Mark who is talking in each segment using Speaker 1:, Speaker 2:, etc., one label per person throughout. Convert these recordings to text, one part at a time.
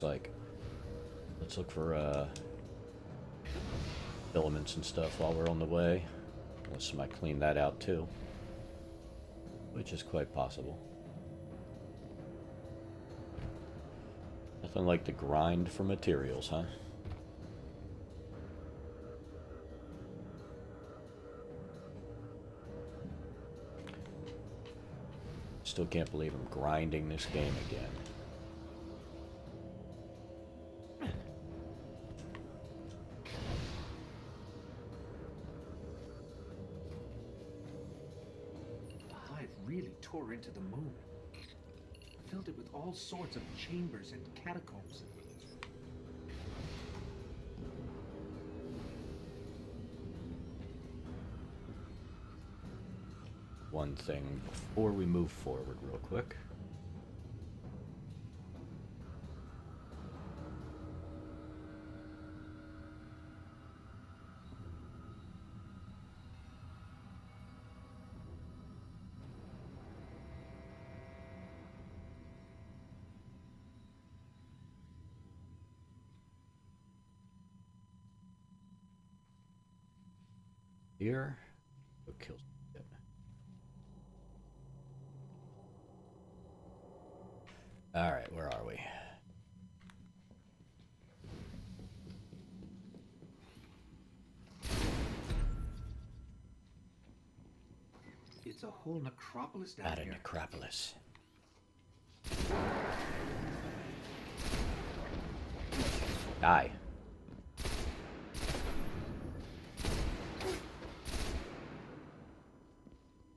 Speaker 1: Like, let's look for filaments and stuff while we're on the way. Unless somebody clean that out too, which is quite possible. Nothing like the grind for materials, huh? Still can't believe I'm grinding this game again.
Speaker 2: Really tore into the moon. Filled it with all sorts of chambers and catacombs.
Speaker 1: One thing before we move forward real quick. Here, go kill. All right, where are we?
Speaker 2: It's a whole necropolis down
Speaker 1: Not a
Speaker 2: here.
Speaker 1: necropolis. Die.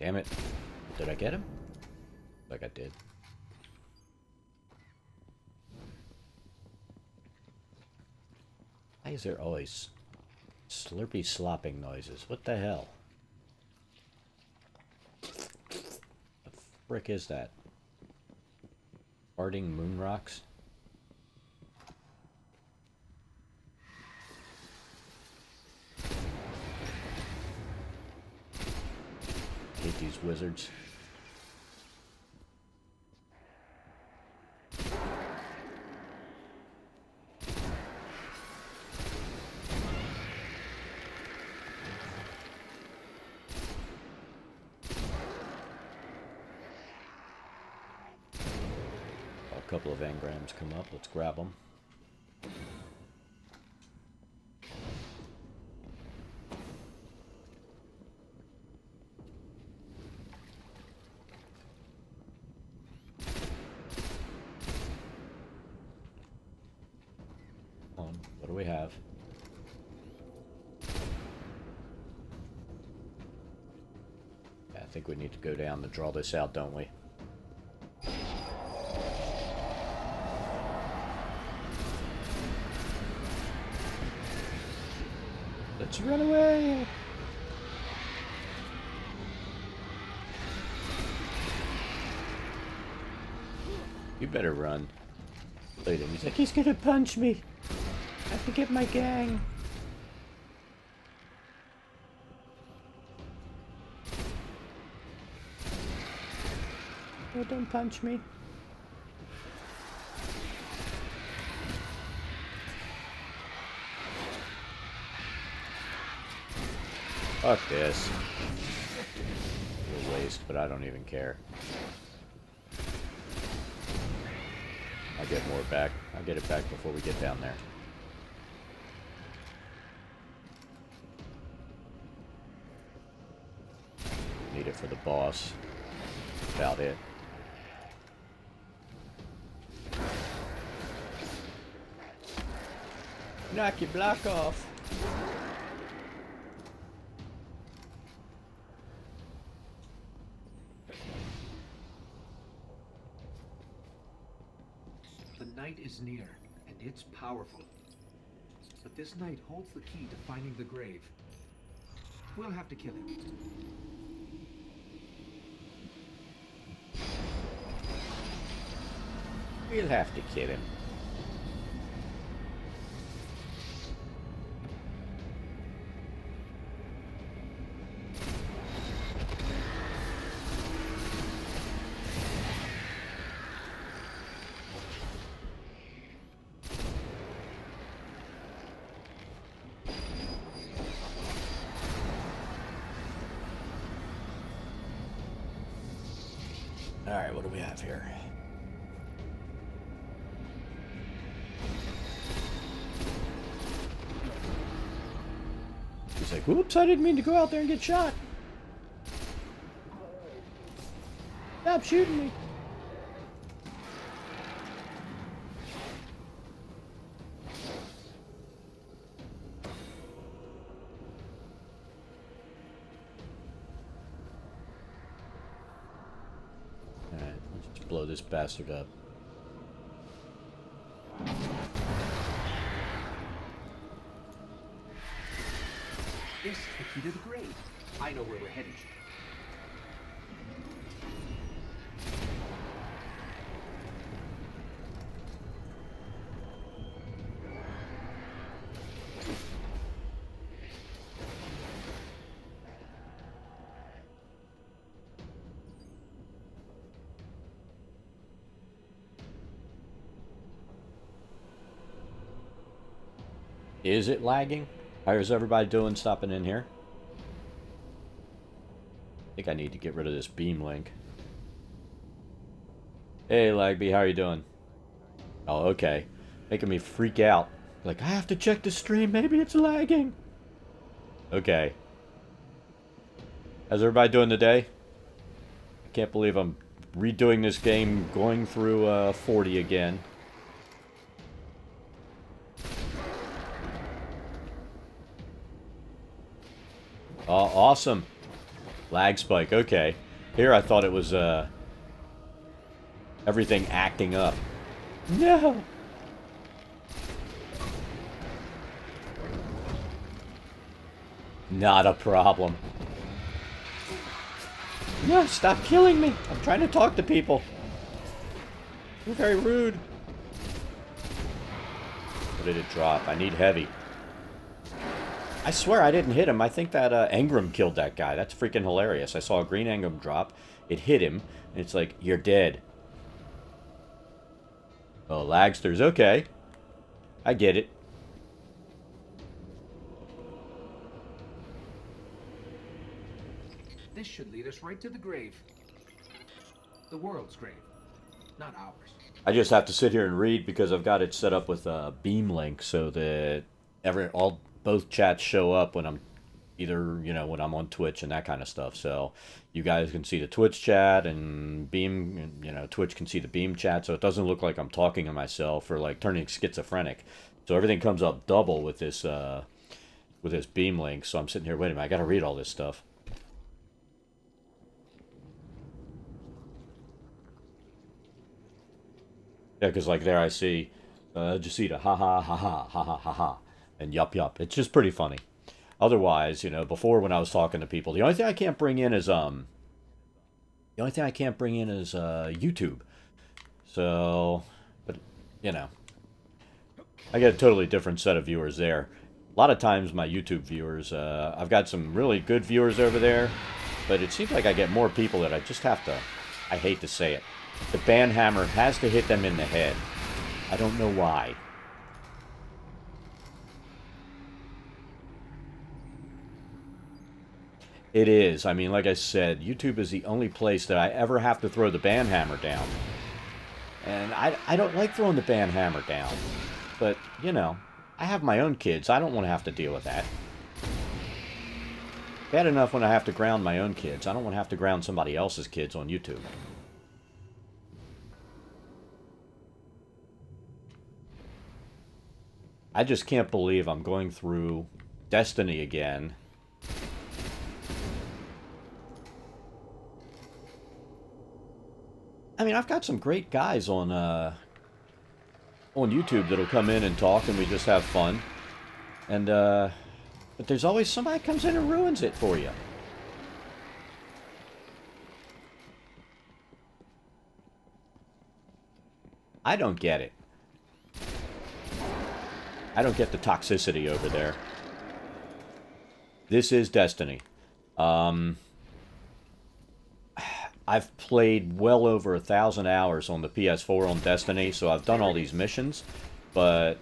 Speaker 1: Damn it. Did I get him? Like I did. Why is there always slurpy slopping noises? What the hell? The frick is that? Farting moon rocks? Hate these wizards. A couple of engrams come up. Let's grab them. What do we have? Yeah, I think we need to go down to draw this out, don't we? Let's run away! You better run. Look at him. He's like, he's gonna punch me. I have to get my gang. Oh, don't punch me. Fuck this. It'll waste, but I don't even care. I'll get more back. I'll get it back before we get down there. Need it for the boss. About it. Knock your block off.
Speaker 2: The night is near, and it's powerful. But this knight holds the key to finding the grave. We'll have to kill him.
Speaker 1: We'll have to kill him. Alright, what do we have here? He's like, whoops, I didn't mean to go out there and get shot. Stop shooting me. Alright, let's just blow this bastard up.
Speaker 2: This is the key to the grave. I know where we're headed.
Speaker 1: Is it lagging? How is everybody doing stopping in here? I think I need to get rid of this beam link. Hey, Lagby, how are you doing? Oh, okay. Making me freak out. Like, I have to check the stream. Maybe it's lagging. Okay. How's everybody doing today? I can't believe I'm redoing this game, going through 40 again. Oh, awesome. Lag spike, okay. Here I thought it was, everything acting up. No! Not a problem. No, stop killing me! I'm trying to talk to people. You're very rude. What did it drop? I need heavy. I swear I didn't hit him. I think that Engram killed that guy. That's freaking hilarious. I saw a green Engram drop. It hit him. And it's like, you're dead. Oh, lagsters. Okay. I get it.
Speaker 2: This should lead us right to the grave. The world's grave, not ours.
Speaker 1: I just have to sit here and read because I've got it set up with a beam link so that both chats show up when I'm either, you know, when I'm on Twitch and that kind of stuff. So you guys can see the Twitch chat and Beam, you know, Twitch can see the Beam chat. So it doesn't look like I'm talking to myself or like turning schizophrenic. So everything comes up double with this Beam link. So I'm sitting here, wait a minute, I got to read all this stuff. Yeah, because like there I see, Jasita, ha ha ha ha ha ha ha ha. And yup. It's just pretty funny. Otherwise, you know, before when I was talking to people, the only thing I can't bring in is YouTube. So, but you know, I get a totally different set of viewers there. A lot of times my YouTube viewers, I've got some really good viewers over there, but it seems like I get more people that I just have to, I hate to say it, the band hammer has to hit them in the head. I don't know why. It is. I mean, like I said, YouTube is the only place that I ever have to throw the band hammer down. And I don't like throwing the band hammer down. But, you know, I have my own kids. I don't want to have to deal with that. Bad enough when I have to ground my own kids. I don't want to have to ground somebody else's kids on YouTube. I just can't believe I'm going through Destiny again. I mean, I've got some great guys on YouTube that'll come in and talk, and we just have fun. And but there's always somebody comes in and ruins it for you. I don't get it. I don't get the toxicity over there. This is Destiny. I've played well over 1,000 hours on the PS4 on Destiny, so I've done all these missions, but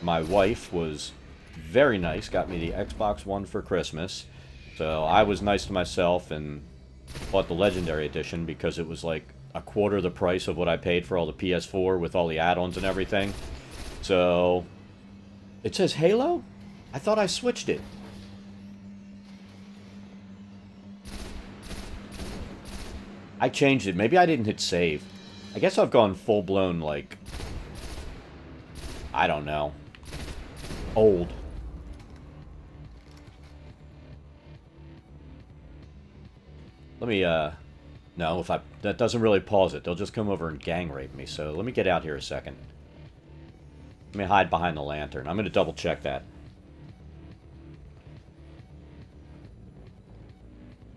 Speaker 1: my wife was very nice, got me the Xbox One for Christmas, so I was nice to myself and bought the Legendary Edition because it was like a quarter the price of what I paid for all the PS4 with all the add-ons and everything. So, it says Halo? I thought I switched it. I changed it. Maybe I didn't hit save. I guess I've gone full-blown, like... I don't know. Old. Let me, no, if I... That doesn't really pause it. They'll just come over and gang rape me. So, let me get out here a second. Let me hide behind the lantern. I'm going to double-check that.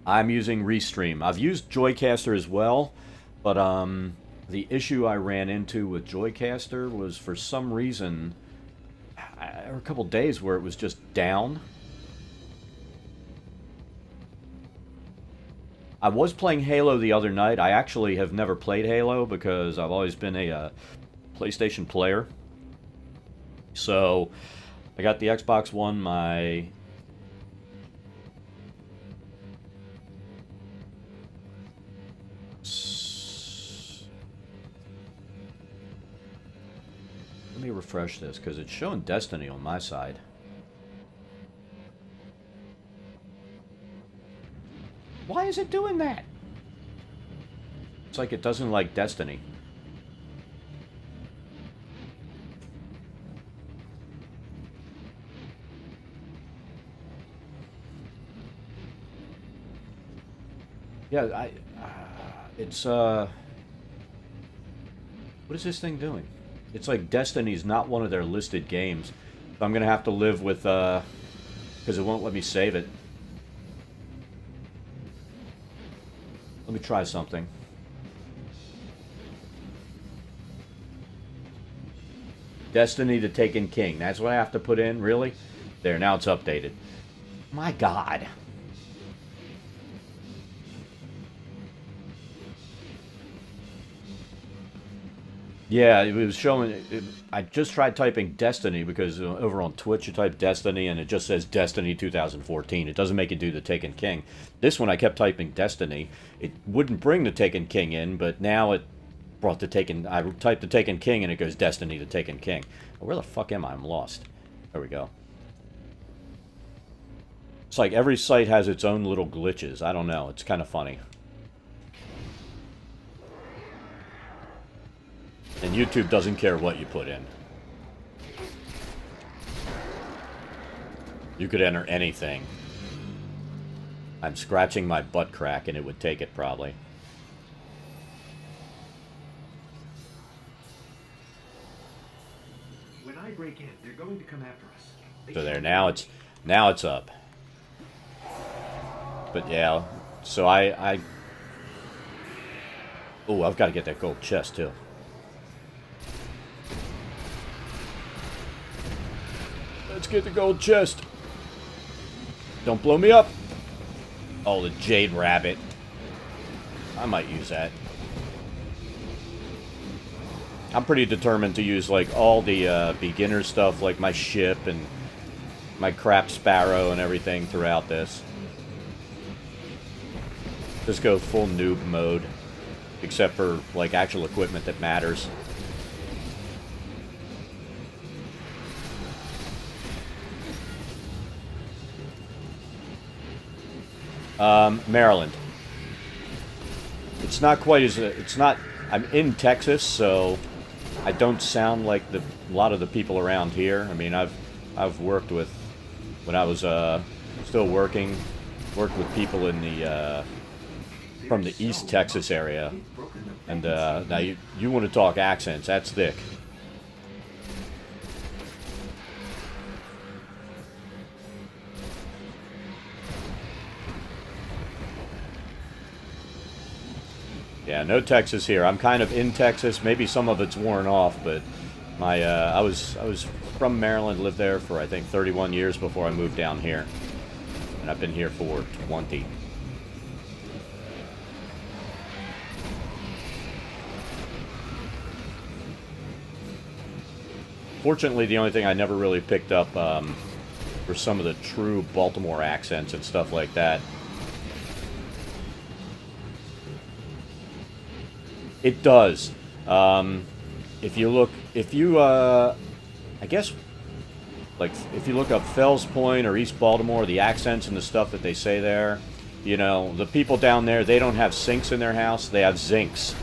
Speaker 1: I'm using Restream. I've used Joycaster as well, but the issue I ran into with Joycaster was for some reason, there were a couple days where it was just down. I was playing Halo the other night. I actually have never played Halo because I've always been a PlayStation player. So, I got the Xbox One, my... Let me refresh this, because it's showing Destiny on my side. Why is it doing that? It's like it doesn't like Destiny. Yeah, it's, what is this thing doing? It's like Destiny's not one of their listed games. So I'm going to have to live with, because it won't let me save it. Let me try something. Destiny the Taken King. That's what I have to put in? Really? There, now it's updated. My God. Yeah, it was showing... I just tried typing Destiny because over on Twitch you type Destiny and it just says Destiny 2014. It doesn't make it do the Taken King. This one I kept typing Destiny. It wouldn't bring the Taken King in, but now it brought the Taken... I typed the Taken King and it goes Destiny the Taken King. Where the fuck am I? I'm lost. There we go. It's like every site has its own little glitches. I don't know. It's kind of funny. And YouTube doesn't care what you put in. You could enter anything. I'm scratching my butt crack and it would take it probably.
Speaker 2: When I break in, they're going to come after us.
Speaker 1: So there, now it's up. But yeah, so I oh, I've got to get that gold chest too. Let's get the gold chest. Don't blow me up. Oh, the Jade Rabbit. I might use that. I'm pretty determined to use, like, all the beginner stuff, like my ship and my crap sparrow and everything throughout this. Just go full noob mode. Except for, like, actual equipment that matters. Maryland. It's not quite as... It's not... I'm in Texas, so I don't sound like a lot of the people around here. I mean, I've worked with... When I was still working, worked with people in the... from the East Texas area. And now you want to talk accents, that's thick. Yeah, no Texas here. I'm kind of in Texas. Maybe some of it's worn off, but my I was from Maryland, lived there for I think 31 years before I moved down here, and I've been here for 20. Fortunately, the only thing I never really picked up were some of the true Baltimore accents and stuff like that. It does. If you look, if you, I guess, like, if you look up Fells Point or East Baltimore, the accents and the stuff that they say there, you know, the people down there, they don't have sinks in their house, they have zincs.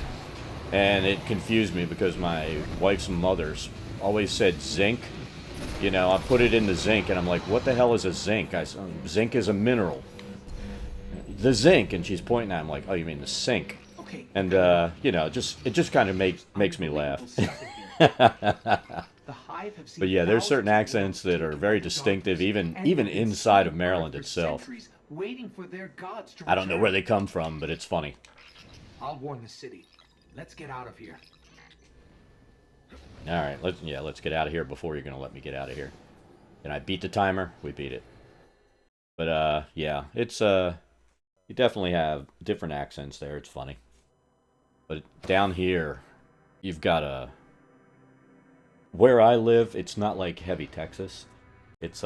Speaker 1: And it confused me because my wife's mother's always said zinc. You know, I put it in the zinc, and I'm like, what the hell is a zinc? Zinc is a mineral. The zinc, and she's pointing at it. I'm like, oh, you mean the sink?
Speaker 2: Okay.
Speaker 1: And, you know, it just kind of makes me laugh.
Speaker 2: The Hive have seen
Speaker 1: But yeah, there's certain
Speaker 2: thousands of
Speaker 1: accents that are very distinctive, even
Speaker 2: and
Speaker 1: even
Speaker 2: have been
Speaker 1: inside of
Speaker 2: stuck
Speaker 1: Maryland
Speaker 2: for
Speaker 1: itself.
Speaker 2: centuries, waiting for their gods to
Speaker 1: I don't know
Speaker 2: return.
Speaker 1: where they come from, but it's funny.
Speaker 2: I'll warn the city. Let's get out of here.
Speaker 1: All right, let's get out of here before you're gonna let me get out of here. Can I beat the timer? We beat it. But yeah, it's you definitely have different accents there. It's funny. But down here, you've got where I live, it's not like heavy Texas. It's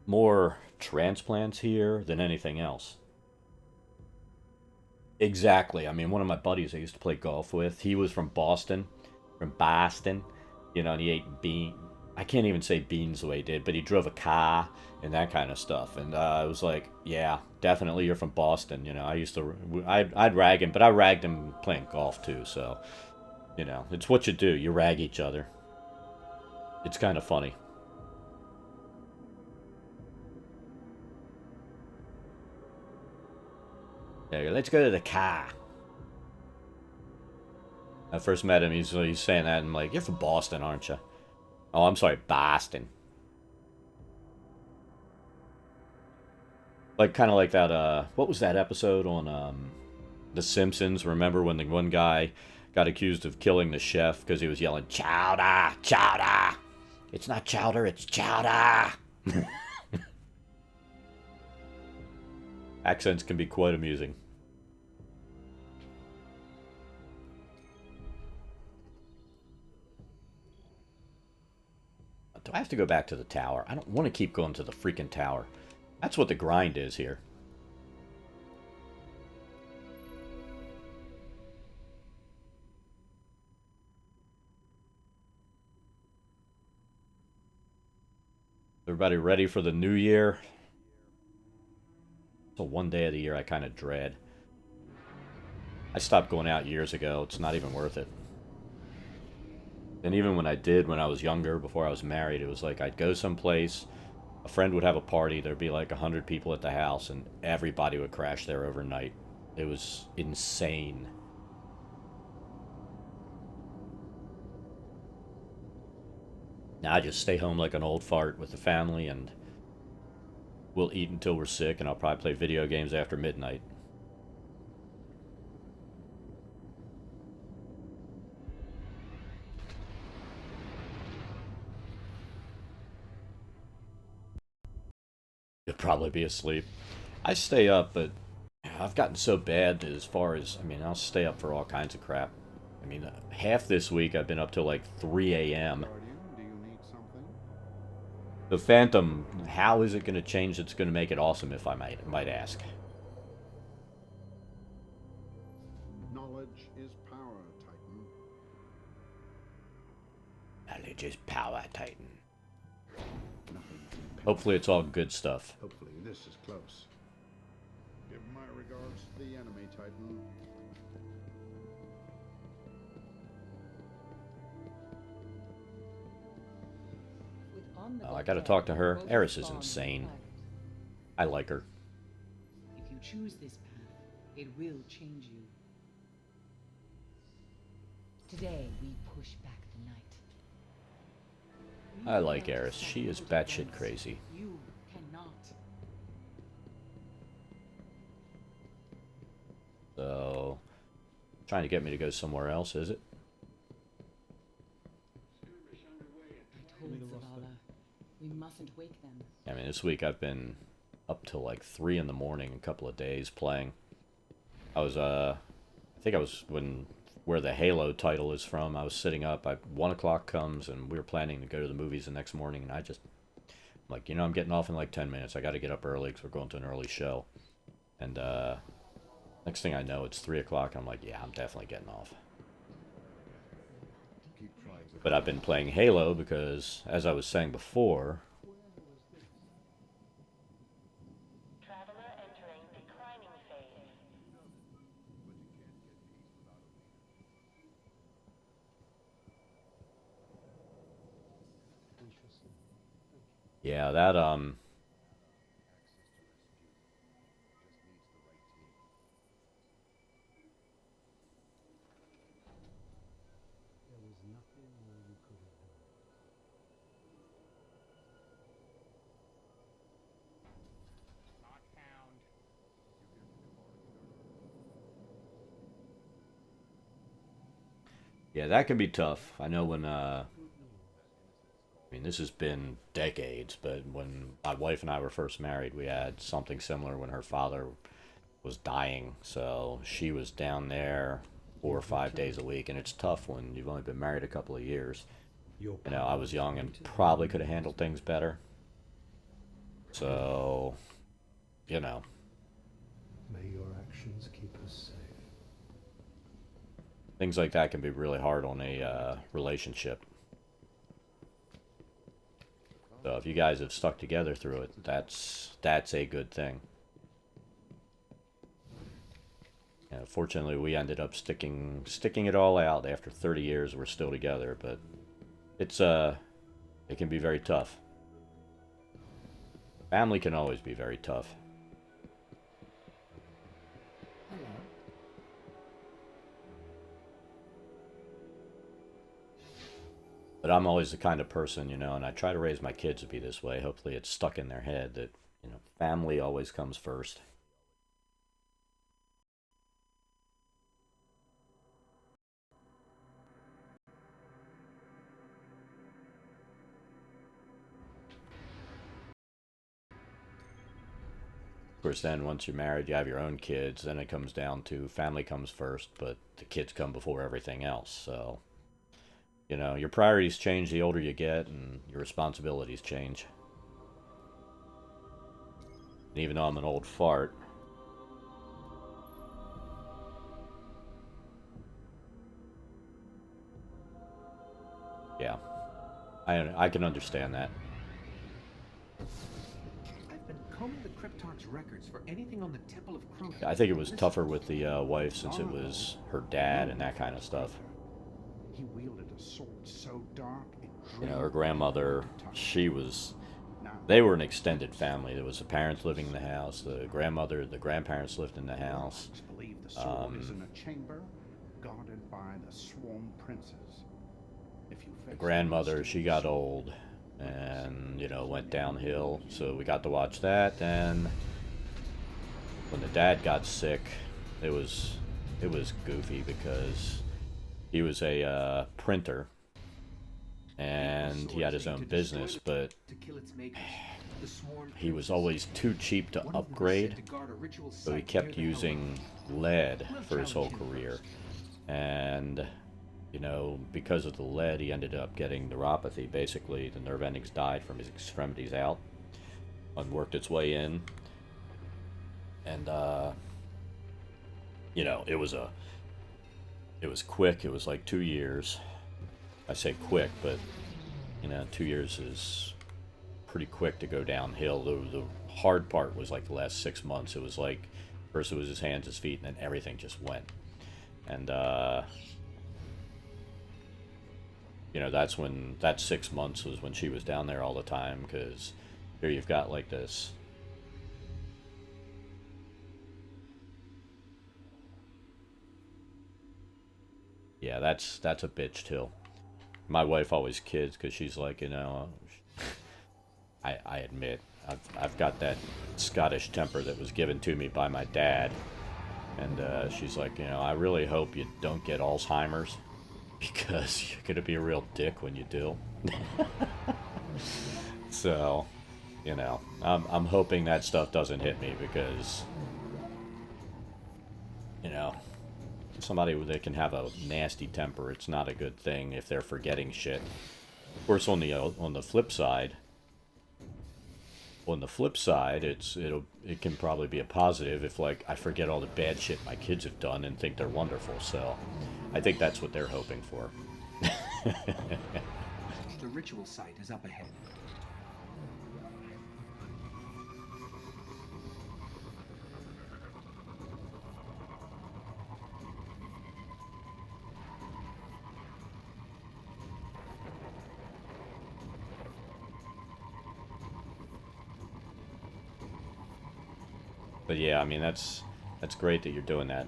Speaker 1: more transplants here than anything else. Exactly. I mean, one of my buddies I used to play golf with, he was from Boston, you know, and he ate I can't even say beans the way he did, but he drove a car and that kind of stuff. And I was like, yeah, definitely you're from Boston. You know, I'd rag him, but I ragged him playing golf too. So, you know, it's what you do. You rag each other. It's kind of funny. Yeah, let's go to the car. I first met him, he's saying that, and I'm like, you're from Boston, aren't you? Oh, I'm sorry, Boston. Like, kind of like that, what was that episode on, The Simpsons? Remember when the one guy got accused of killing the chef because he was yelling, chowder, chowder. It's not chowder, it's chowder. Accents can be quite amusing. Do I have to go back to the tower? I don't want to keep going to the freaking tower. That's what the grind is here. Everybody ready for the new year? So one day of the year I kind of dread. I stopped going out years ago. It's not even worth it. And even when I did, when I was younger, before I was married, it was like I'd go someplace, a friend would have a party, there'd be like 100 people at the house, and everybody would crash there overnight. It was insane. Now I just stay home like an old fart with the family, and we'll eat until we're sick, and I'll probably play video games after midnight. You'll probably be asleep. I stay up, but I've gotten so bad that as far as, I mean, I'll stay up for all kinds of crap. I mean, half this week I've been up till like 3 a.m.
Speaker 3: Do you need something?
Speaker 1: The Phantom, how is it going to change that's going to make it awesome, if I might ask?
Speaker 3: Knowledge is power, Titan.
Speaker 1: Knowledge is power, Titan.
Speaker 3: Nothing's impenetrable.
Speaker 1: Hopefully it's all good stuff.
Speaker 3: Hopefully this is close. Give my regards to the enemy, Titan.
Speaker 1: Oh, I gotta talk to her. Eris is insane. I like her.
Speaker 4: If you choose this path, it will change you. Today we push back the night.
Speaker 1: I like Eris. She is batshit crazy.
Speaker 4: You cannot.
Speaker 1: So, trying to get me to go somewhere else, is it?
Speaker 4: I told Zavala, we mustn't wake them.
Speaker 1: I mean, this week I've been up till like 3 in the morning, a couple of days playing. I was, I think I was where the Halo title is from. I was sitting up. 1 o'clock comes, and we were planning to go to the movies the next morning, and I'm like, you know, I'm getting off in like 10 minutes. I got to get up early because we're going to an early show. And Next thing I know, it's 3 o'clock. I'm like, yeah, I'm definitely getting off.
Speaker 3: Keep trying to.
Speaker 1: But I've been playing Halo because, as I was saying before,
Speaker 5: Traveler entering declining phase.
Speaker 1: yeah, that yeah, that can be tough. I know when I mean, this has been decades, but when my wife and I were first married, we had something similar when her father was dying. So she was down there 4 or 5 days a week, and it's tough when you've only been married a couple of years. You know, I was young and probably could have handled things better. So, you know,
Speaker 6: May your actions keep us safe.
Speaker 1: things like that can be really hard on a relationship. So if you guys have stuck together through it, that's a good thing. Fortunately, we ended up sticking it all out. After 30 years, we're still together, but it can be very tough. Family can always be very tough.
Speaker 4: Hello.
Speaker 1: But I'm always the kind of person, you know, and I try to raise my kids to be this way. Hopefully it's stuck in their head that, you know, family always comes first. Of course, then once you're married, you have your own kids, then it comes down to family comes first, but the kids come before everything else. So, you know, your priorities change the older you get, and your responsibilities change. And even though I'm an old fart, yeah, I can understand that.
Speaker 2: I've been combing the Cryptarch's records for anything on the Temple of Crota.
Speaker 1: I think it was tougher with the wife since it was her dad and that kind of stuff.
Speaker 3: He wielded a sword so dark it
Speaker 1: You know, her
Speaker 3: drilled
Speaker 1: grandmother,
Speaker 3: the tongue.
Speaker 1: she was,
Speaker 3: Now,
Speaker 1: they were an extended family. There was the parents living in the house, the grandmother, the grandparents lived in the house.
Speaker 3: warlocks believe the sword is in a chamber guarded by the Swarm Princes. If you
Speaker 1: The
Speaker 3: face
Speaker 1: grandmother,
Speaker 3: the
Speaker 1: she got
Speaker 3: sword,
Speaker 1: old and, you know, went downhill. So we got to watch that. Then when the dad got sick, it was goofy because he was a printer and he had his own business, but
Speaker 2: To kill its makers, the Swarm
Speaker 1: he was
Speaker 2: Princes.
Speaker 1: always too cheap to
Speaker 2: One of them was
Speaker 1: upgrade.
Speaker 2: sent to guard a ritual
Speaker 1: So he
Speaker 2: site
Speaker 1: kept
Speaker 2: near the
Speaker 1: using
Speaker 2: Hellmouth.
Speaker 1: lead
Speaker 2: We'll
Speaker 1: for his whole
Speaker 2: challenge him
Speaker 1: career.
Speaker 2: first.
Speaker 1: And, you know, because of the lead, he ended up getting neuropathy. Basically, the nerve endings died from his extremities out and worked its way in. And, you know, it was quick. It was like 2 years. I say quick, but, you know, 2 years is pretty quick to go downhill. The hard part was like the last 6 months. It was like, first it was his hands, his feet, and then everything just went. And, you know, that 6 months was when she was down there all the time, because here you've got like this. Yeah, that's a bitch too. My wife always kids because she's like, you know, I admit I've got that Scottish temper that was given to me by my dad, and she's like, you know, I really hope you don't get Alzheimer's because you're gonna be a real dick when you do. So, you know, I'm hoping that stuff doesn't hit me because, you know, somebody that can have a nasty temper, it's not a good thing if they're forgetting shit. Of course, on the flip side, On the flip side, it can probably be a positive if, like, I forget all the bad shit my kids have done and think they're wonderful. So I think that's what they're hoping for.
Speaker 2: The ritual site is up ahead.
Speaker 1: But yeah, I mean, that's great that you're doing that.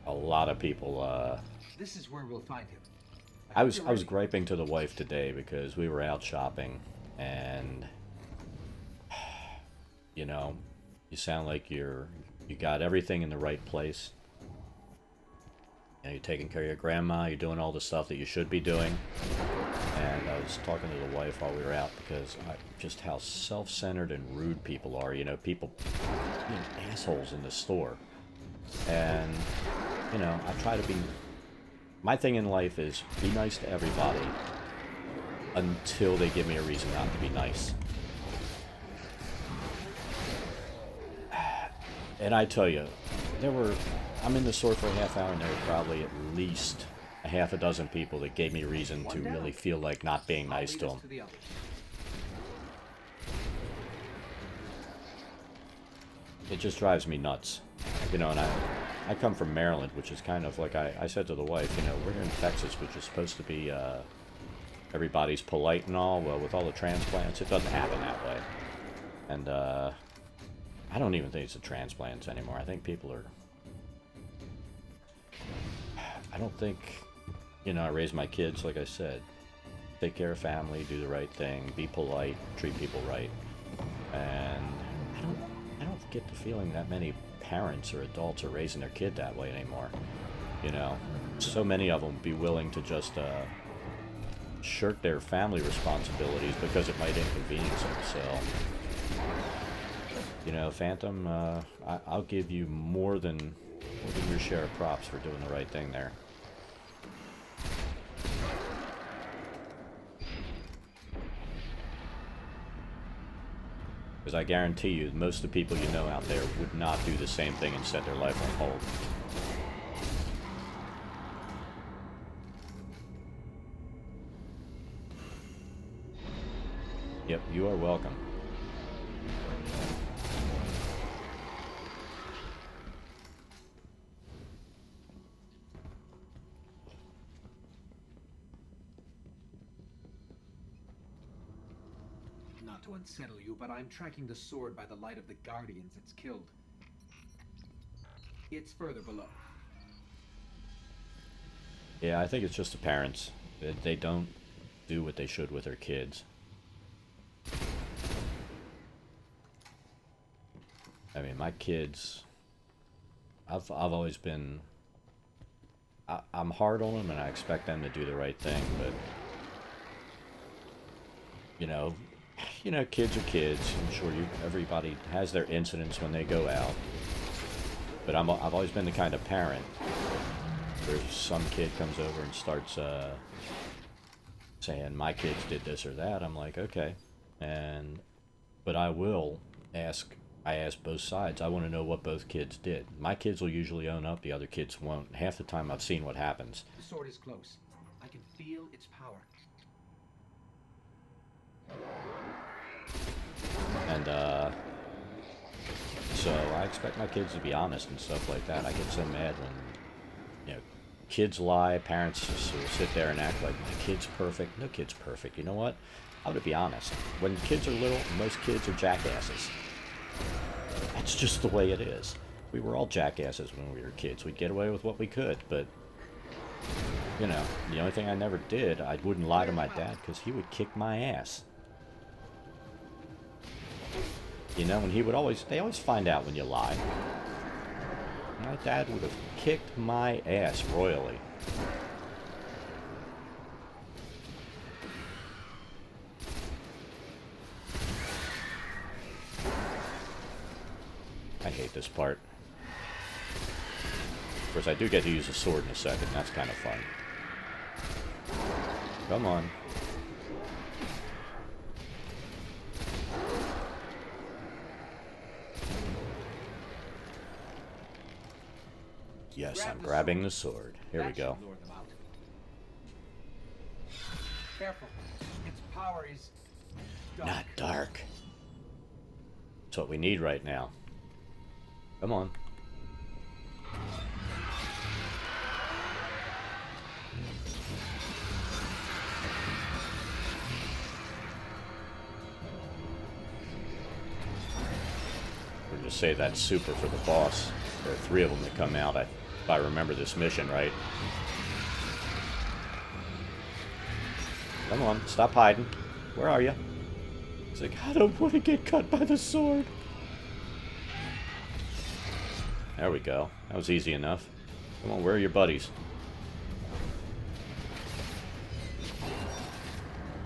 Speaker 1: A lot of people,
Speaker 2: This is where we'll find him.
Speaker 1: I was griping to the wife today because we were out shopping, and you know, you sound like you got everything in the right place. You know, you're taking care of your grandma, you're doing all the stuff that you should be doing. And I was talking to the wife while we were out because just how self-centered and rude people are. You know, people being assholes in the store. And, you know, I try to be... My thing in life is be nice to everybody until they give me a reason not to be nice. And I tell you, I'm in the store for a half hour and there were probably at least a half a dozen people that gave me reason to really feel like not being nice to them. It just drives me nuts. You know, and I come from Maryland, which is kind of like I said to the wife, you know, we're here in Texas, which is supposed to be everybody's polite and all. Well, with all the transplants, it doesn't happen that way. And I don't even think it's the transplants anymore. I think people are... I don't think... You know, I raised my kids, like I said. Take care of family, do the right thing, be polite, treat people right. And I don't get the feeling that many parents or adults are raising their kid that way anymore. You know, so many of them be willing to just shirk their family responsibilities because it might inconvenience them. So, you know, Phantom, I'll give you more than your share of props for doing the right thing there. Because I guarantee you, most of the people you know out there would not do the same thing and set their life on hold. Yep, you are welcome.
Speaker 2: Not to unsettle you, but I'm tracking the sword by the light of the guardians it's killed. It's further below.
Speaker 1: Yeah, I think it's just the parents. They don't do what they should with their kids. I mean, my kids... I've always been... I'm hard on them and I expect them to do the right thing, but... You know, kids are kids. I'm sure everybody has their incidents when they go out. But I've always been the kind of parent where some kid comes over and starts saying, my kids did this or that. I'm like, okay. But I will ask... I ask both sides. I want to know what both kids did. My kids will usually own up, the other kids won't. Half the time I've seen what happens.
Speaker 2: The sword is close. I can feel its power.
Speaker 1: And, so I expect my kids to be honest and stuff like that. I get so mad when, kids lie, parents just will sit there and act like my kid's perfect. No kid's perfect. You know what? I'm gonna be honest. When kids are little, most kids are jackasses. That's just the way it is. We were all jackasses when we were kids. We'd get away with what we could, but, the only thing I never did, I wouldn't lie to my dad because he would kick my ass. And they always find out when you lie. My dad would have kicked my ass royally. I hate this part. Of course, I do get to use a sword in a second. That's kind of fun. Come on. Yes, I'm grabbing the sword. Here we
Speaker 2: That
Speaker 1: go.
Speaker 2: should lure them out. Careful. Its power is dark.
Speaker 1: Not dark. That's what we need right now. Come on. We're just say that's super for the boss. There are 3 of them that come out, if I remember this mission right. Come on, stop hiding. Where are you? He's like, I don't want to get cut by the sword. There we go. That was easy enough. Come on, where are your buddies?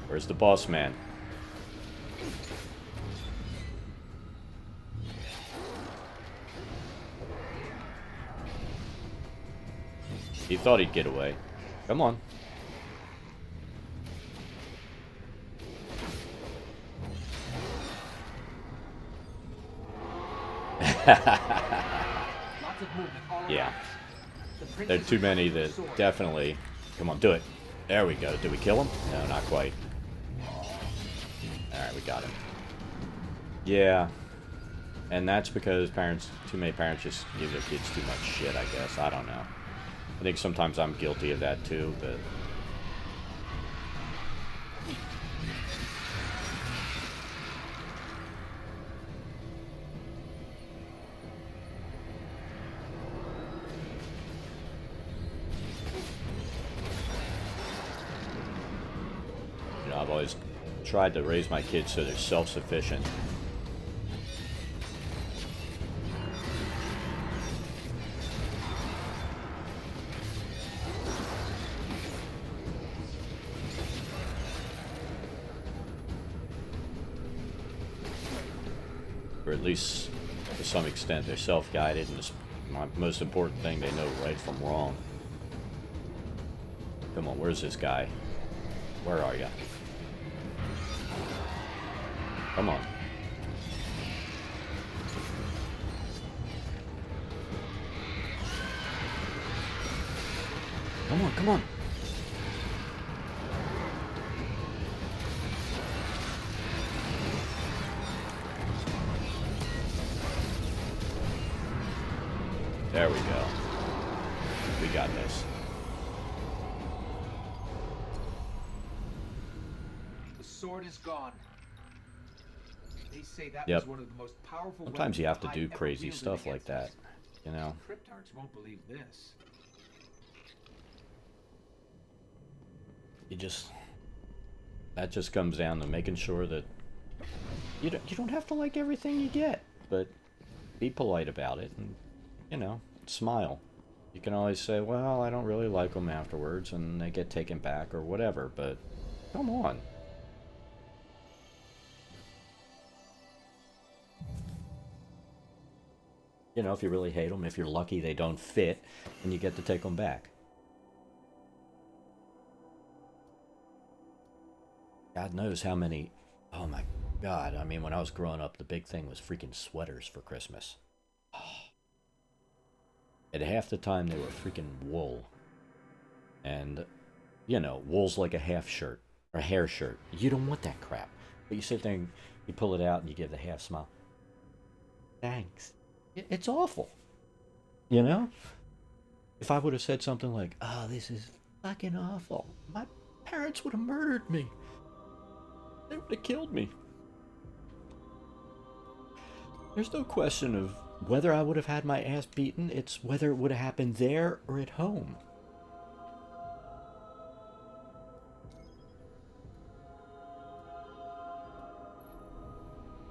Speaker 1: Where's the boss man? He thought he'd get away. Come on.
Speaker 2: Lots of movement all around.
Speaker 1: Yeah.
Speaker 2: The
Speaker 1: There are
Speaker 2: princess
Speaker 1: too
Speaker 2: is
Speaker 1: many
Speaker 2: holding the
Speaker 1: that
Speaker 2: sword.
Speaker 1: definitely... Come on, do it. There we go. Did we kill him? No, not quite. Alright, we got him. Yeah. And that's because too many parents just give their kids too much shit, I guess. I don't know. I think sometimes I'm guilty of that too, but... You know, I've always tried to raise my kids so they're self-sufficient. Or at least, to some extent, they're self-guided, and the most important thing, they know right from wrong. Come on, where's this guy? Where are you? Come on. Come on, come on. There we go. We got this.
Speaker 2: The sword is gone. They say that
Speaker 1: Yep.
Speaker 2: was one of the most powerful
Speaker 1: Sometimes you have to
Speaker 2: weapons
Speaker 1: do
Speaker 2: the Hive
Speaker 1: crazy
Speaker 2: ever wielded
Speaker 1: stuff like
Speaker 2: against
Speaker 1: that,
Speaker 2: us.
Speaker 1: you know?
Speaker 2: Cryptarchs won't believe this.
Speaker 1: That just comes down to making sure that you don't have to like everything you get, but be polite about it and, you know, smile. You can always say, well, I don't really like them afterwards, and they get taken back or whatever, but come on. You know, if you really hate them, if you're lucky they don't fit, and you get to take them back. God knows how many... Oh my God, I mean, when I was growing up, the big thing was freaking sweaters for Christmas. And half the time they were freaking wool. And, you know, wool's like a half shirt, or a hair shirt. You don't want that crap. But you sit there and you pull it out and you give the half smile. Thanks. It's awful. You know? If I would have said something like, oh, this is fucking awful, my parents would have murdered me. They would have killed me. There's no question of whether I would have had my ass beaten. It's whether it would have happened there or at home.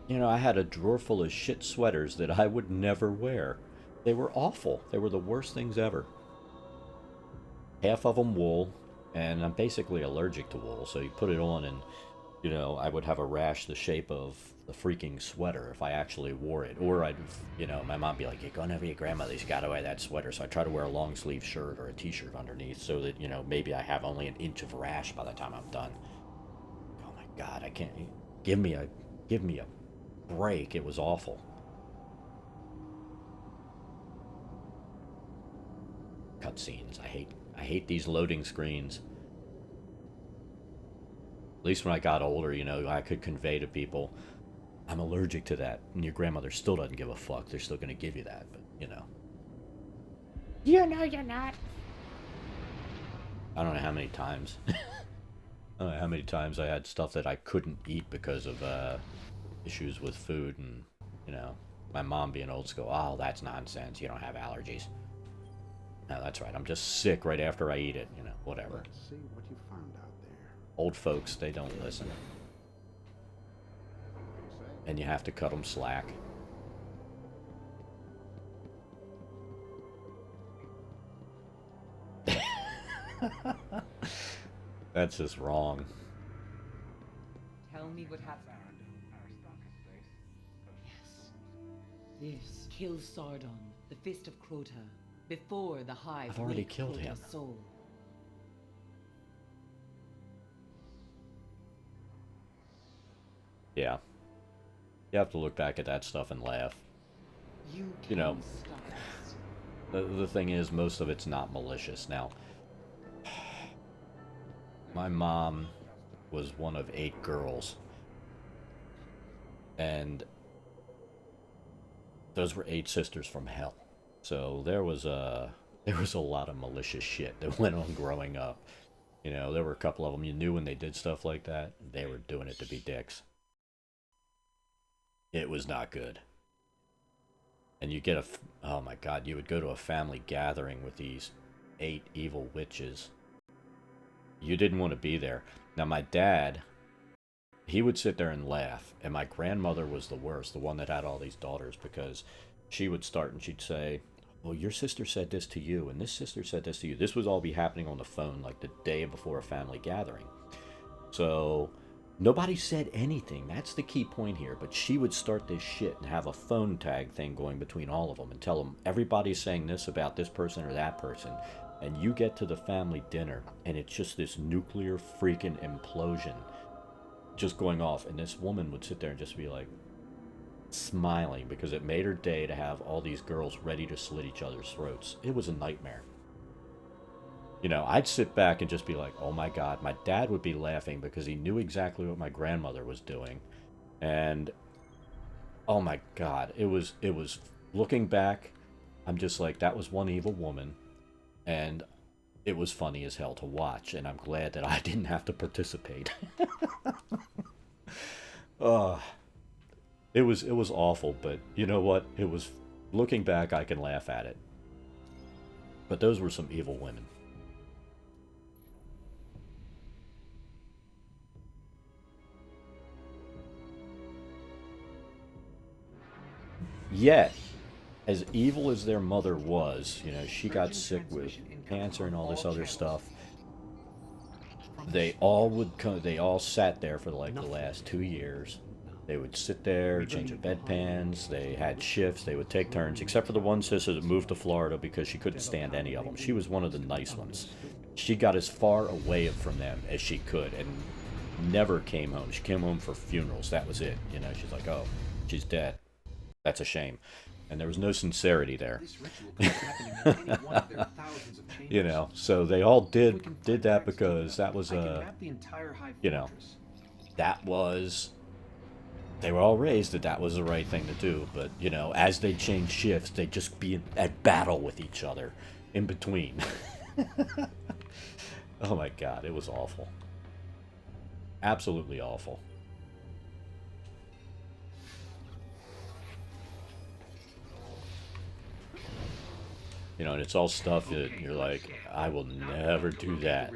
Speaker 1: You know, I had a drawer full of shit sweaters that I would never wear. They were awful. They were the worst things ever. Half of them wool, and I'm basically allergic to wool, so you put it on and, you know, I would have a rash the shape of the freaking sweater if I actually wore it. Or I'd, you know, my mom would be like, you're going to be your grandmother's, you got to wear that sweater. So I try to wear a long sleeve shirt or a t-shirt underneath so that, you know, maybe I have only an inch of rash by the time I'm done. Oh my God, I can't... Give me a break. It was awful. cutscenes. I hate these loading screens. At least when I got older, you know, I could convey to people, I'm allergic to that. And your grandmother still doesn't give a fuck. They're still going to give you that, but, you know.
Speaker 7: You know you're not.
Speaker 1: I don't know how many times. I don't know how many times I had stuff that I couldn't eat because of issues with food, and, you know, my mom being old school, oh, that's nonsense. You don't have allergies. No, that's right. I'm just sick right after I eat it, you know, whatever.
Speaker 3: Let's see what you found out there.
Speaker 1: Old folks, they don't listen. And you have to cut them slack. That's just wrong.
Speaker 4: Tell me what happened. Yes. This kills Sardon, the Fist of Crota, before the Hive.
Speaker 1: I've already
Speaker 4: wake
Speaker 1: killed
Speaker 4: Crota's
Speaker 1: him.
Speaker 4: Soul.
Speaker 1: Yeah. You have to look back at that stuff and laugh.
Speaker 4: You
Speaker 1: know,
Speaker 4: can stop us.
Speaker 1: The thing is, most of it's not malicious. Now, my mom was one of 8 girls. And those were 8 sisters from hell. So there was a lot of malicious shit that went on growing up. You know, there were a couple of them you knew when they did stuff like that, they were doing it to be dicks. It was not good. And you get oh my god, you would go to a family gathering with these 8 evil witches. You didn't want to be there. Now my dad, he would sit there and laugh, and my grandmother was the worst, the one that had all these daughters, because she would start and she'd say, well, your sister said this to you, and this sister said this to you. This would all be happening on the phone like the day before a family gathering. So nobody said anything. That's the key point here. But she would start this shit and have a phone tag thing going between all of them and tell them everybody's saying this about this person or that person. And you get to the family dinner and it's just this nuclear freaking implosion just going off. And this woman would sit there and just be like smiling because it made her day to have all these girls ready to slit each other's throats. It was a nightmare. You know, I'd sit back and just be like, oh my god. My dad would be laughing because he knew exactly what my grandmother was doing. And oh my god, it was looking back, I'm just like, that was one evil woman, and it was funny as hell to watch, and I'm glad that I didn't have to participate. It was awful, but you know what? It was, looking back, I can laugh at it. But those were some evil women. Yet, as evil as their mother was, you know, she got sick with cancer and all this other stuff. They all sat there for like the last 2 years. They would sit there, change bedpans, they had shifts, they would take turns, except for the one sister that moved to Florida because she couldn't stand any of them. She was one of the nice ones. She got as far away from them as she could and never came home. She came home for funerals, that was it. You know, she's like, oh, she's dead. That's a shame. And there was no sincerity there. You know, so they all did that because that was you know, that was, they were all raised that was the right thing to do. But, you know, as they changed shifts, they'd just be at battle with each other in between. Oh my god, it was awful. Absolutely awful. You know, and it's all stuff that you're like, I will never do that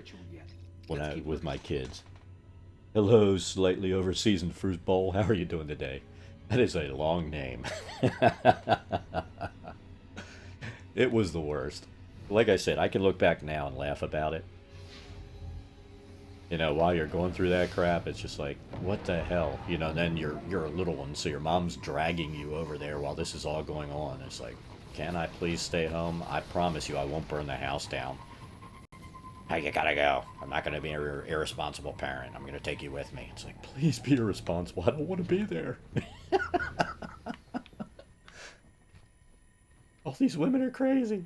Speaker 1: when with my kids. Hello, slightly over-seasoned fruit bowl. How are you doing today? That is a long name. It was the worst. Like I said, I can look back now and laugh about it. You know, while you're going through that crap, it's just like, what the hell? You know, and then you're a little one, so your mom's dragging you over there while this is all going on. It's like, can I please stay home? I promise you I won't burn the house down. Hey, you gotta go. I'm not gonna be an irresponsible parent. I'm gonna take you with me. It's like, please be irresponsible. I don't want to be there. All these women are crazy.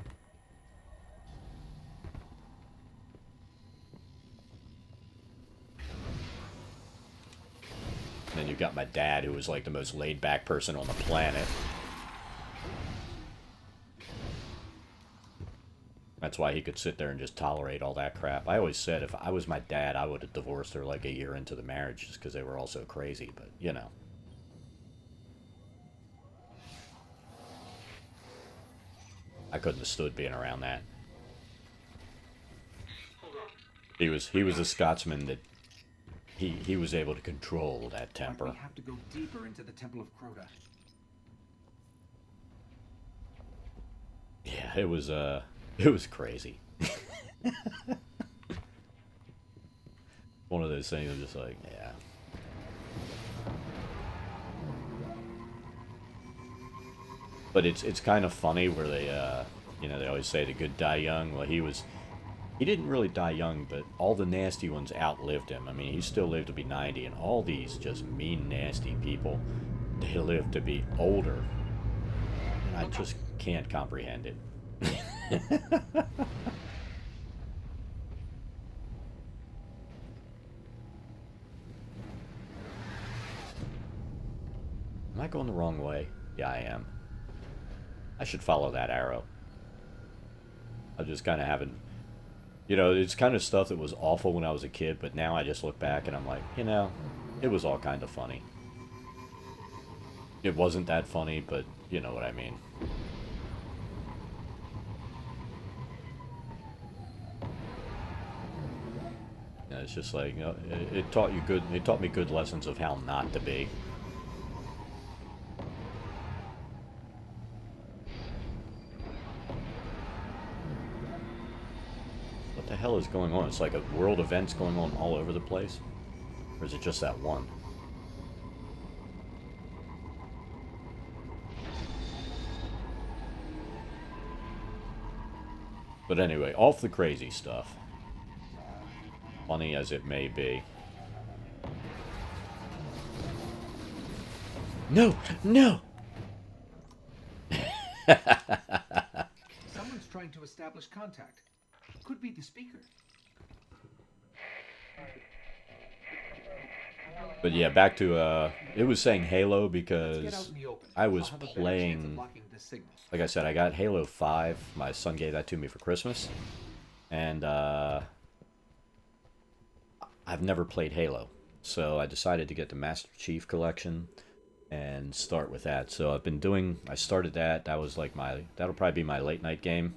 Speaker 1: you've got my dad, who was like the most laid-back person on the planet. That's why he could sit there and just tolerate all that crap. I always said if I was my dad, I would have divorced her like a year into the marriage just because they were all so crazy, but, you know. I couldn't have stood being around that. He was a Scotsman that he was able to control that temper.
Speaker 2: We have to go deeper into the Temple of Crota.
Speaker 1: Yeah, it was crazy. One of those things I'm just like, yeah. But it's kind of funny where they you know, they always say the good die young. Well, he didn't really die young, but all the nasty ones outlived him. I mean, he still lived to be 90, and all these just mean, nasty people, they lived to be older. And I just can't comprehend it. Am I going the wrong way? Yeah, I am. I should follow that arrow. I just kind of haven't... You know, it's kind of stuff that was awful when I was a kid, but now I just look back and I'm like, you know, it was all kind of funny. It wasn't that funny, but you know what I mean. And it's just like, you know, it taught me good lessons of how not to be. What the hell is going on? It's like a world event's going on all over the place? Or is it just that one? But anyway, off the crazy stuff. Funny as it may be. No! No!
Speaker 2: Someone's trying to establish contact. Could be the speaker.
Speaker 1: But yeah, back to, it was saying Halo
Speaker 2: Let's get out
Speaker 1: because
Speaker 2: in the open.
Speaker 1: I was
Speaker 2: I'll have a better chance of
Speaker 1: playing,
Speaker 2: blocking this signal.
Speaker 1: like I said, I got Halo 5. My son gave that to me for Christmas. And, I've never played Halo. So I decided to get the Master Chief Collection and start with that. So I started that. That was like that'll probably be my late night game.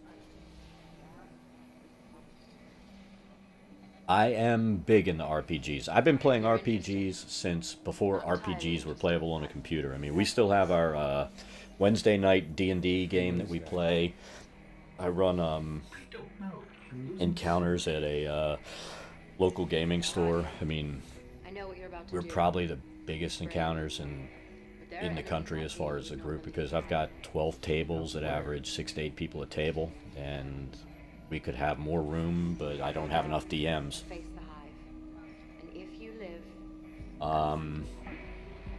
Speaker 1: I am big into RPGs. I've been playing RPGs since before RPGs were playable on a computer. I mean, we still have our Wednesday night D&D game that we play. I run encounters at a local gaming store. I mean, we're probably the biggest encounters in the country as far as the group, because I've got 12 tables that average 6 to 8 people a table, and we could have more room, but I don't have enough DMs.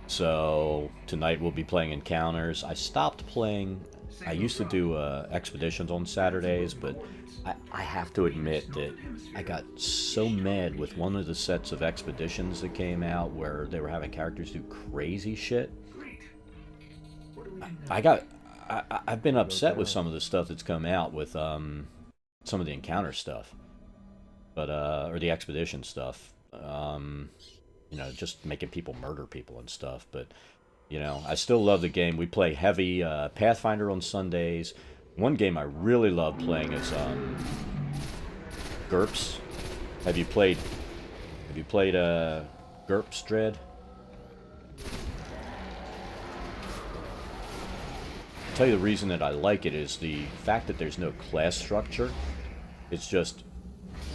Speaker 1: So tonight we'll be playing encounters. I stopped playing. I used to do expeditions on Saturdays, but I have to admit that I got so mad with one of the sets of expeditions that came out where they were having characters do crazy shit. I've been upset with some of the stuff that's come out with some of the encounter stuff, but or the expedition stuff. You know, just making people murder people and stuff. But you know, I still love the game. We play heavy Pathfinder on Sundays. One game I really love playing is GURPS. Have you played GURPS Dread? I'll tell you the reason that I like it is the fact that there's no class structure. It's just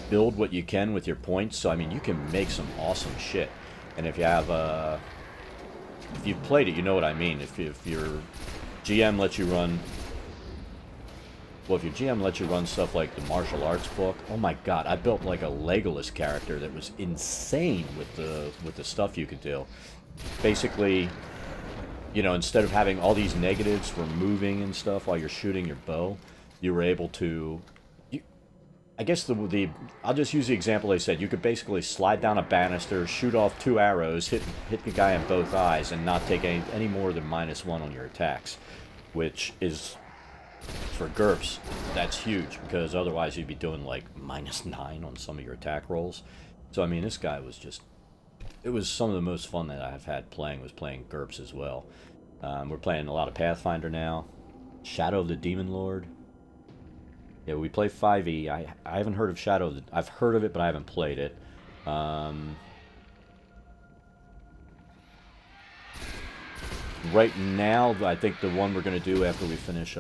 Speaker 1: build what you can with your points. So I mean, you can make some awesome shit. And if you have if you've played it, you know what I mean. If your GM lets you run, well, if your GM lets you run stuff like the martial arts book, oh my god, I built like a Legolas character that was insane with the stuff you could do. Basically, you know, instead of having all these negatives for moving and stuff while you're shooting your bow, you were able to. I guess the I'll just use the example they said. You could basically slide down a banister, shoot off 2 arrows, hit the guy in both eyes, and not take any more than -1 on your attacks, which is, for GURPS, that's huge, because otherwise you'd be doing like -9 on some of your attack rolls. So I mean, this guy was just, it was some of the most fun that I've had playing, was playing GURPS as well. We're playing a lot of Pathfinder now. Shadow of the Demon Lord. Yeah, we play 5e. I haven't heard of Shadow of the... I've heard of it, but I haven't played it. Right now, I think the one we're going to do after we finish...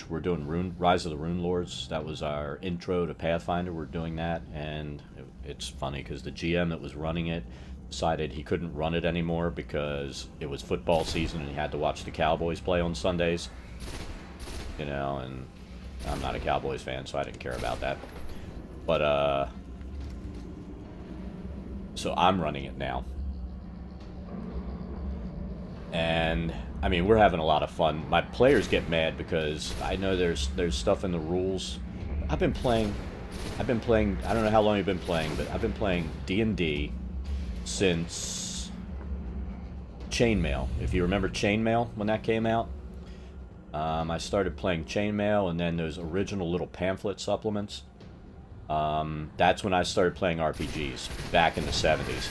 Speaker 1: we're doing Rise of the Rune Lords. That was our intro to Pathfinder. We're doing that, and it's funny because the GM that was running it decided he couldn't run it anymore because it was football season and he had to watch the Cowboys play on Sundays. You know, and I'm not a Cowboys fan, so I didn't care about that. But, so I'm running it now. And, I mean, we're having a lot of fun. My players get mad because I know there's stuff in the rules. I've been playing, I don't know how long you've been playing, but I've been playing D&D since Chainmail. If you remember Chainmail, when that came out. I started playing Chainmail, and then those original little pamphlet supplements. That's when I started playing RPGs, back in the 70s.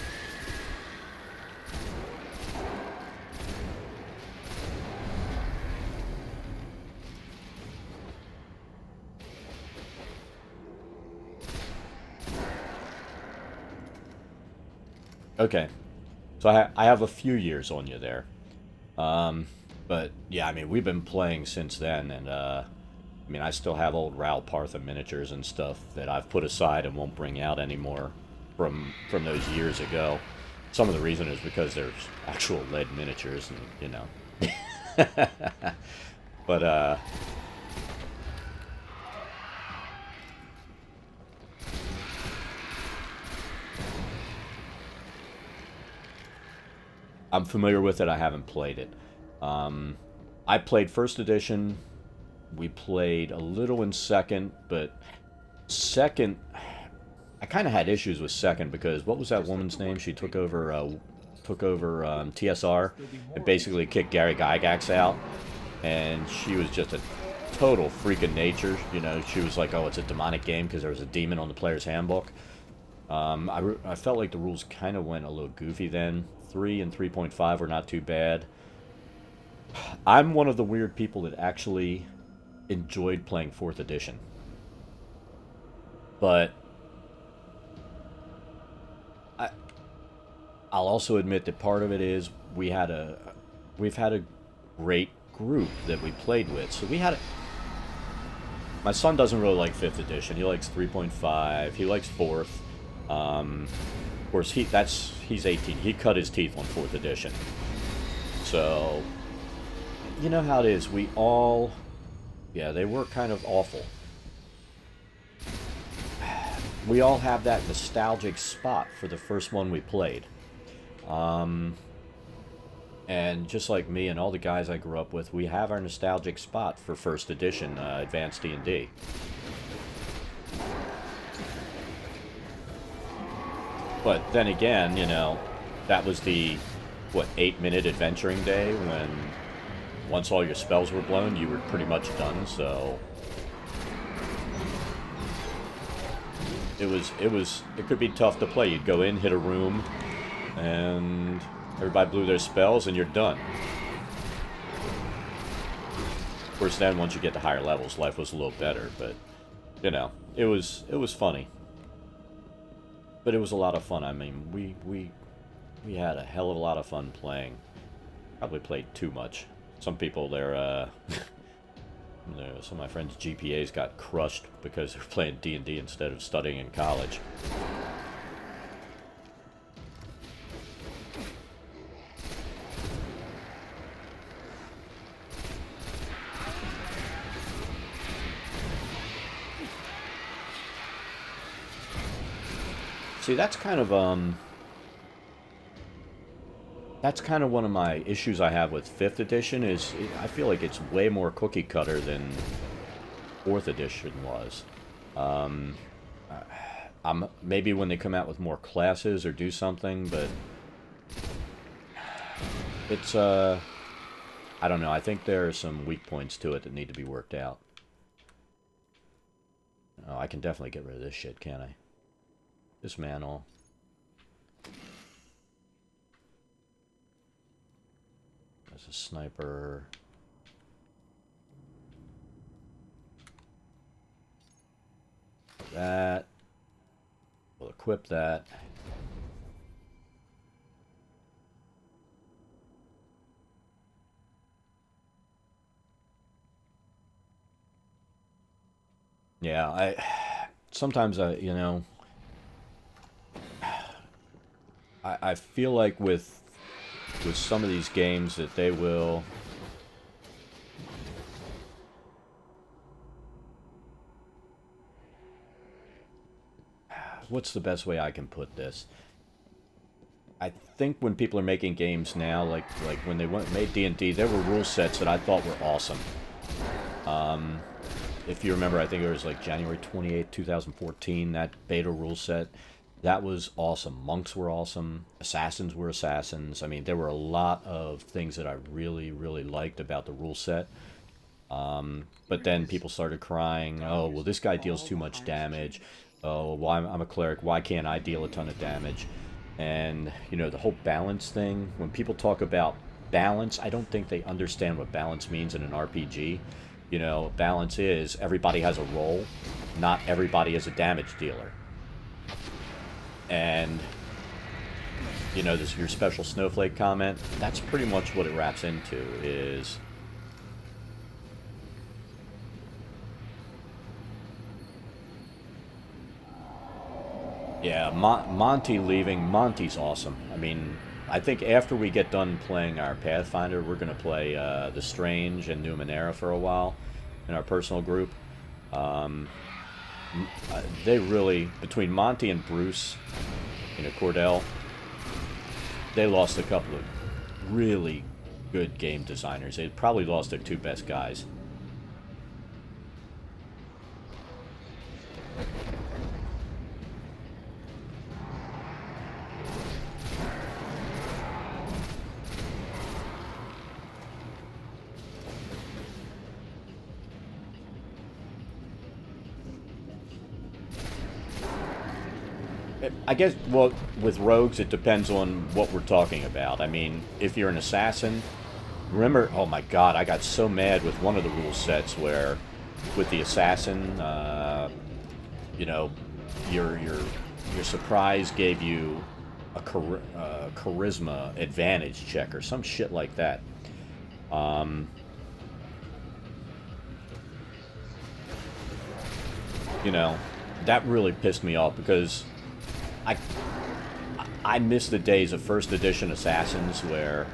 Speaker 1: Okay, so I have a few years on you there. But, yeah, I mean, we've been playing since then, and, I mean, I still have old Ral Partha miniatures and stuff that I've put aside and won't bring out anymore from those years ago. Some of the reason is because there's actual lead miniatures, and, you know. But, I'm familiar with it, I haven't played it. I played first edition. We played a little in second, but second, I kind of had issues with second because what was that woman's name? She took over TSR and basically kicked Gary Gygax out, and she was just a total freak of nature. You know, she was like, "Oh, it's a demonic game" because there was a demon on the player's handbook. I felt like the rules kind of went a little goofy then. 3 and 3.5 were not too bad. I'm one of the weird people that actually enjoyed playing 4th edition. But I'll also admit that part of it is we've had a great group that we played with. So my son doesn't really like 5th edition. He likes 3.5. He likes 4th. Of course, he's 18. He cut his teeth on 4th edition. So, you know how it is. They were kind of awful. We all have that nostalgic spot for the first one we played. And just like me and all the guys I grew up with, we have our nostalgic spot for first edition Advanced D&D. But then again, you know, that was the, 8-minute adventuring day when once all your spells were blown, you were pretty much done, so it could be tough to play. You'd go in, hit a room, and everybody blew their spells, and you're done. Of course, then once you get to higher levels, life was a little better, but, you know, it was funny. But it was a lot of fun. I mean, we had a hell of a lot of fun playing. Probably played too much. Some people, some of my friends' GPAs got crushed because they were playing D&D instead of studying in college. See, that's kind of one of my issues I have with 5th edition is I feel like it's way more cookie cutter than 4th edition was. I'm maybe when they come out with more classes or do something, but it's I don't know. I think there are some weak points to it that need to be worked out. Oh, I can definitely get rid of this shit, can't I? Dismantle. There's a sniper. That. We'll equip that. Yeah, sometimes you know, I feel like with some of these games that they will what's the best way I can put this? I think when people are making games now, like when they made D&D, there were rule sets that I thought were awesome. If you remember, I think it was like January 28th, 2014, that beta rule set. That was awesome. Monks were awesome. Assassins were assassins. I mean, there were a lot of things that I really, really liked about the rule set. But then people started crying, oh, well, this guy deals too much damage. Oh, well, I'm a cleric. Why can't I deal a ton of damage? And, you know, the whole balance thing. When people talk about balance, I don't think they understand what balance means in an RPG. You know, balance is everybody has a role, not everybody is a damage dealer. And, you know, this your special snowflake comment, that's pretty much what it wraps into, is yeah, Monty leaving. Monty's awesome. I mean, I think after we get done playing our Pathfinder, we're going to play The Strange and Numenera for a while in our personal group. They really, between Monty and Bruce, you know, Cordell, they lost a couple of really good game designers. They probably lost their 2 best guys. I guess, well, with rogues, it depends on what we're talking about. I mean, if you're an assassin, remember, oh my god, I got so mad with one of the rule sets where, with the assassin, you know, your surprise gave you a charisma advantage check or some shit like that. You know, that really pissed me off because I miss the days of first edition Assassins where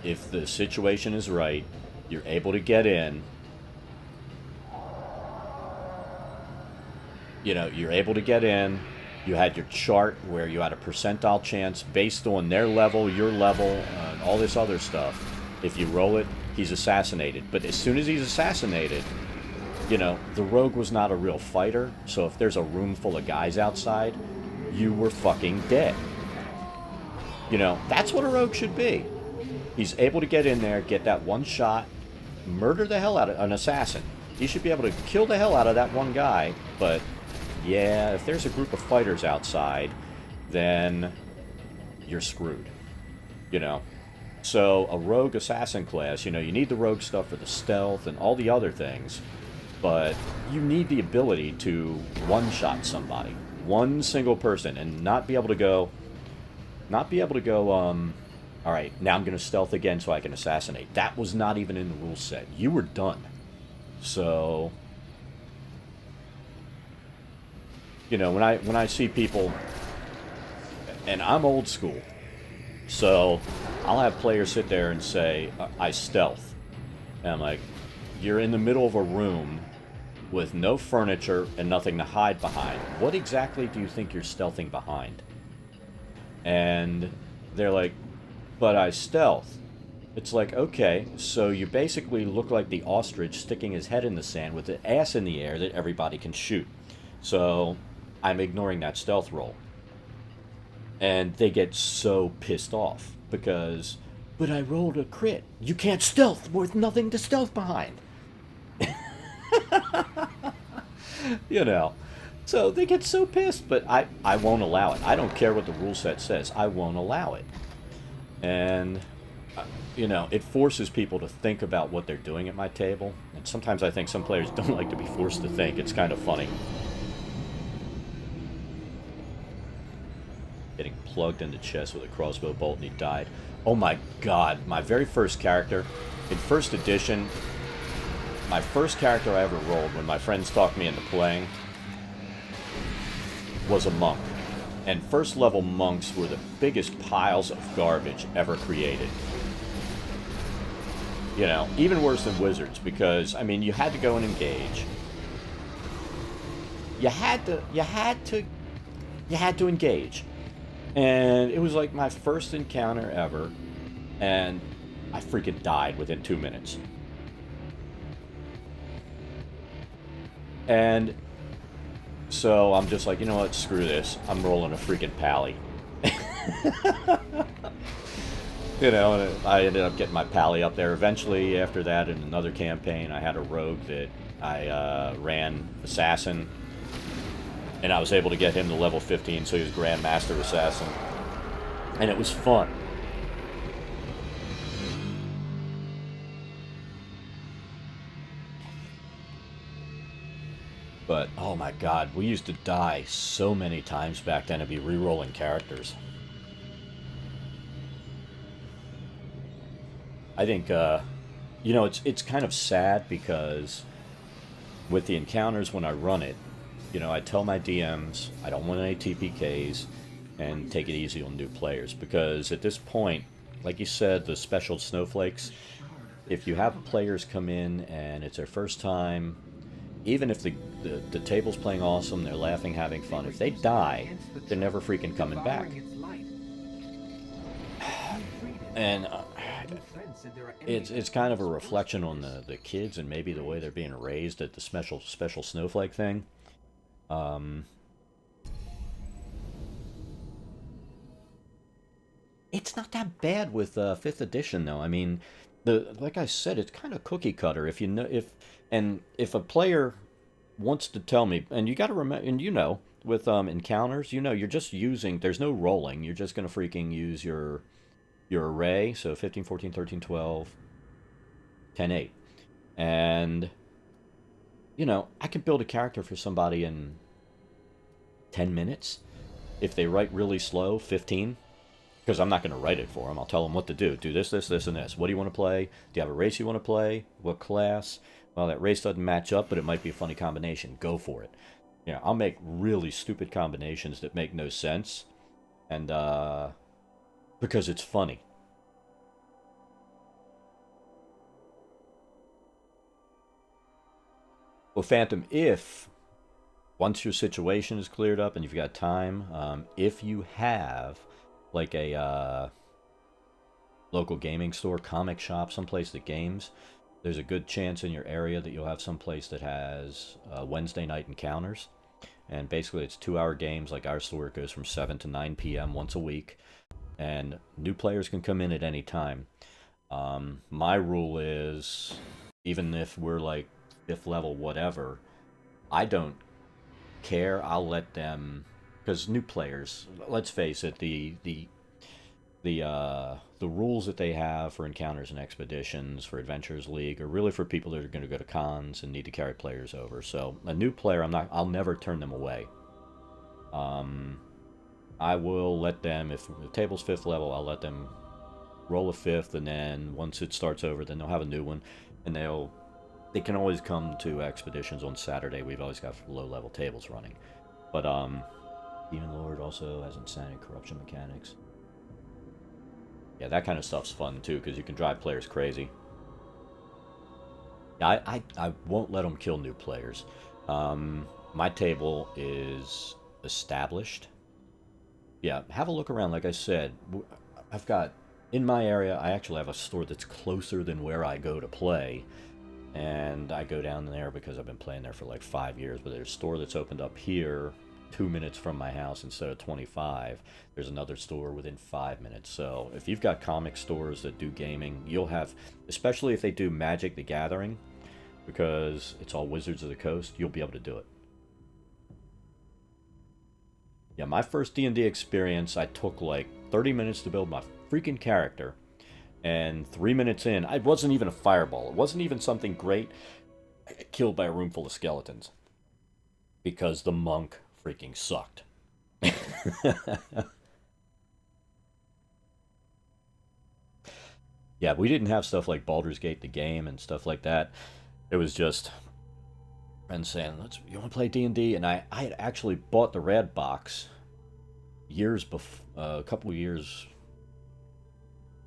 Speaker 1: if the situation is right, you're able to get in. You know, you're able to get in. You had your chart where you had a percentile chance based on their level, your level, and all this other stuff. If you roll it, he's assassinated. But as soon as he's assassinated, you know, the rogue was not a real fighter. So if there's a room full of guys outside, you were fucking dead. You know, that's what a rogue should be. He's able to get in there, get that one shot, murder the hell out of an assassin. He should be able to kill the hell out of that one guy, but yeah, if there's a group of fighters outside, then you're screwed. You know? So a rogue assassin class, you know, you need the rogue stuff for the stealth and all the other things, but you need the ability to one-shot somebody. One single person, and not be able to go, alright, now I'm going to stealth again so I can assassinate. That was not even in the rule set. You were done. So, you know, when I see people, and I'm old school, so I'll have players sit there and say, I stealth. And I'm like, you're in the middle of a room with no furniture and nothing to hide behind. What exactly do you think you're stealthing behind? And they're like, but I stealth. It's like, okay, so you basically look like the ostrich sticking his head in the sand with the ass in the air that everybody can shoot. So I'm ignoring that stealth roll. And they get so pissed off because, but I rolled a crit. You can't stealth with nothing to stealth behind. You know. So they get so pissed, but I won't allow it. I don't care what the rule set says. I won't allow it. And, you know, it forces people to think about what they're doing at my table. And sometimes I think some players don't like to be forced to think. It's kind of funny. Getting plugged in the chest with a crossbow bolt and he died. Oh my god, my very first character, in first edition, my first character I ever rolled when my friends talked me into playing was a monk. And first level monks were the biggest piles of garbage ever created. You know, even worse than wizards, because, I mean, you had to go and engage. You had to engage. And it was like my first encounter ever, and I freaking died within 2 minutes. And so I'm just like, you know what, screw this. I'm rolling a freaking pally. You know, and I ended up getting my pally up there. Eventually, after that, in another campaign, I had a rogue that I ran assassin. And I was able to get him to level 15, so he was Grandmaster Assassin. And it was fun. But, oh my god, we used to die so many times back then to be re-rolling characters. I think, you know, it's kind of sad because with the encounters when I run it, you know, I tell my DMs I don't want any TPKs and take it easy on new players. Because at this point, like you said, the special snowflakes, if you have players come in and it's their first time, even if the table's playing awesome, they're laughing, having fun, if they die, they're never freaking coming back. And it's kind of a reflection on the kids and maybe the way they're being raised at the special snowflake thing. It's not that bad with 5th edition though. I mean, like I said, it's kind of cookie cutter. If you know, if a player wants to tell me, and you got to remember, and you know, with encounters, you know, you're just using. There's no rolling. You're just gonna freaking use your array. So 15, 14, 13, 12, 10, 8, and you know, I could build a character for somebody in 10 minutes. If they write really slow, 15. Because I'm not going to write it for them. I'll tell them what to do. Do this, this, this, and this. What do you want to play? Do you have a race you want to play? What class? Well, that race doesn't match up, but it might be a funny combination. Go for it. You know, I'll make really stupid combinations that make no sense. And, because it's funny. Well, Phantom, if once your situation is cleared up and you've got time, if you have like a local gaming store, comic shop, someplace that games, there's a good chance in your area that you'll have someplace that has Wednesday night encounters. And basically it's 2-hour games like our store. It goes from 7 to 9 p.m. once a week. And new players can come in at any time. My rule is, even if we're like 5th level, whatever, I don't care. I'll let them, because new players, let's face it, the rules that they have for encounters and expeditions for Adventurers League are really for people that are going to go to cons and need to carry players over. So a new player, I'll never turn them away. I will let them, if the table's 5th level, I'll let them roll a 5th, and then once it starts over, then they'll have a new one, and they can always come to expeditions on Saturday. We've always got low-level tables running. But, Demon Lord also has insanity corruption mechanics. Yeah, that kind of stuff's fun, too, because you can drive players crazy. Yeah, I won't let them kill new players. My table is established. Yeah, have a look around. Like I said, I've got in my area, I actually have a store that's closer than where I go to play. And I go down there because I've been playing there for like 5 years. But there's a store that's opened up here 2 minutes from my house instead of 25. There's another store within 5 minutes. So if you've got comic stores that do gaming, you'll have, especially if they do Magic the Gathering, because it's all Wizards of the Coast, you'll be able to do it. Yeah, my first D&D experience, I took like 30 minutes to build my freaking character. And 3 minutes in, I wasn't even a fireball. It wasn't even something great. I got killed by a room full of skeletons. Because the monk freaking sucked. Yeah, we didn't have stuff like Baldur's Gate the game and stuff like that. It was just friends saying, you want to play D&D? And I had actually bought the Red Box years before, a couple of years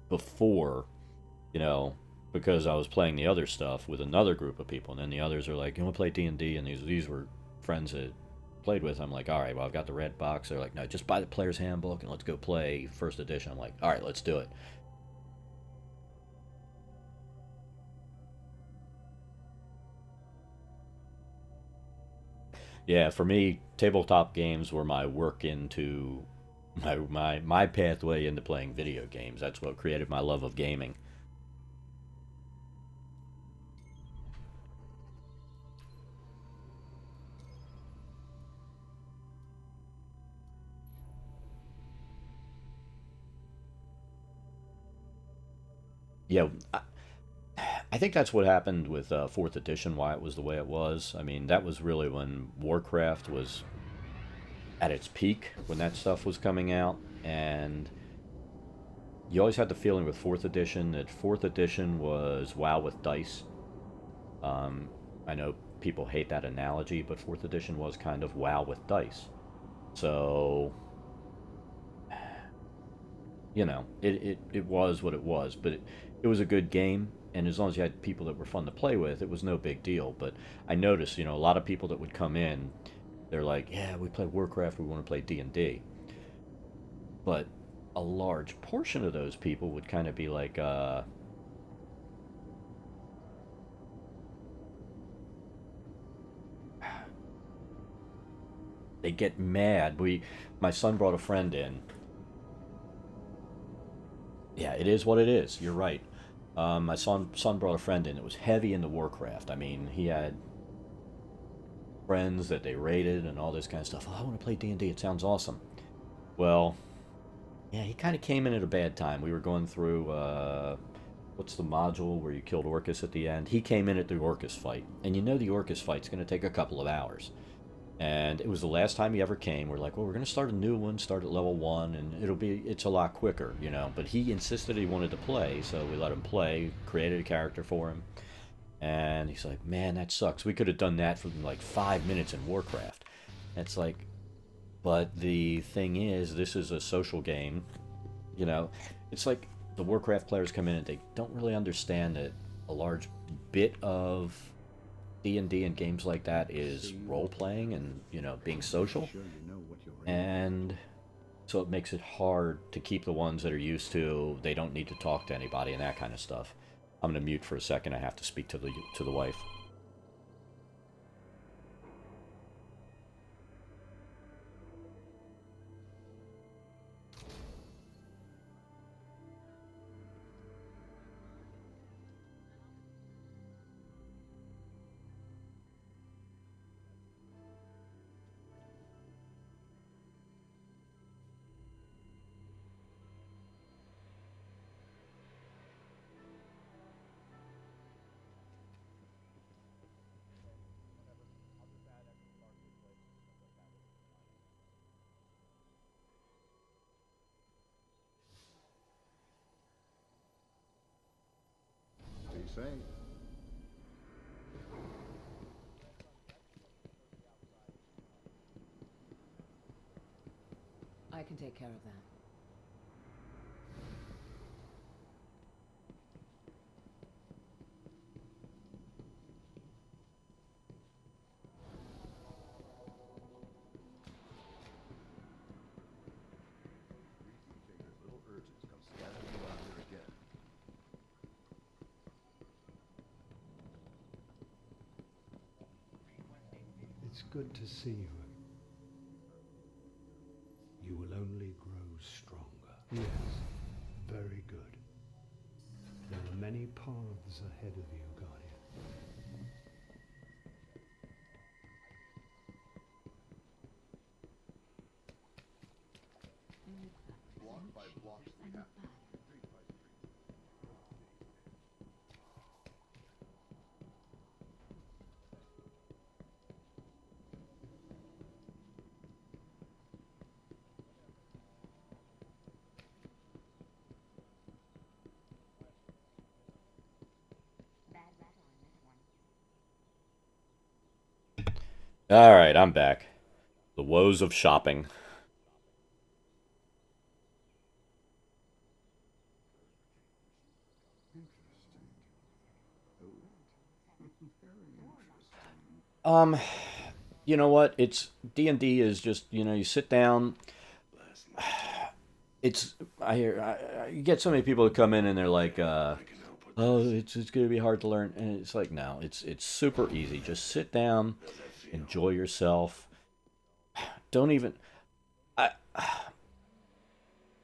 Speaker 1: before, you know, because I was playing the other stuff with another group of people, and then the others are like, you want to play D&D? And these were friends that played with. I'm like, all right, well, I've got the Red Box. They're like, no, just buy the player's handbook and let's go play first edition. I'm like, all right, let's do it. Yeah, for me, tabletop games were my work into my pathway into playing video games. That's what created my love of gaming. Yeah, I think that's what happened with fourth edition. Why it was the way it was. I mean, that was really when Warcraft was at its peak, when that stuff was coming out, and you always had the feeling with fourth edition that fourth edition was WoW with dice. Um, I know people hate that analogy, but fourth edition was kind of WoW with dice. So, you know, it was what it was, but it was a good game, and as long as you had people that were fun to play with, it was no big deal. But I noticed, you know, a lot of people that would come in, they're like, yeah, we play Warcraft, we want to play D&D. But a large portion of those people would kind of be like, they get mad. My son brought a friend in. Yeah, it is what it is. You're right. My son brought a friend in. It was heavy into Warcraft. I mean, he had friends that they rated and all this kind of stuff. Oh, I want to play D&D. It sounds awesome. Well, yeah, he kind of came in at a bad time. We were going through what's the module where you killed Orcus at the end? He came in at the Orcus fight, and you know the Orcus fight's going to take a couple of hours. And it was the last time he ever came. We're like, well, we're going to start a new one, start at level 1, and it's a lot quicker, you know. But he insisted he wanted to play, so we let him play, created a character for him. And he's like, man, that sucks. We could have done that for like 5 minutes in Warcraft. It's like, but the thing is, this is a social game, you know. It's like the Warcraft players come in and they don't really understand that a large bit of D&D and games like that is role-playing and, you know, being social. And so it makes it hard to keep the ones that are used to, they don't need to talk to anybody and that kind of stuff. I'm going to mute for a second. I have to speak to the wife.
Speaker 3: Stay safe.
Speaker 4: I can take care of that.
Speaker 3: Little urchins come scattering around here
Speaker 6: It's good to see you. You will only grow stronger. Yes, very good. There are many paths ahead of you, Guardian.
Speaker 3: Block by block, we have to.
Speaker 1: All right, I'm back. The woes of shopping. Um, you know what? It's D&D is just, you sit down. You get so many people that come in and they're like, oh, it's gonna be hard to learn, and it's like, no, it's super easy. Just sit down, enjoy yourself. Don't even, I,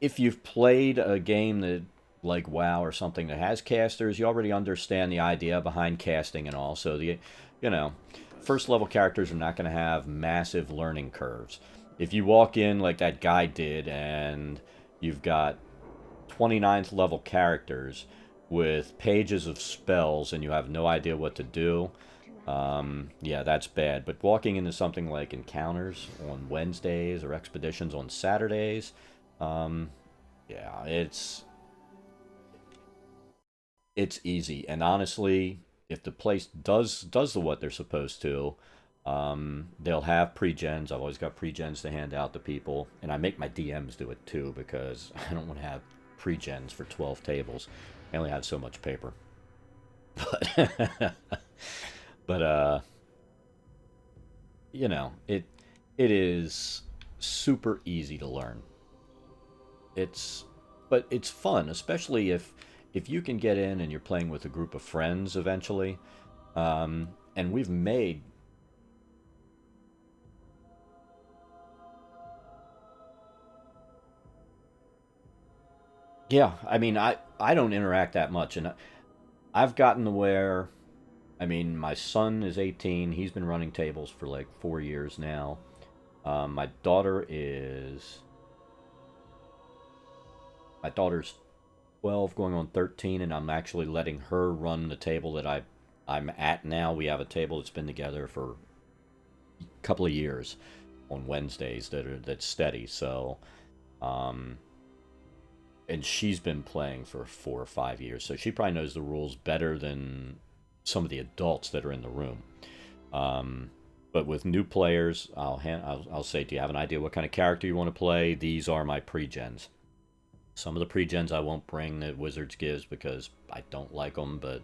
Speaker 1: if you've played a game that like WoW or something that has casters, you already understand the idea behind casting and all. So you know, first level characters are not going to have massive learning curves. If you walk in like that guy did and you've got 29th level characters with pages of spells and you have no idea what to do, yeah, that's bad. But walking into something like encounters on Wednesdays or expeditions on Saturdays, yeah, it's easy. And honestly, if the place does what they're supposed to, they'll have pre-gens. I've always got pre-gens to hand out to people, and I make my DMs do it too because I don't want to have pre-gens for 12 tables. I only have so much paper. But but it is super easy to learn. But it's fun, especially if you can get in and you're playing with a group of friends eventually. And we've made yeah, I mean, I don't interact that much, and I've gotten to where, I mean, my son is 18. He's been running tables for like 4 years now. My daughter's 12 going on 13, and I'm actually letting her run the table that I'm at now. We have a table that's been together for a couple of years on Wednesdays that's steady. So and she's been playing for 4 or 5 years, so she probably knows the rules better than some of the adults that are in the room. But with new players, I'll say, do you have an idea what kind of character you want to play? These are my pre-gens. Some of the pre-gens I won't bring that Wizards gives because I don't like them, but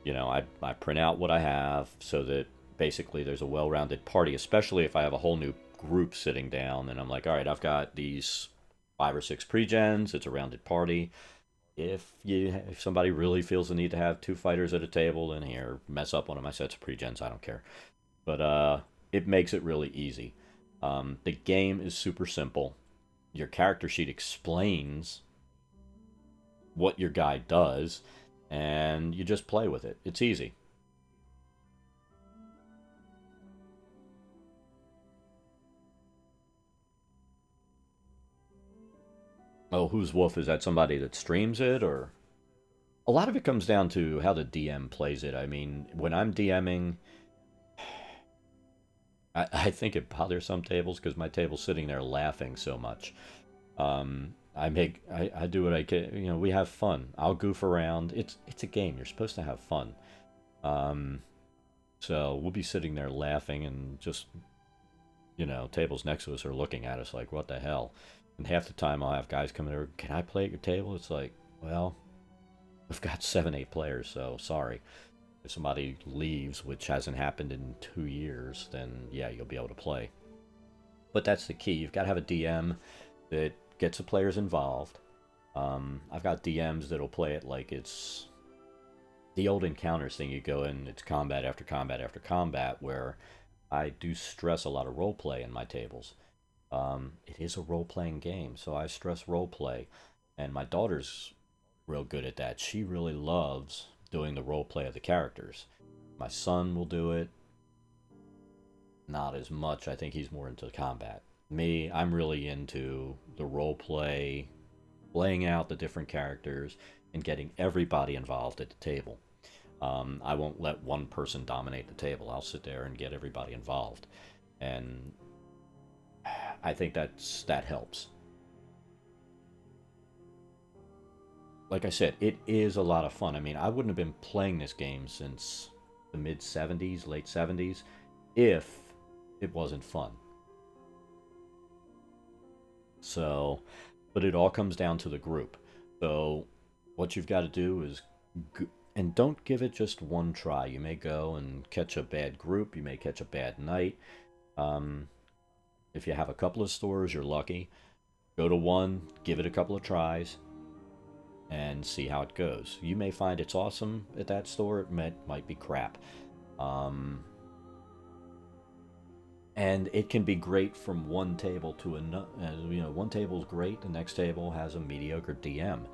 Speaker 1: I print out what I have so that basically there's a well-rounded party, especially if I have a whole new group sitting down and I'm like, all right, I've got these 5 or 6 pre-gens. It's a rounded party. If somebody really feels the need to have 2 fighters at a table, then here, mess up one of my sets of pre-gens. I don't care. But it makes it really easy. The game is super simple. Your character sheet explains what your guy does, and you just play with it. It's easy. Oh, who's Wolf? Is that somebody that streams it, or? A lot of it comes down to how the DM plays it. I mean, when I'm DMing, I think it bothers some tables because my table's sitting there laughing so much. I do what I can. We have fun. I'll goof around. It's a game. You're supposed to have fun. So we'll be sitting there laughing and just, tables next to us are looking at us like, what the hell? And half the time I'll have guys come in there, can I play at your table? It's like, well, we've got 7, 8 players, so sorry. If somebody leaves, which hasn't happened in 2 years, then yeah, you'll be able to play. But that's the key. You've got to have a DM that gets the players involved. I've got DMs that'll play it like it's the old encounters thing. You go in, it's combat after combat after combat, where I do stress a lot of role play in my tables. It is a role playing game, so I stress role play, and my daughter's real good at that. She really loves doing the role play of the characters. My son will do it, not as much. I think he's more into combat. Me, I'm really into the role play, laying out the different characters, and getting everybody involved at the table. I won't let one person dominate the table. I'll sit there and get everybody involved, and I think that helps. Like I said, it is a lot of fun. I mean, I wouldn't have been playing this game since the mid 70s, late 70s, if it wasn't fun. So, but it all comes down to the group. So, what you've got to do is, and don't give it just one try. You may go and catch a bad group. You may catch a bad night. If you have a couple of stores, you're lucky. Go to one, give it a couple of tries, and see how it goes. You may find it's awesome at that store. It might be crap. And it can be great from one table to another. One table is great, the next table has a mediocre DM.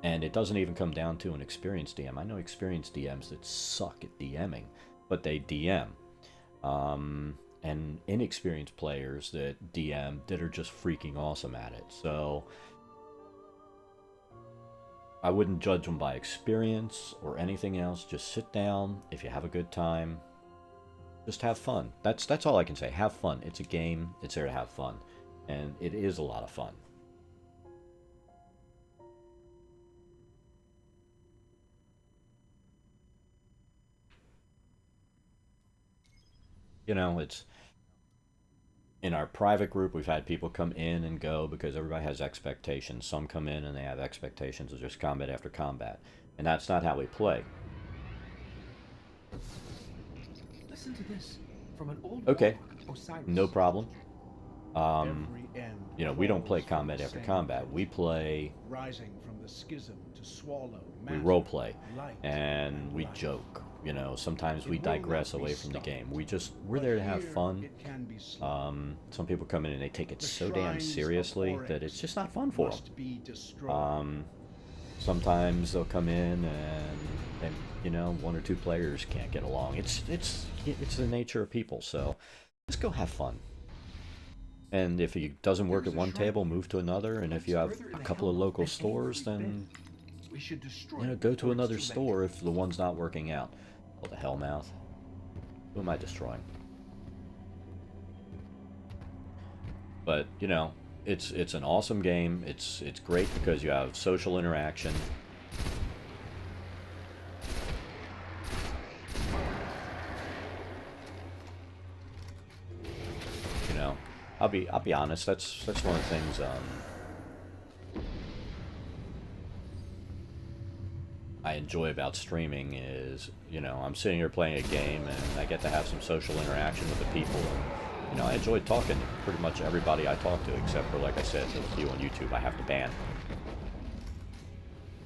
Speaker 1: And it doesn't even come down to an experienced DM. I know experienced DMs that suck at DMing, but they DM. And inexperienced players that DM that are just freaking awesome at it. So I wouldn't judge them by experience or anything else. Just sit down. If you have a good time, just have fun. That's all I can say. Have fun. It's a game. It's there to have fun. And it is a lot of fun. It's in our private group, we've had people come in and go because everybody has expectations. Some come in and they have expectations of just combat after combat. And that's not how we play.
Speaker 2: Listen to this from an old
Speaker 1: Okay,
Speaker 2: warlock, Osiris.
Speaker 1: no problem. We don't play combat after combat. We play,
Speaker 3: rising from the schism to swallow,
Speaker 1: we role play, and we joke. Sometimes we digress away from the game. We're there to have fun. Some people come in and they take it so damn seriously that it's just not fun for them. Sometimes they'll come in and one or two players can't get along. It's the nature of people. So just go have fun. And if it doesn't work at one table, move to another. And if you have a couple of local stores, then go to another store if the one's not working out. Oh, the Hellmouth. Who am I destroying? But it's an awesome game. It's great because you have social interaction. I'll be honest. That's one of the things. I enjoy about streaming is, I'm sitting here playing a game and I get to have some social interaction with the people. And, I enjoy talking to pretty much everybody I talk to, except for, like I said, the few on YouTube I have to ban.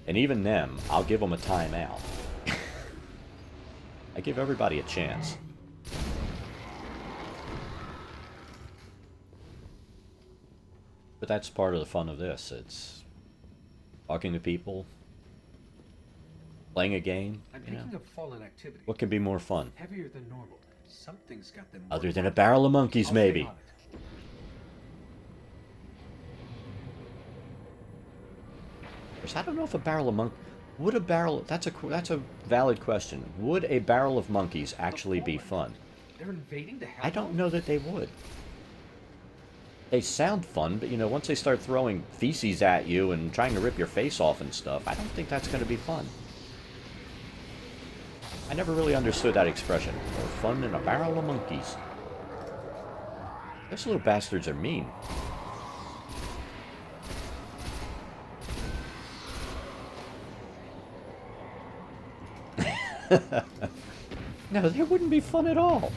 Speaker 1: And even them, I'll give them a timeout. I give everybody a chance. But that's part of the fun of this. It's talking to people, playing a game.
Speaker 2: I'm picking up fallen activity.
Speaker 1: What can be more fun?
Speaker 2: Heavier than normal. Something's got them.
Speaker 1: Other than a barrel of monkeys,
Speaker 2: I'll
Speaker 1: maybe.
Speaker 2: stay on it.
Speaker 1: Of course, I don't know if a barrel of monkeys... Would a barrel... That's a valid question. Would a barrel of monkeys actually be fun?
Speaker 2: They're invading the
Speaker 1: I don't know that they would. They sound fun, but once they start throwing feces at you and trying to rip your face off and stuff, I don't think that's going to be fun. I never really understood that expression. More fun than a barrel of monkeys. Those little bastards are mean. No, they wouldn't be fun at all.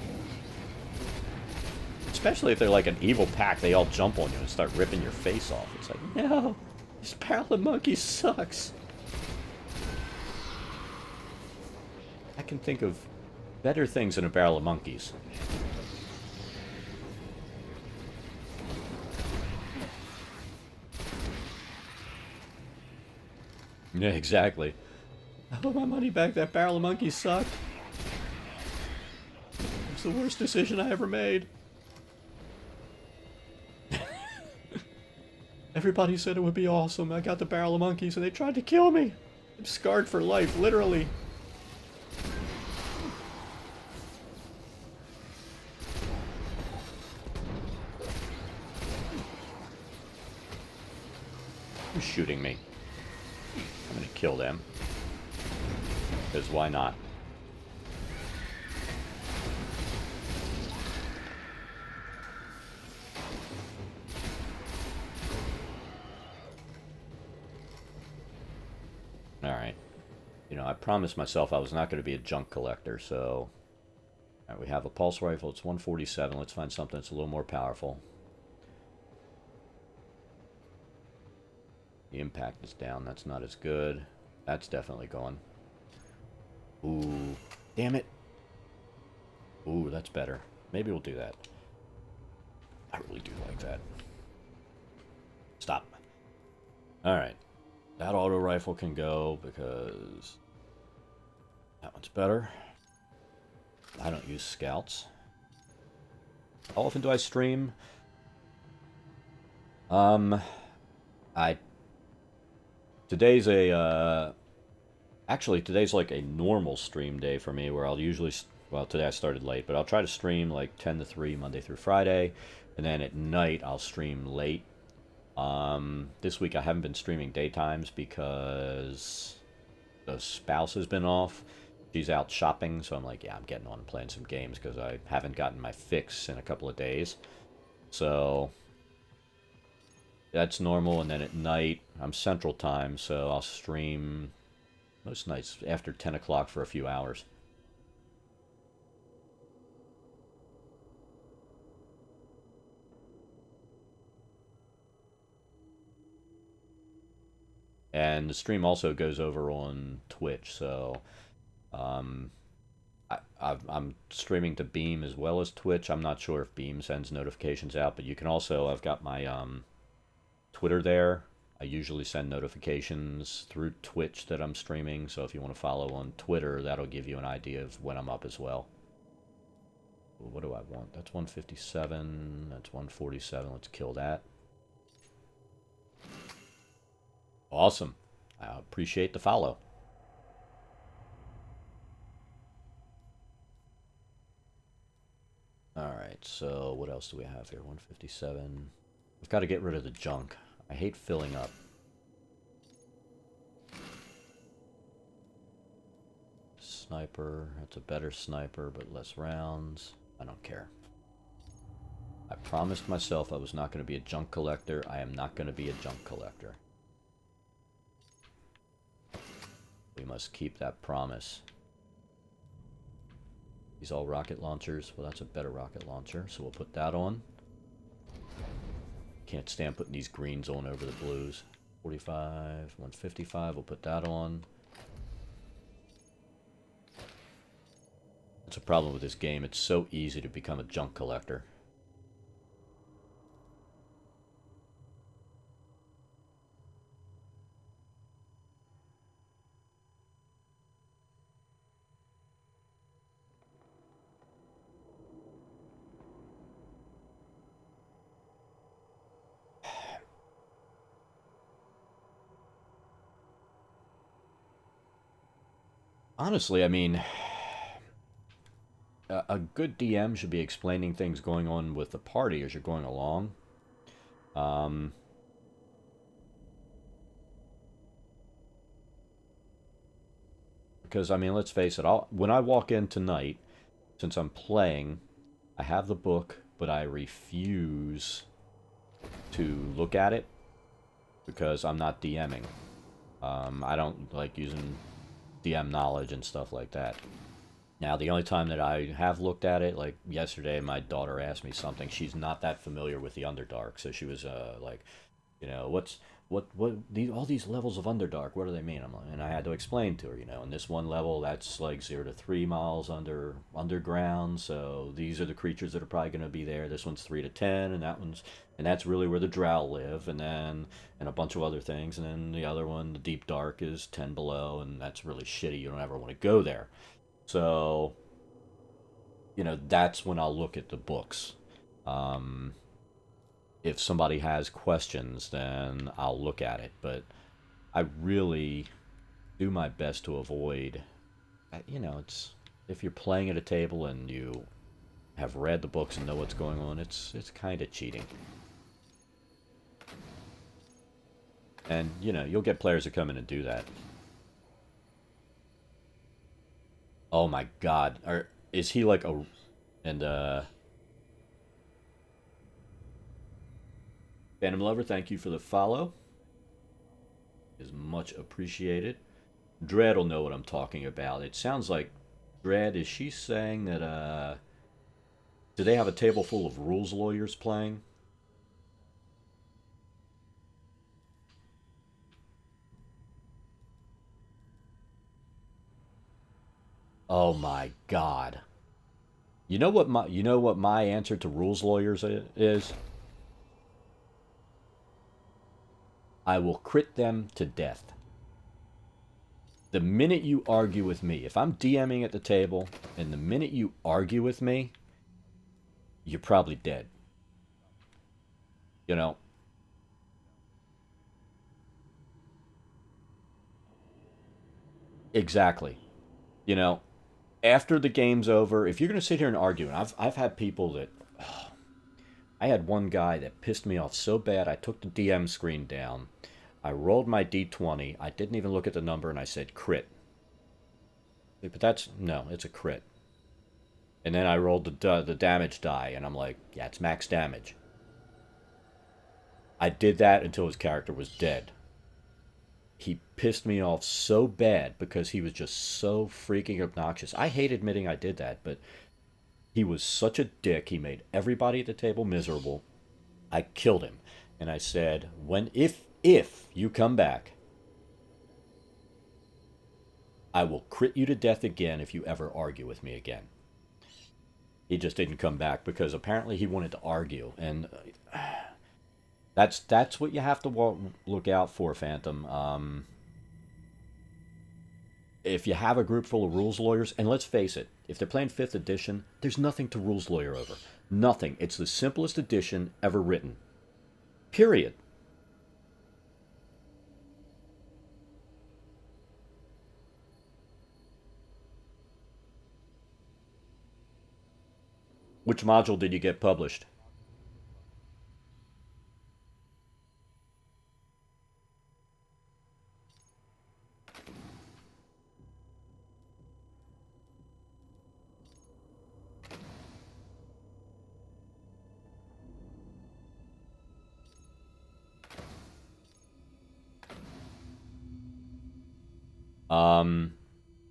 Speaker 1: Especially if they're like an evil pack, they all jump on you and start ripping your face off. It's like, no, this barrel of monkeys sucks. I can think of better things than a barrel of monkeys. Yeah, exactly. I want my money back. That barrel of monkeys sucked. It's the worst decision I ever made. Everybody said it would be awesome. I got the barrel of monkeys and they tried to kill me. I'm scarred for life, literally. Who's shooting me? I'm gonna kill them. Because why not? Alright. You know, I promised myself I was not going to be a junk collector, so... Alright, we have a pulse rifle. It's 147. Let's find something that's a little more powerful. The impact is down. That's not as good. That's definitely gone. Ooh. Damn it. Ooh, that's better. Maybe we'll do that. I really do like that. Stop. Alright. That auto rifle can go because that one's better. I don't use scouts. How often do I stream? Today's a actually today's like a normal stream day for me where I'll usually, well, today I started late, but I'll try to stream like 10 to 3 Monday through Friday, and then at night I'll stream late. This week I haven't been streaming daytimes because the spouse has been off. She's out shopping, so I'm like, yeah, I'm getting on and playing some games because I haven't gotten my fix in a couple of days. So that's normal, and then at night I'm Central Time, so I'll stream most nights after 10 o'clock for a few hours. And the stream also goes over on Twitch, so I'm streaming to Beam as well as Twitch. I'm not sure if Beam sends notifications out, but you can also, I've got my Twitter there. I usually send notifications through Twitch that I'm streaming, so if you want to follow on Twitter, that'll give you an idea of when I'm up as well. What do I want? That's 157, that's 147, let's kill that. Awesome. I appreciate the follow. Alright, so what else do we have here? 157. I've got to get rid of the junk. I hate filling up. Sniper. That's a better sniper, but less rounds. I don't care. I promised myself I was not going to be a junk collector. I am not going to be a junk collector. We must keep that promise. These all rocket launchers. Well, that's a better rocket launcher, so we'll put that on. Can't stand putting these greens on over the blues. 45, 155, we'll put that on. That's a problem with this game. It's so easy to become a junk collector. Honestly, I mean, a good DM should be explaining things going on with the party as you're going along. Because, I mean, let's face it, when I walk in tonight, since I'm playing, I have the book, but I refuse to look at it because I'm not DMing. I don't like using DM knowledge and stuff like that. Now, the only time that I have looked at it, like yesterday, my daughter asked me something. She's not that familiar with the Underdark, so she was like, you know, what these all these levels of Underdark, what do they mean? I'm like, and I had to explain to her, in this one level that's like 0 to 3 miles underground, so these are the creatures that are probably going to be there. This one's 3 to 10, and that's really where the drow live, and a bunch of other things, and then the other one, the deep dark, is 10 below, and that's really shitty. You don't ever want to go there. So, that's when I'll look at the books. If somebody has questions, then I'll look at it. But I really do my best to avoid, it's if you're playing at a table and you have read the books and know what's going on, it's kind of cheating. And you'll get players that come in and do that. Oh my God, is he like a and Phantom Lover, thank you for the follow. Is much appreciated. Dread will know what I'm talking about. It sounds like Dread, is she saying that do they have a table full of rules lawyers playing? Oh my God. You know what my answer to rules lawyers is? I will crit them to death. The minute you argue with me, if I'm DMing at the table, and the minute you argue with me, you're probably dead. Exactly. After the game's over, if you're going to sit here and argue, and I've had people that, I had one guy that pissed me off so bad, I took the DM screen down, I rolled my d20, I didn't even look at the number, and I said crit. But no, it's a crit. And then I rolled the damage die, and I'm like, yeah, it's max damage. I did that until his character was dead. He pissed me off so bad because he was just so freaking obnoxious. I hate admitting I did that, but he was such a dick. He made everybody at the table miserable. I killed him. And I said, if you come back, I will crit you to death again if you ever argue with me again. He just didn't come back because apparently he wanted to argue. And that's what you have to look out for, Phantom. If you have a group full of rules lawyers, and let's face it, if they're playing 5th edition, there's nothing to rules lawyer over. Nothing. It's the simplest edition ever written. Period. Which module did you get published?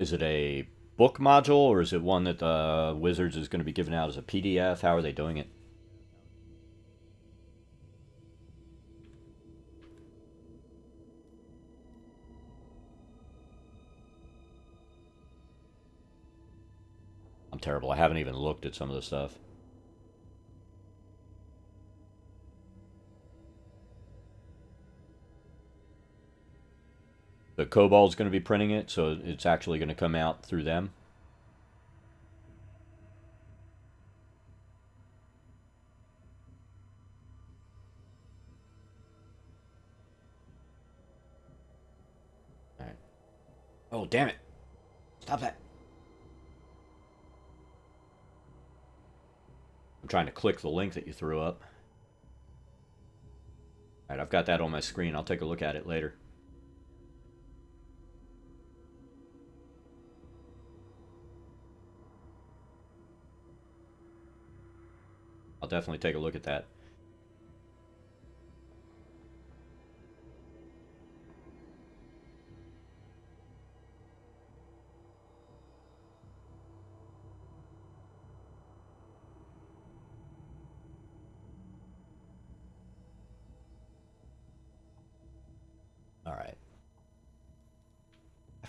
Speaker 1: Is it a book module, or is it one that Wizards is going to be giving out as a PDF? How are they doing it? I'm terrible. I haven't even looked at some of the stuff. The Kobold's going to be printing it, so it's actually going to come out through them. All right. Oh, damn it. Stop that. I'm trying to click the link that you threw up. All right, I've got that on my screen. I'll take a look at it later. I'll definitely take a look at that.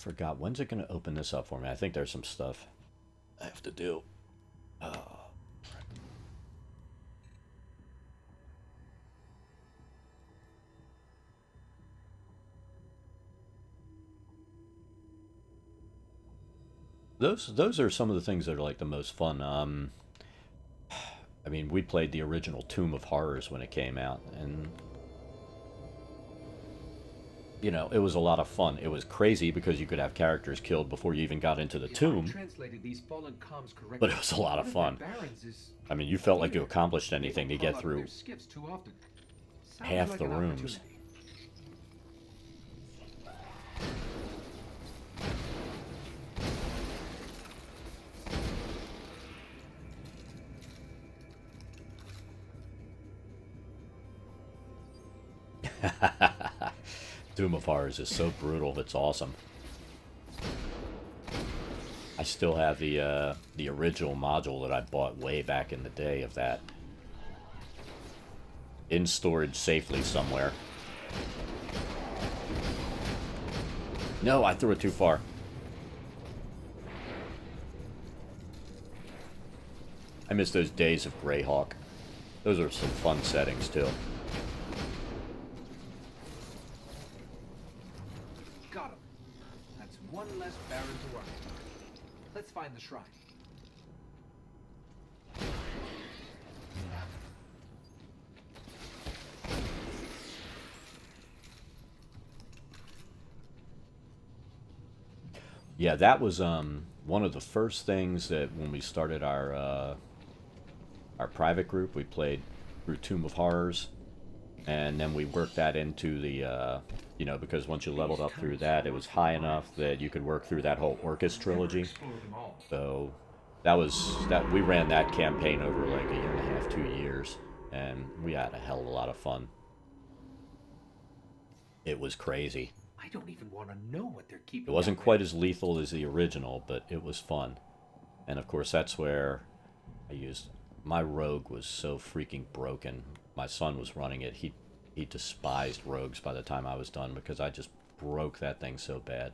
Speaker 1: forgot. When's it going to open this up for me? I think there's some stuff I have to do. Those are some of the things that are like the most fun. I mean, we played the original Tomb of Horrors when it came out, and you know, it was a lot of fun. It was crazy because you could have characters killed before you even got into the tomb,
Speaker 2: Translated these fallen comms correctly,
Speaker 1: but it was a lot of fun. I mean, you felt like you accomplished anything to get through half the rooms. Doom of Horrors is so brutal, it's awesome. I still have the original module that I bought way back in the day of that. In storage safely somewhere. No, I threw it too far. I miss those days of Greyhawk. Those are some fun settings too.
Speaker 2: Got him. That's one less Baron to work. Let's find the shrine.
Speaker 1: Yeah, that was one of the first things that when we started our private group, we played through Tomb of Horrors, and then we worked that into the you know, because once you leveled up through that, it was high enough that you could work through that whole Orcus trilogy. So that we ran that campaign over like a year and a half, 2 years, and we had a hell of a lot of fun. It was crazy.
Speaker 2: I don't even want to know what they're keeping.
Speaker 1: It wasn't quite as lethal as the original, but it was fun. And of course, that's where I used my rogue was so freaking broken. My son was running it. He despised rogues by the time I was done because I just broke that thing so bad.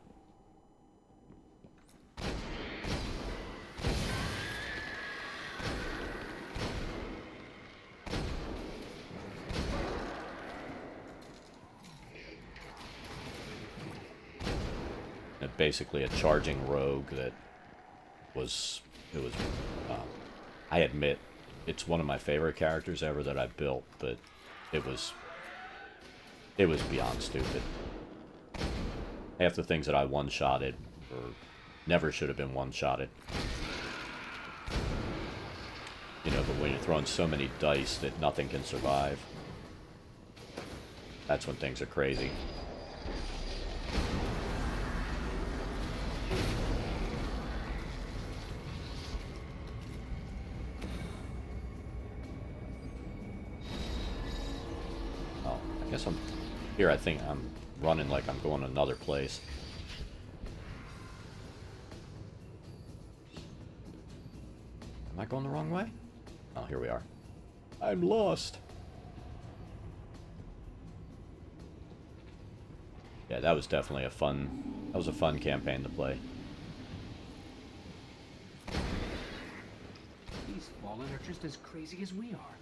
Speaker 1: Basically a charging rogue that was, I admit, it's one of my favorite characters ever that I built, but it was beyond stupid. Half the things that I one-shotted or never should have been one-shotted. You know, but when you're throwing so many dice that nothing can survive, that's when things are crazy. Here, I think I'm running like I'm going another place. Am I going the wrong way? Oh, here we are. I'm lost. Yeah, that was definitely a fun campaign to play.
Speaker 2: These fallen are just as crazy as we are.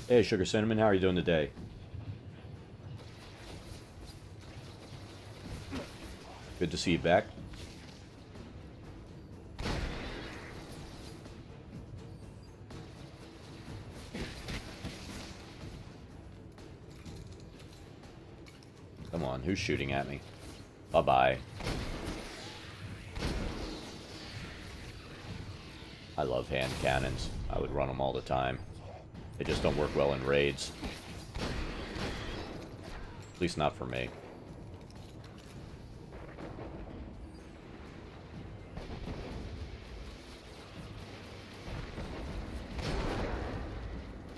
Speaker 1: Hey, Sugar Cinnamon, how are you doing today? Good to see you back. Come on, who's shooting at me? Bye-bye. I love hand cannons. I would run them all the time. They just don't work well in raids. At least not for me.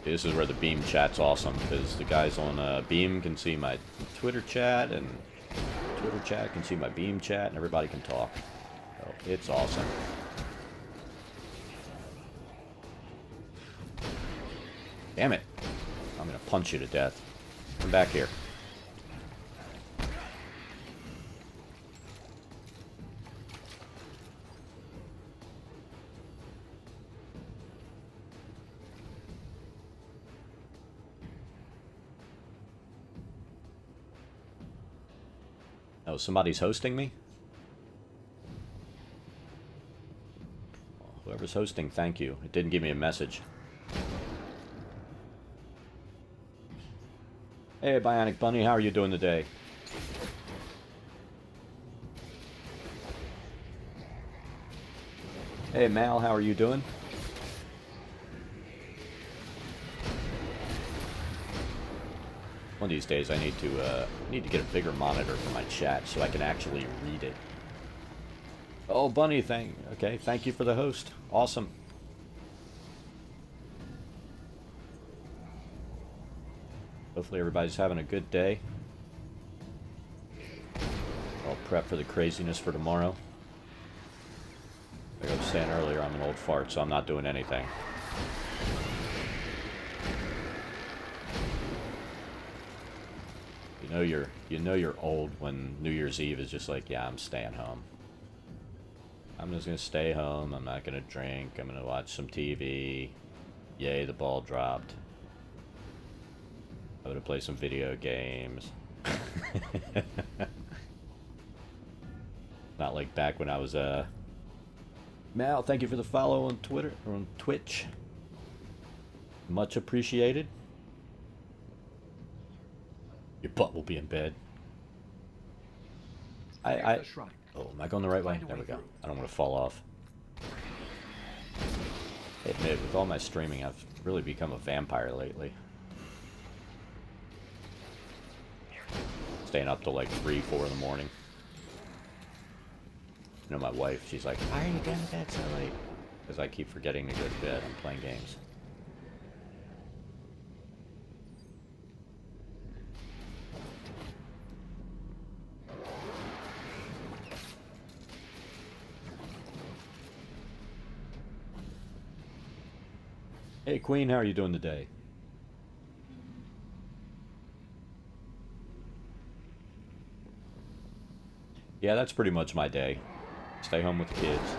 Speaker 1: This is where the Beam chat's awesome, because the guys on Beam can see my Twitter chat and Twitter chat, can see my Beam chat, and everybody can talk. So it's awesome. Damn it. I'm gonna punch you to death. Come back here. Oh, somebody's hosting me? Well, whoever's hosting, thank you. It didn't give me a message. Hey, Bionic Bunny, how are you doing today? Hey, Mal, how are you doing? One of these days I need to get a bigger monitor for my chat so I can actually read it. Oh, Bunny, thank you for the host. Awesome. Hopefully everybody's having a good day. I'll prep for the craziness for tomorrow. Like I was saying earlier, I'm an old fart, so I'm not doing anything. You know you're old when New Year's Eve is just like, yeah, I'm staying home. I'm just gonna stay home. I'm not gonna drink. I'm gonna watch some TV. Yay, the ball dropped. I'm gonna play some video games. Not like back when I was Mal, thank you for the follow on Twitter or on Twitch. Much appreciated. Your butt will be in bed. Oh, am I going the right way? There we go. I don't want to fall off. I admit, with all my streaming, I've really become a vampire lately. Staying up till like 3, 4 in the morning. You know, my wife, she's like, why are you going to bed so late? Because I keep forgetting to go to bed. I'm playing games. Hey Queen, how are you doing today? Yeah, that's pretty much my day. Stay home with the kids.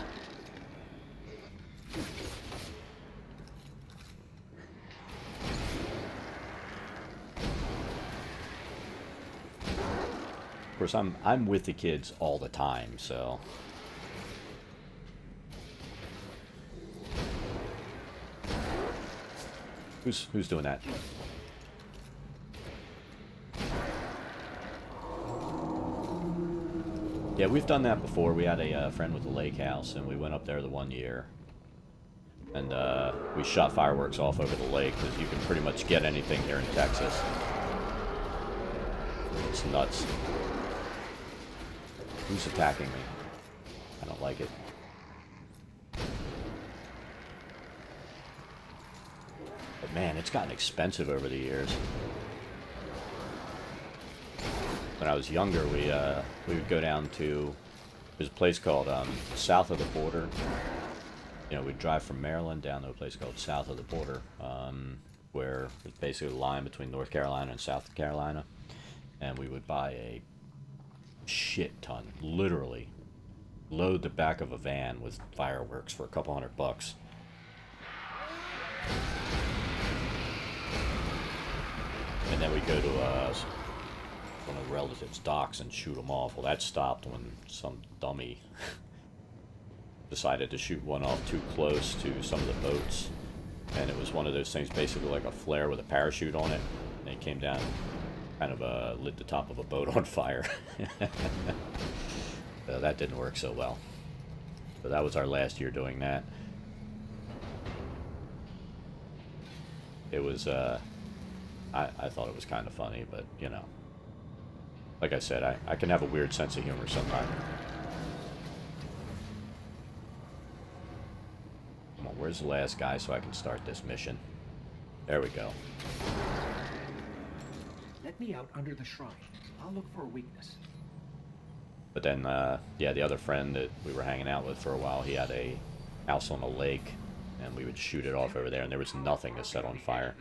Speaker 1: Of course, I'm with the kids all the time, so who's doing that? Yeah, we've done that before. We had a friend with a lake house, and we went up there the one year. And we shot fireworks off over the lake, because you can pretty much get anything here in Texas. It's nuts. Who's attacking me? I don't like it. But man, it's gotten expensive over the years. When I was younger, we would go down to, there's a place called South of the Border. You know, we'd drive from Maryland down to a place called South of the Border, where it's basically the line between North Carolina and South Carolina. And we would buy a shit ton, literally, load the back of a van with fireworks for a couple $100. And then we'd go to one of the relatives' docks and shoot them off. Well, that stopped when some dummy decided to shoot one off too close to some of the boats. And it was one of those things, basically like a flare with a parachute on it. And it came down, kind of lit the top of a boat on fire. So that didn't work so well. So that was our last year doing that. It was, I thought it was kind of funny, but, you know. Like I said, I can have a weird sense of humor sometimes. Come on, where's the last guy so I can start this mission? There we go.
Speaker 2: Let me out under the shrine. I'll look for a weakness.
Speaker 1: But then, yeah, the other friend that we were hanging out with for a while, he had a house on a lake, and we would shoot it off over there, and there was nothing to set on fire.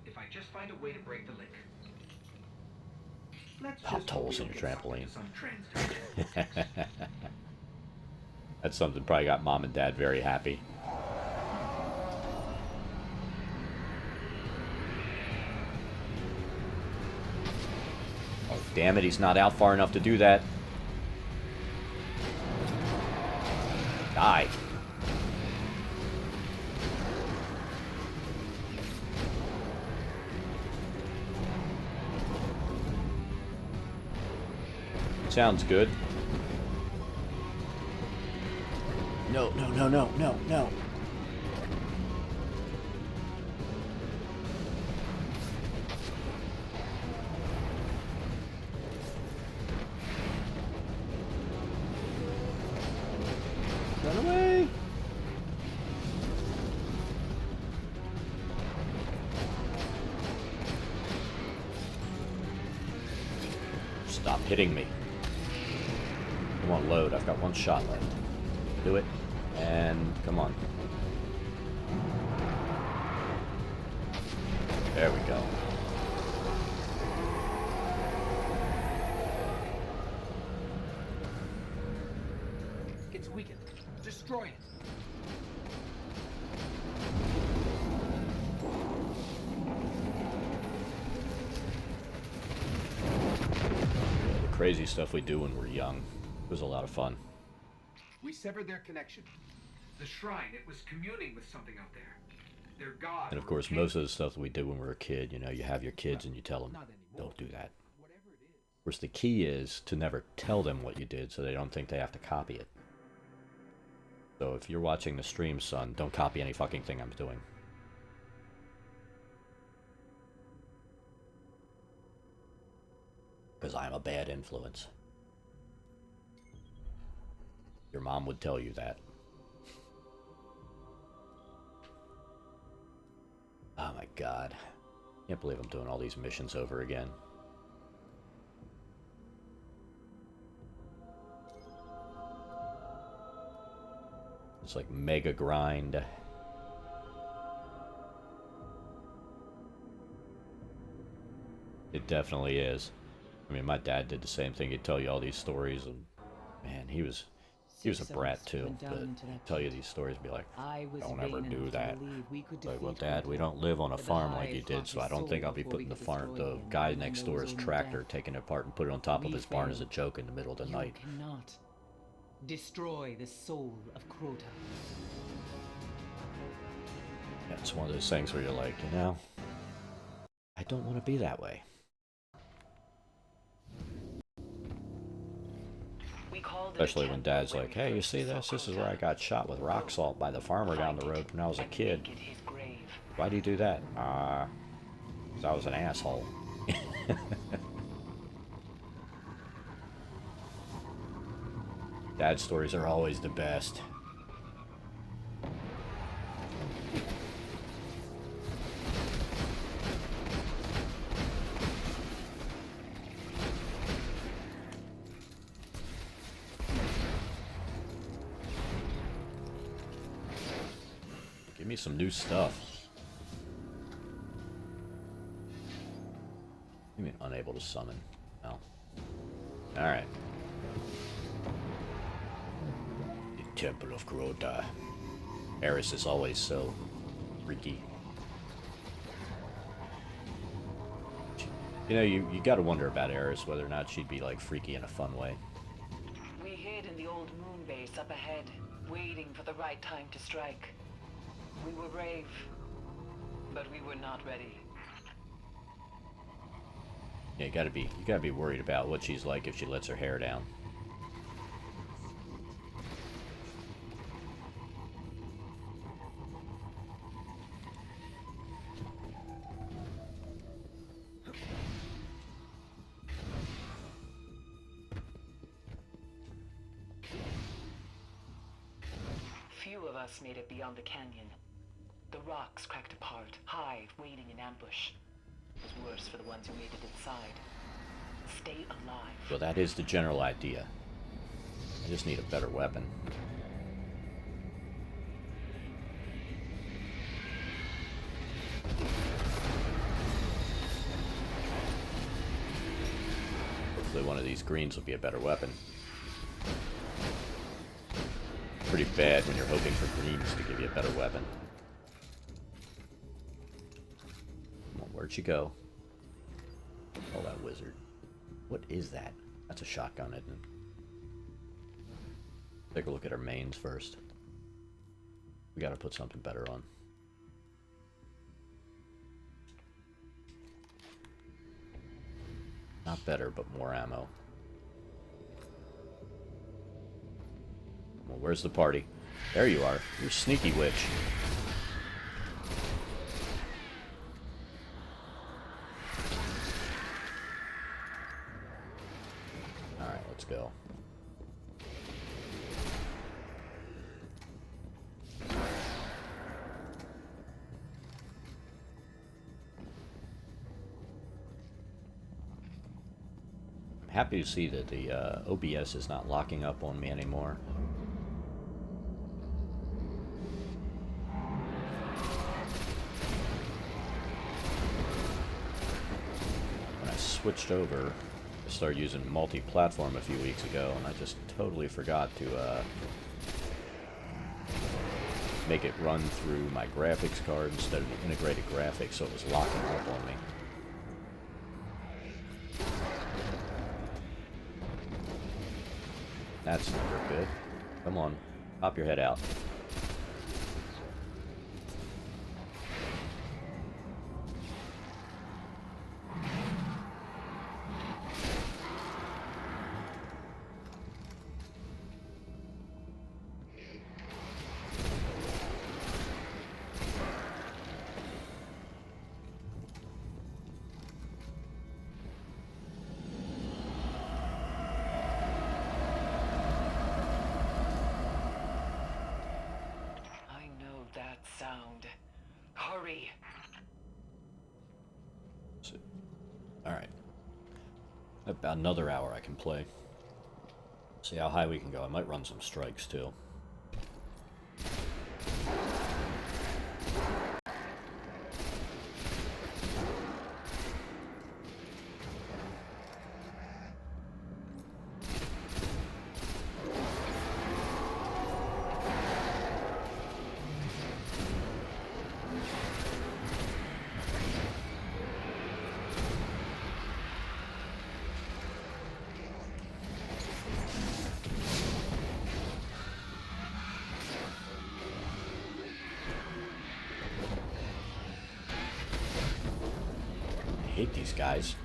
Speaker 2: If I just find a way to break the link. Let's
Speaker 1: Pop
Speaker 2: just hope
Speaker 1: holes
Speaker 2: we
Speaker 1: in
Speaker 2: don't
Speaker 1: your
Speaker 2: get sucked
Speaker 1: trampoline.
Speaker 2: into some transdimensional vortex.
Speaker 1: That's something probably got mom and dad very happy. Oh, damn it, he's not out far enough to do that. Die. Sounds good. No, no, no, no, no, no. Run away! Stop hitting me. Come on, load. I've got one shot left. Do it. And come on. There we go.
Speaker 2: It's weakened. Destroy it.
Speaker 1: The crazy stuff we do when we're young. It was a lot of fun.
Speaker 2: We severed their connection. The shrine, it was communing with something out there. Their god.
Speaker 1: And of course, most of the stuff that we did when we were a kid, you know, you have your kids and you tell them,
Speaker 2: Not anymore.
Speaker 1: don't do that.
Speaker 2: Whatever it is.
Speaker 1: Of course, the key is to never tell them what you did so they don't think they have to copy it. So if you're watching the stream, son, don't copy any fucking thing I'm doing. Because I'm a bad influence. Your mom would tell you that. Oh my god. Can't believe I'm doing all these missions over again. It's like mega grind. It definitely is. I mean, my dad did the same thing. He'd tell you all these stories, and man, he was a brat too. But he'd tell you these stories and be like, don't ever do that. Like, well, Dad, we don't live on a farm like you did, so I don't think I'll be putting the guy next door's tractor, taking it apart and put it on top of his barn as a joke in the middle of the night.
Speaker 4: You cannot destroy the soul of Crota.
Speaker 1: Yeah, it's one of those things where you're like, you know, I don't want to be that way. Especially when Dad's like, hey, you see this? This is where I got shot with rock salt by the farmer down the road when I was a kid. Why do you do that? 'Cause I was an asshole. Dad stories are always the best. Give me some new stuff. You mean unable to summon? No. Alright. The Temple of Crota. Eris is always so freaky. You know, you gotta wonder about Eris, whether or not she'd be like freaky in a fun way.
Speaker 8: We hid in the old moon base up ahead, waiting for the right time to strike. We were brave, but we were not ready.
Speaker 1: Yeah, you gotta be worried about what she's like if she lets her hair down.
Speaker 8: Few of us made it beyond the canyon. The rocks cracked apart, Hive waiting in ambush. It was worse for the ones who made it inside. stay alive.
Speaker 1: Well, that is the general idea. I just need a better weapon. Hopefully one of these greens will be a better weapon. Pretty bad when you're hoping for greens to give you a better weapon. Come on, where'd she go? Oh, that wizard. What is that? That's a shotgun, isn't it? Take a look at our mains first. We gotta put something better on. Not better, but more ammo. Well, where's the party? There you are. You sneaky witch. Alright, let's go. I'm happy to see that the OBS is not locking up on me anymore. When I switched over, I started using multi-platform a few weeks ago, and I just totally forgot to make it run through my graphics card instead of the integrated graphics, so it was locking up on me. That's never good. Come on, pop your head out.
Speaker 8: That sound. Hurry!
Speaker 1: Alright. About another hour I can play. See how high we can go. I might run some strikes too. I hate these guys.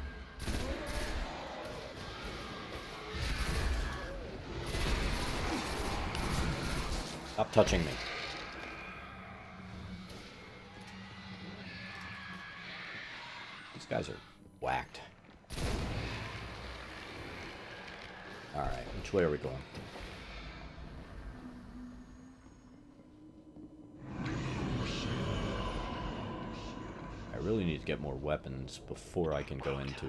Speaker 1: Stop touching me. These guys are whacked. Alright, which way are we going? I really need to get more weapons before I can go into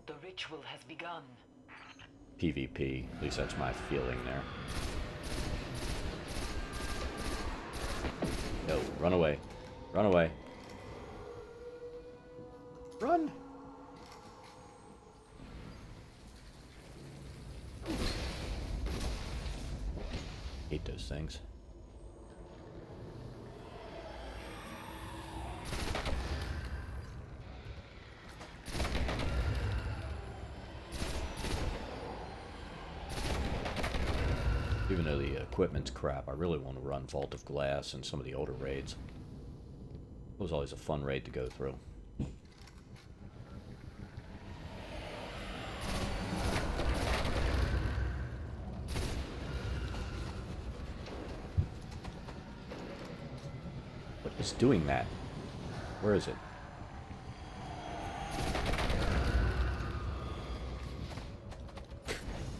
Speaker 8: The ritual has begun.
Speaker 1: PvP. At least that's my feeling there. No, run away. Run away. Run! Hate those things. Even though the equipment's crap, I really want to run Vault of Glass and some of the older raids. It was always a fun raid to go through. What is doing that? Where is it?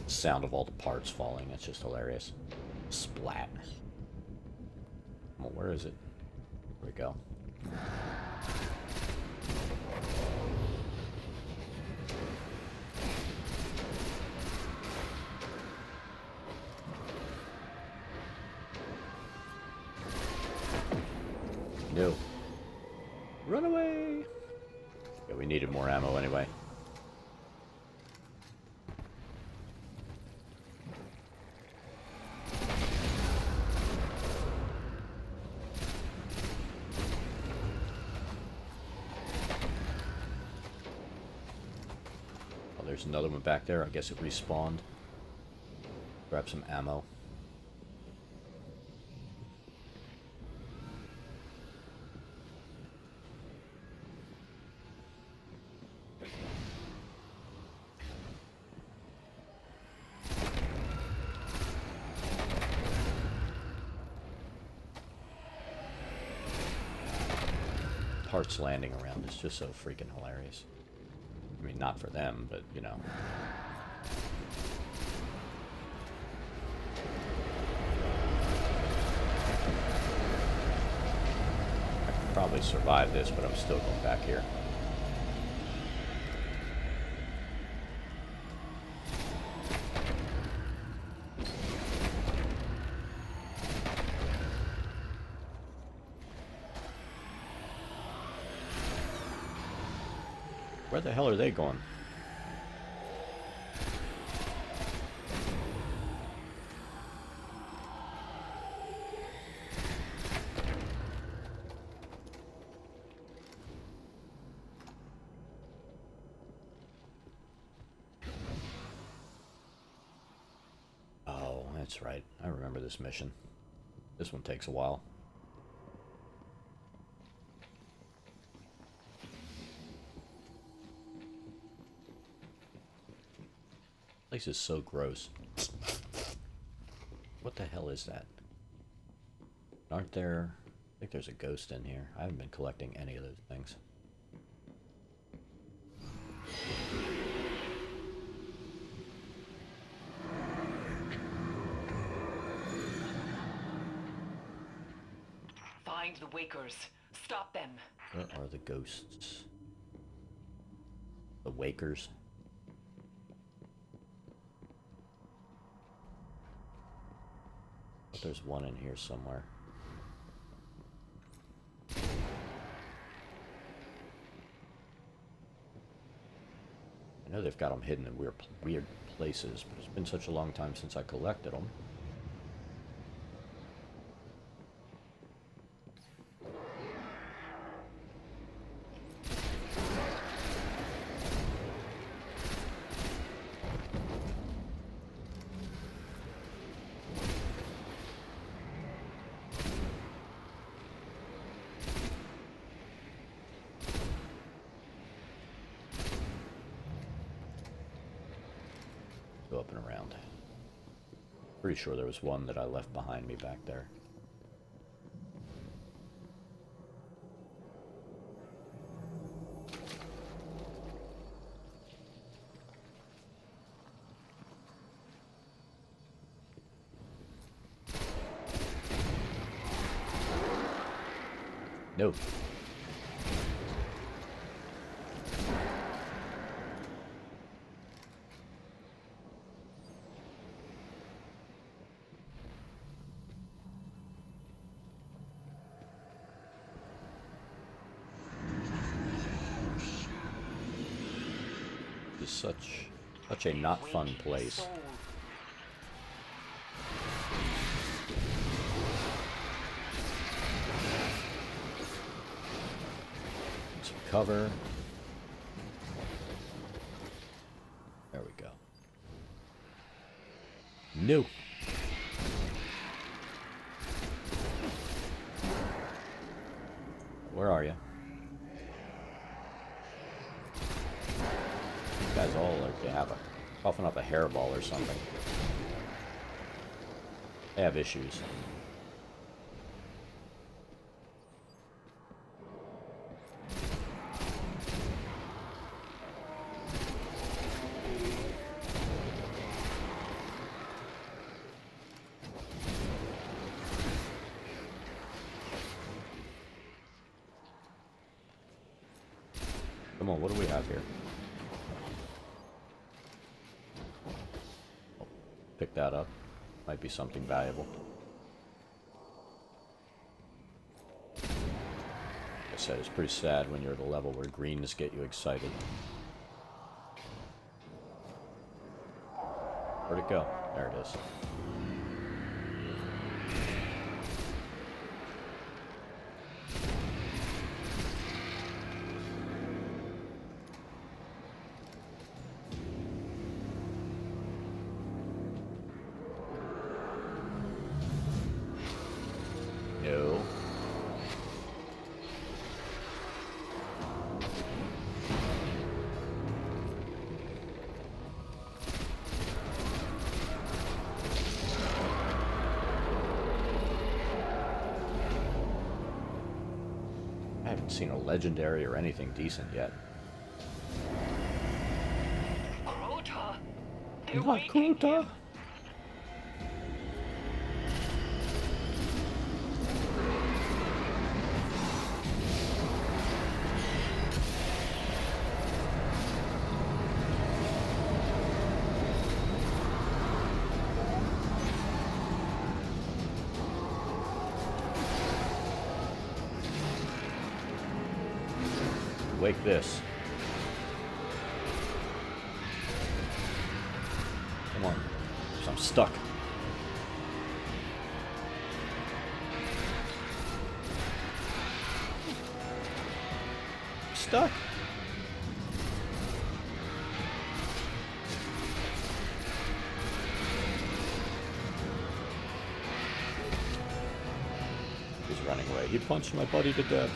Speaker 1: Sound of all the parts falling, it's just hilarious. Splat. Well, where is it? There we go. No. Run away! Yeah, we needed more ammo anyway. Oh, there's another one back there. I guess it respawned. Grab some ammo. Parts landing around is just so freaking hilarious. I mean, not for them, but, you know. I could probably survive this, but I'm still going back here. Where the hell are they going? Oh, that's right. I remember this mission. This one takes a while. Place is so gross. What the hell is that? Aren't there... I think there's a ghost in here. I haven't been collecting any of those things.
Speaker 8: Find the Wakers. Stop them.
Speaker 1: Where are the ghosts? The Wakers? But there's one in here somewhere. I know they've got them hidden in weird places, but it's been such a long time since I collected them. Up and around. Pretty sure there was one that I left behind me back there. Nope. Such a not fun place. Some cover. There we go. No. Where are you? Guys all like they have a coughing up a hairball or something. They have issues. Come on, what do we have here? Pick that up. Might be something valuable. said, it's pretty sad when you're at a level where greens get you excited. Where'd it go? There it is. No. I haven't seen a legendary or anything decent yet.
Speaker 8: Crota! They're
Speaker 1: Not
Speaker 8: waking
Speaker 1: Crota.
Speaker 8: him.
Speaker 1: Wake this. Come on. I'm stuck. Stuck. He's running away. He punched my buddy to death.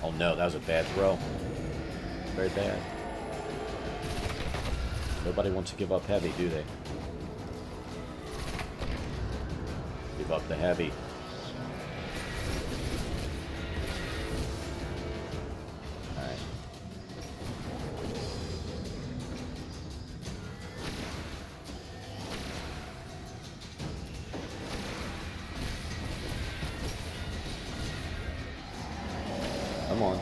Speaker 1: Oh no, that was a bad throw. Very bad. Nobody wants to give up heavy, do they? Give up the heavy. Alright. Come on.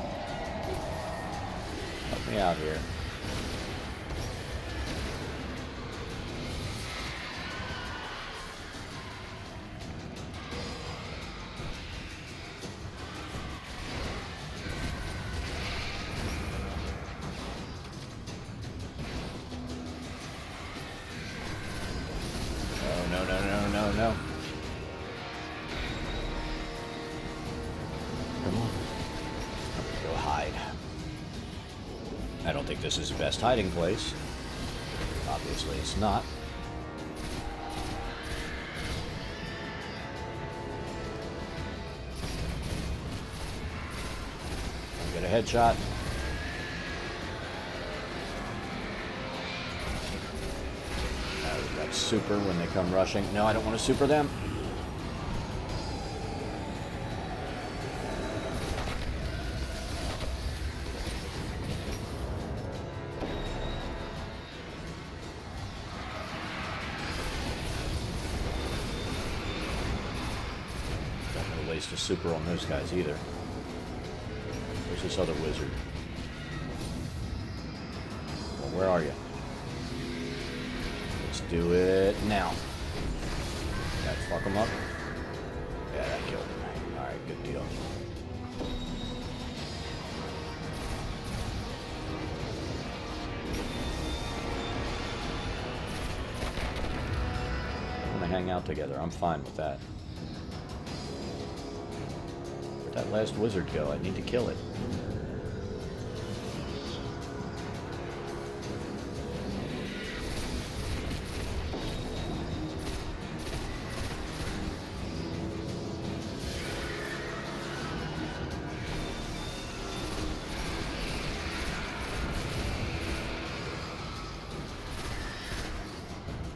Speaker 1: Help me out here. No, no, no, no, no, no. Come on. Go hide. I don't think this is the best hiding place. Obviously it's not. Get a headshot. That's super when they come rushing. No, I don't want to super them. Don't want to waste a super on those guys either. Where's this other wizard? Well, where are you? Let's do it now. That fuck him up? Yeah, that killed him. Alright, good deal. We're gonna hang out together. I'm fine with that. Where'd that last wizard go? I need to kill it.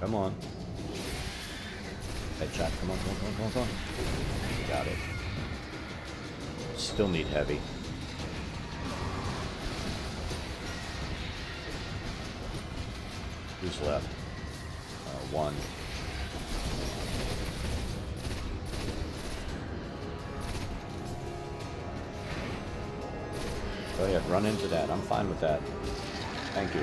Speaker 1: Come on. Headshot. Come on, come on, come on, come on, come on. Got it. Still need heavy. Who's left? One. Go ahead, run into that. I'm fine with that. Thank you.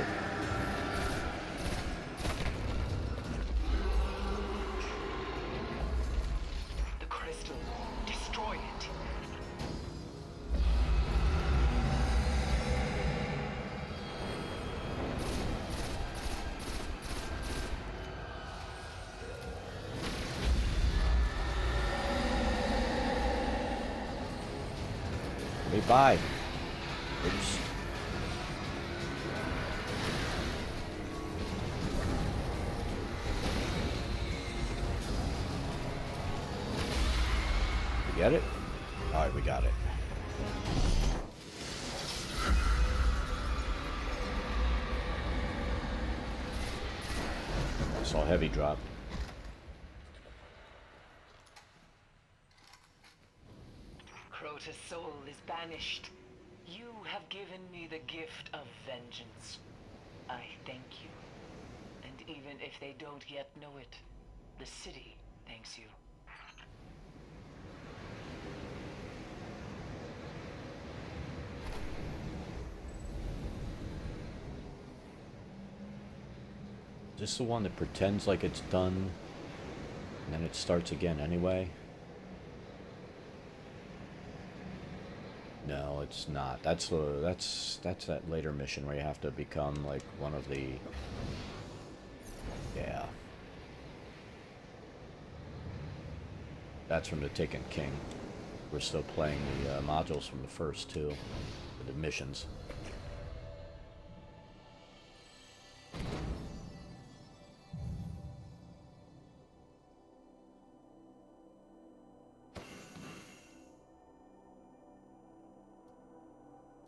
Speaker 8: The crystal. Destroy it.
Speaker 1: Me by. Oops. We get it? Alright, we got it. I saw heavy drop.
Speaker 8: Crota's soul is banished. You have given me the gift of vengeance. I thank you. And even if they don't yet know it, the city thanks you.
Speaker 1: Is this the one that pretends like it's done and then it starts again anyway? No, it's not. That's that later mission where you have to become like one of the... Yeah. That's from the Taken King. We're still playing the modules from the first two, the missions.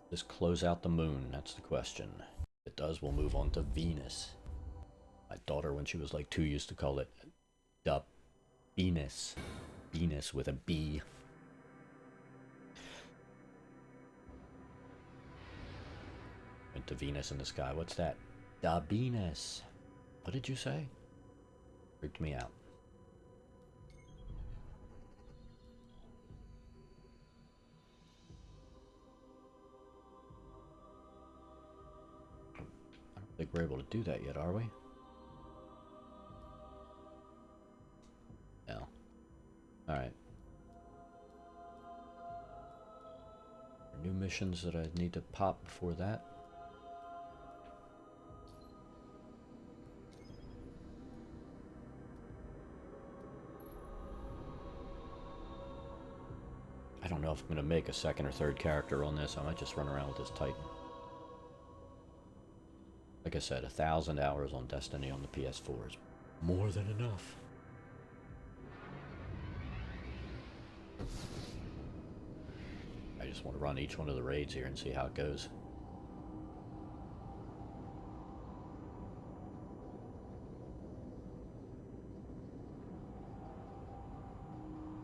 Speaker 1: Just close out the moon, that's the question. If it does, we'll move on to Venus. My daughter, when she was like 2, used to call it the Venus. Venus with a B. Went to Venus in the sky. What's that? The Venus. What did you say? Freaked me out. I don't think we're able to do that yet, are we? No. Alright. New missions that I need to pop before that. I don't know if I'm going to make a second or third character on this. I might just run around with this Titan. Like I said, 1,000 hours on Destiny on the PS4 is more than enough. I just want to run each one of the raids here and see how it goes.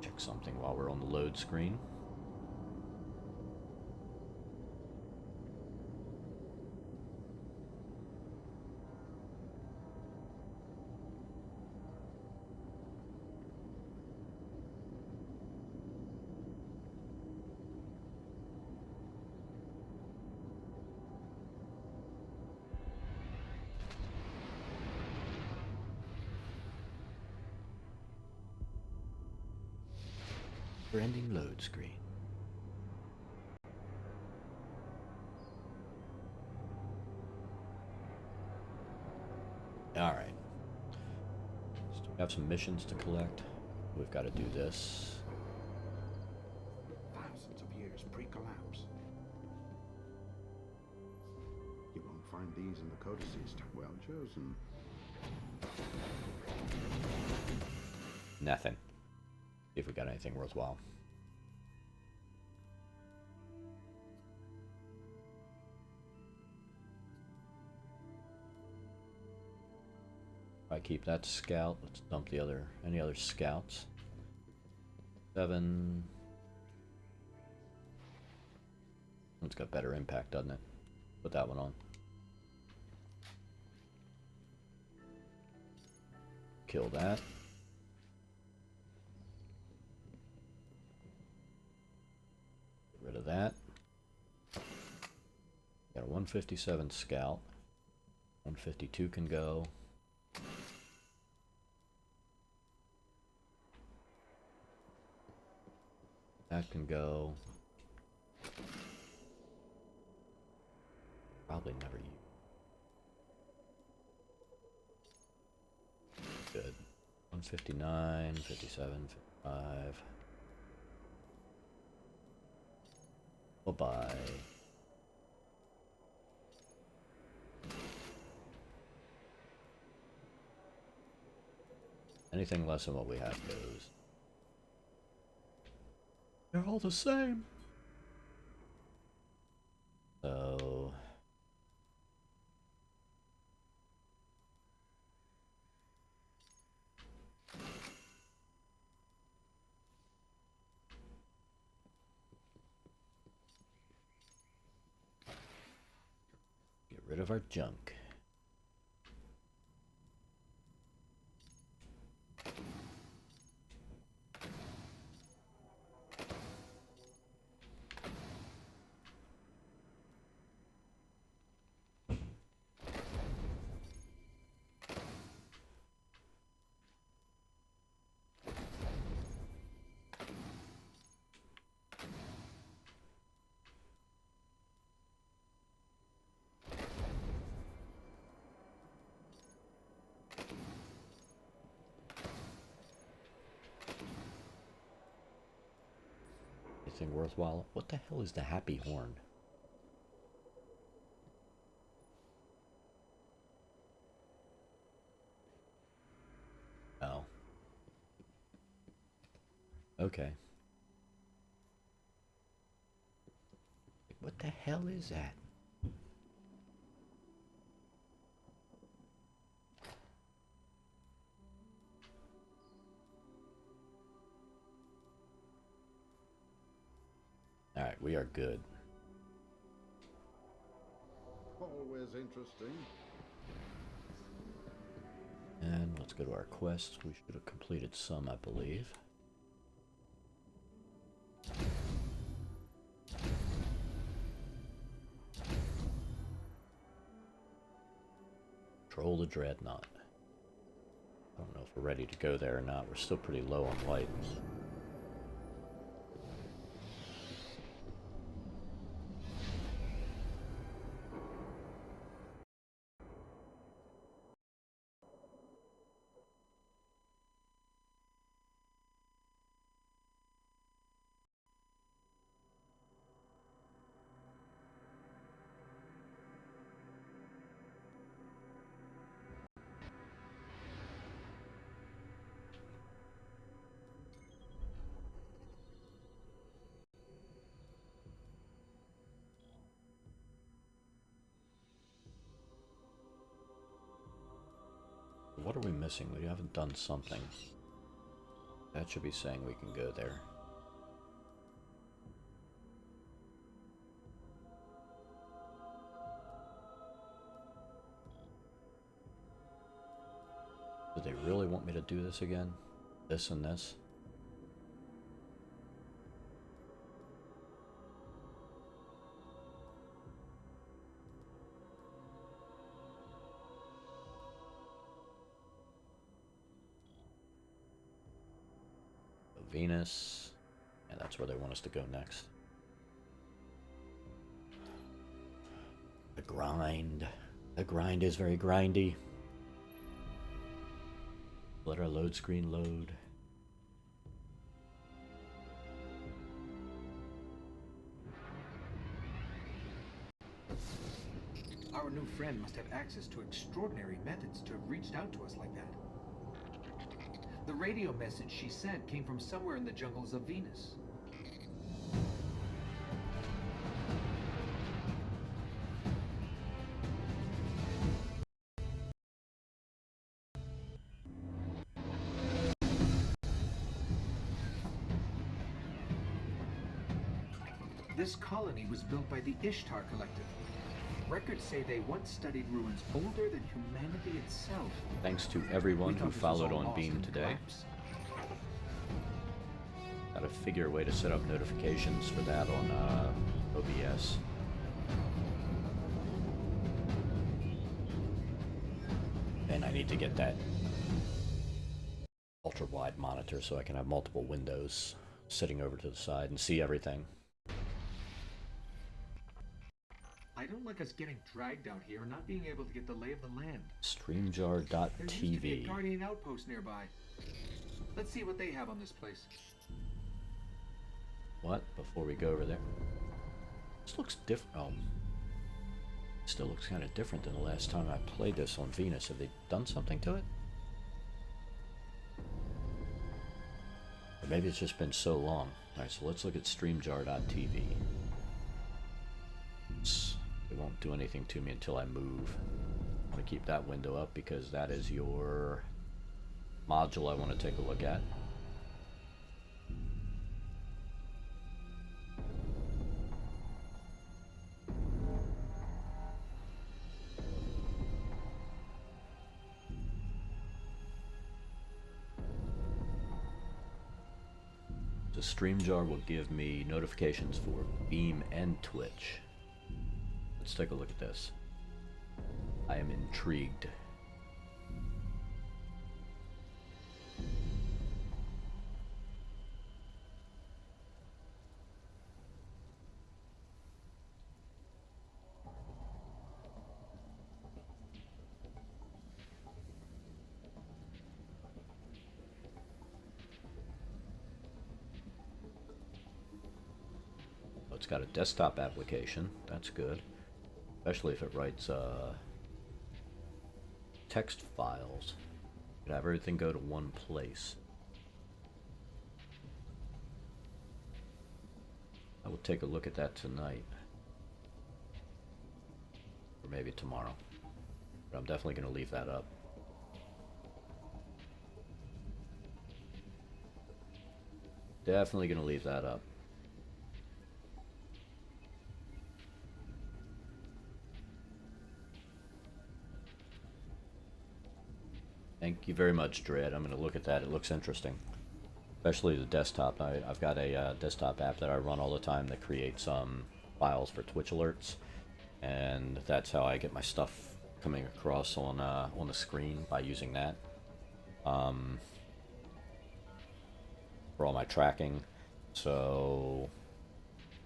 Speaker 1: Check something while we're on the load screen. Ending load screen. Alright. So we have some missions to collect. We've got to do this.
Speaker 3: Thousands of years pre-collapse. You won't find these in the codices. Well chosen.
Speaker 1: Nothing. See if we got anything worthwhile. If I keep that scout, let's dump the other, any other scouts. 7. It's got better impact, doesn't it? Put that one on. Kill that. Get rid of that. 157 scout. 152 can go. That can go. Probably never use. Good. 159, 57, 55. Bye-bye. Anything less than what we have goes. They're all the same. So... get rid of our junk. Anything worthwhile? What the hell is the happy horn? Oh. Okay. What the hell is that? Alright, we are good.
Speaker 3: Always interesting.
Speaker 1: And let's go to our quests. We should have completed some, I believe. Control the Dreadnought. I don't know if we're ready to go there or not. We're still pretty low on light. What are we missing? We haven't done something. That should be saying we can go there. Do they really want me to do this again? This and this? Venus. And that's where they want us to go next. The grind. The grind is very grindy. Let our load screen load.
Speaker 2: Our new friend must have access to extraordinary methods to have reached out to us like that. The radio message she sent came from somewhere in the jungles of Venus. This colony was built by the Ishtar Collective. Records say they once studied ruins older than humanity itself.
Speaker 1: Thanks to everyone
Speaker 2: We
Speaker 1: who
Speaker 2: thought this was
Speaker 1: followed
Speaker 2: all
Speaker 1: on
Speaker 2: lost
Speaker 1: Beam
Speaker 2: in
Speaker 1: today.
Speaker 2: collapse.
Speaker 1: Gotta figure a way to set up notifications for that on OBS. And I need to get that ultra wide monitor so I can have multiple windows sitting over to the side and see everything.
Speaker 2: I don't like us getting dragged out here and not being able to get the lay of the land. There used to be
Speaker 1: StreamYard.tv.
Speaker 2: a Guardian outpost nearby. Let's see what they have on this place.
Speaker 1: What? Before we go over there? This looks different. Oh. Still looks kind of different than the last time I played this on Venus. Have they done something to it? Or maybe it's just been so long. Alright, so let's look at StreamYard.tv. It won't do anything to me until I move. I want to keep that window up because that is your module I want to take a look at. The StreamYard will give me notifications for Beam and Twitch. Let's take a look at this. I am intrigued. It's got a desktop application. That's good. Especially if it writes text files. You can have everything go to one place. I will take a look at that tonight. Or maybe tomorrow. But I'm definitely going to leave that up. Definitely going to leave that up. Thank you very much, Dread. I'm going to look at that. It looks interesting. Especially the desktop. I've got a desktop app that I run all the time that creates files for Twitch alerts. And that's how I get my stuff coming across on the screen, by using that. For all my tracking. So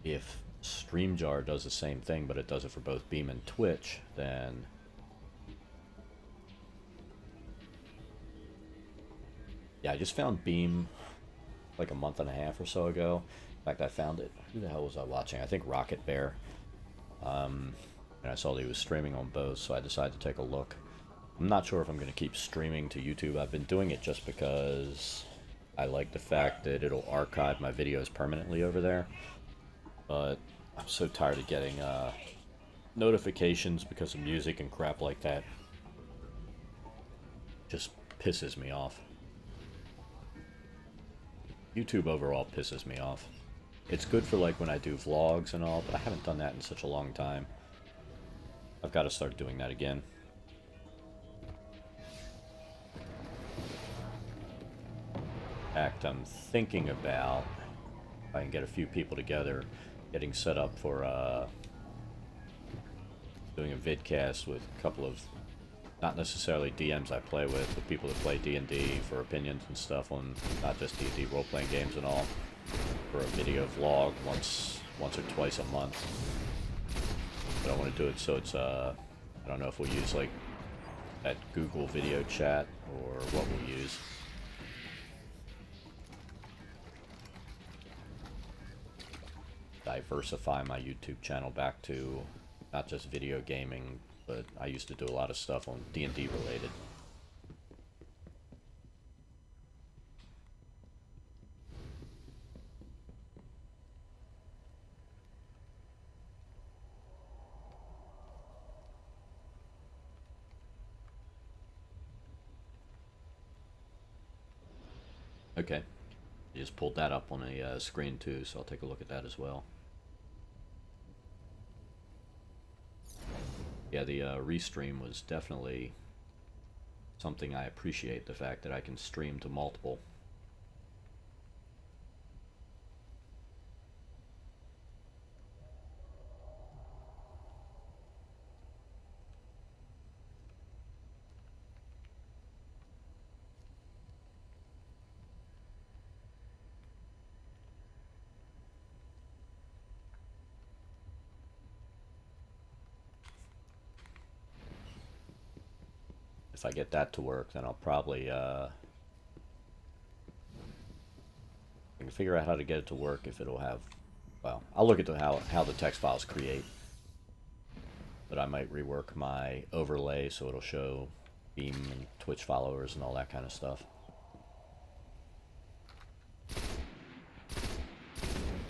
Speaker 1: if StreamYard does the same thing, but it does it for both Beam and Twitch, then yeah, I just found Beam like a month and a half or so ago. In fact, I found it. Who the hell was I watching? I think Rocket Bear. And I saw that he was streaming on both, so I decided to take a look. I'm not sure if I'm going to keep streaming to YouTube. I've been doing it just because I like the fact that it'll archive my videos permanently over there. But I'm so tired of getting notifications because of music and crap like that. Just pisses me off. YouTube overall pisses me off. It's good for like when I do vlogs and all, but I haven't done that in such a long time. I've got to start doing that again. In fact, I'm thinking about, if I can get a few people together, getting set up for doing a vidcast with a couple of, not necessarily DMs I play with, but people that play D&D for opinions and stuff on not just D&D role-playing games and all, for a video vlog once or twice a month. But I want to do it so it's, I don't know if we'll use like that Google video chat or what we'll use. Diversify my YouTube channel back to not just video gaming, but I used to do a lot of stuff on D&D related. Okay, I just pulled that up on a screen too, so I'll take a look at that as well. Yeah, the restream was definitely something I appreciate, the fact that I can stream to multiple. if I get that to work, then I'll probably I can figure out how to get it to work if it'll have. Well, I'll look at how the text files create. But I might rework my overlay so it'll show Beam and Twitch followers and all that kind of stuff.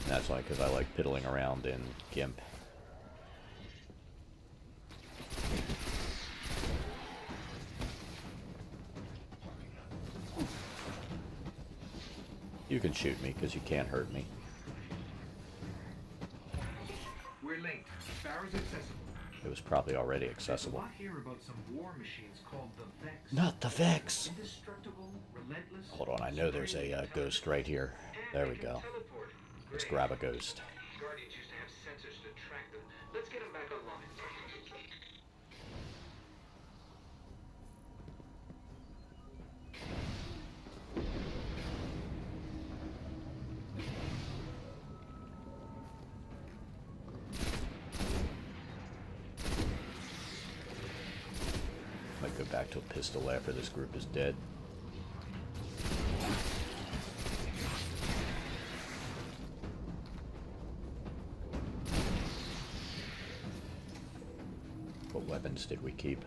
Speaker 1: And that's why, because I like piddling around in GIMP. You can shoot me because you can't hurt me.
Speaker 2: We're linked. Barrow's accessible.
Speaker 1: It was probably already
Speaker 2: There's a
Speaker 1: accessible.
Speaker 2: lot here about some war machines called the Vex.
Speaker 1: Not the Vex!
Speaker 2: Indestructible, relentless.
Speaker 1: Hold on, I know there's a ghost right here. There we go. Let's grab a ghost.
Speaker 2: Guardians used to have sensors to track them. Let's get them back online.
Speaker 1: Might go back to a pistol after this group is dead. What weapons did we keep?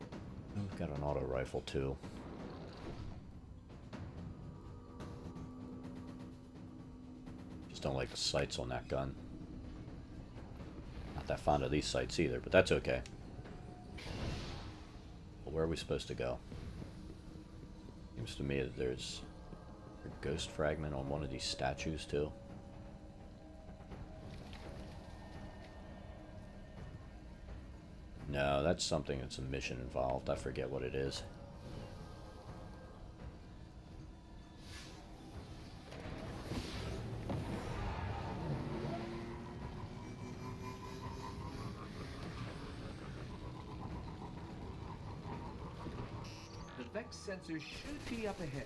Speaker 1: Oh, we've got an auto rifle too. Just don't like the sights on that gun. Not that fond of these sights either, but that's okay. Well, where are we supposed to go? Seems to me that there's a ghost fragment on one of these statues too. No, that's something that's a mission involved. I forget what it is.
Speaker 2: The Vex sensor should be up ahead.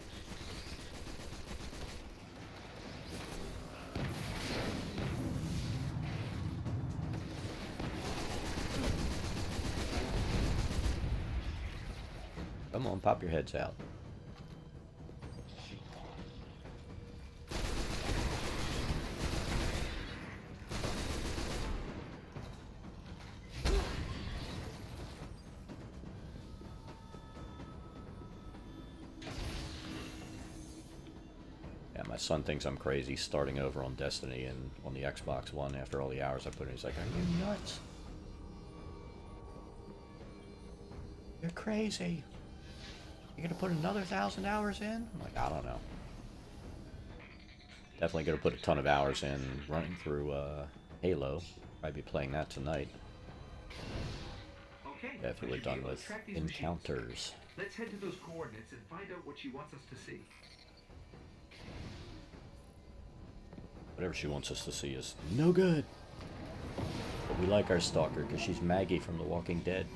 Speaker 1: Come on, pop your heads out. Yeah, my son thinks I'm crazy starting over on Destiny and on the Xbox One after all the hours I put in. He's like, are you nuts? You're crazy. You're gonna put another 1,000 hours in? I'm like, I don't know. Definitely gonna put a ton of hours in running through Halo. Probably be playing that tonight.
Speaker 2: Okay.
Speaker 1: After we're done with encounters.
Speaker 2: Let's head to those coordinates and find out what she wants us to see.
Speaker 1: Whatever she wants us to see is no good. But we like our stalker because she's Maggie from The Walking Dead.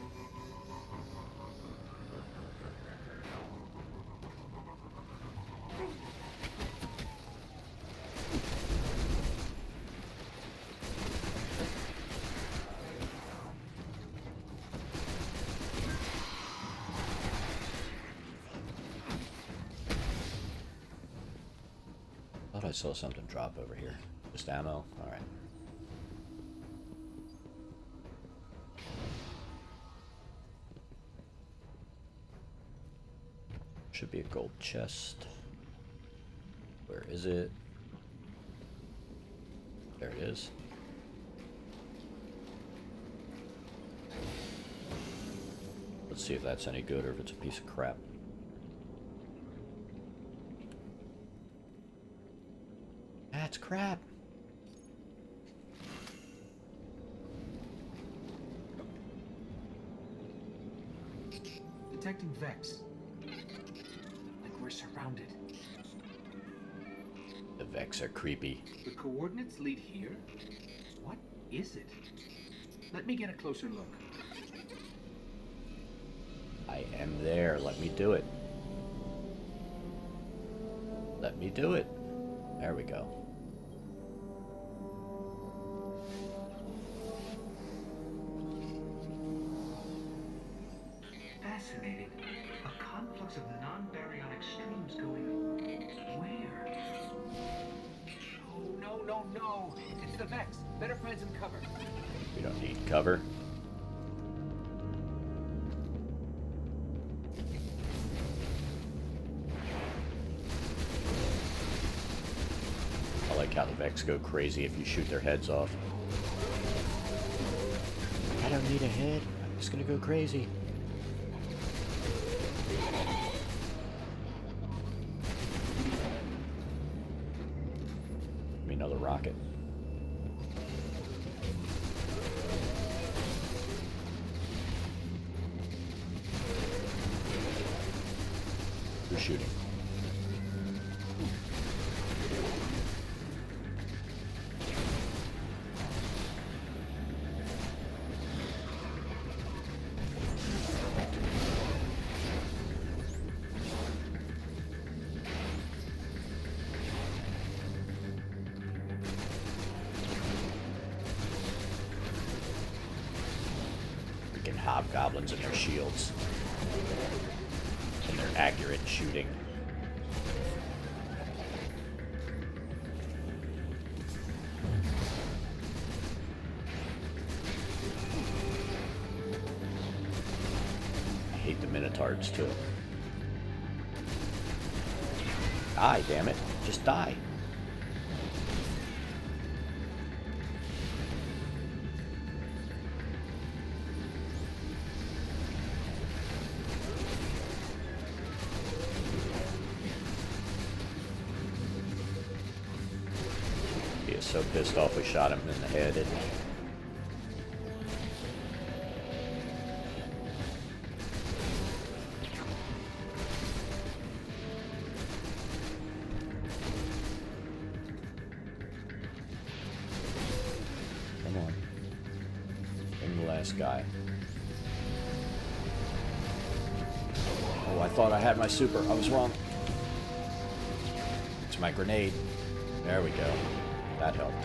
Speaker 1: I saw something drop over here. Just ammo? Alright. Should be a gold chest. Where is it? There it is. Let's see if that's any good or if it's a piece of crap. That's crap.
Speaker 2: Detecting Vex. Like we're surrounded.
Speaker 1: The Vex are creepy.
Speaker 2: The coordinates lead here? What is it? Let me get a closer look.
Speaker 1: I am there. Let me do it. Let me do it. There we go.
Speaker 2: fascinating. A conflux of non-baryonic streams going where? Oh, no, no, no. It's the Vex. Better find some cover.
Speaker 1: We don't need cover. I like how the Vex go crazy if you shoot their heads off. I don't need a head. I'm just gonna go crazy. Give me another rocket. Who's shooting? Freaking hobgoblins and their shields. And their accurate shooting. I hate the Minotaurs too. Die, damn it. Just die. He is so pissed off we shot him in the head, isn't he? Come on. I'm the last guy. Oh, I thought I had my super. I was wrong. It's my grenade. There we go. That helped.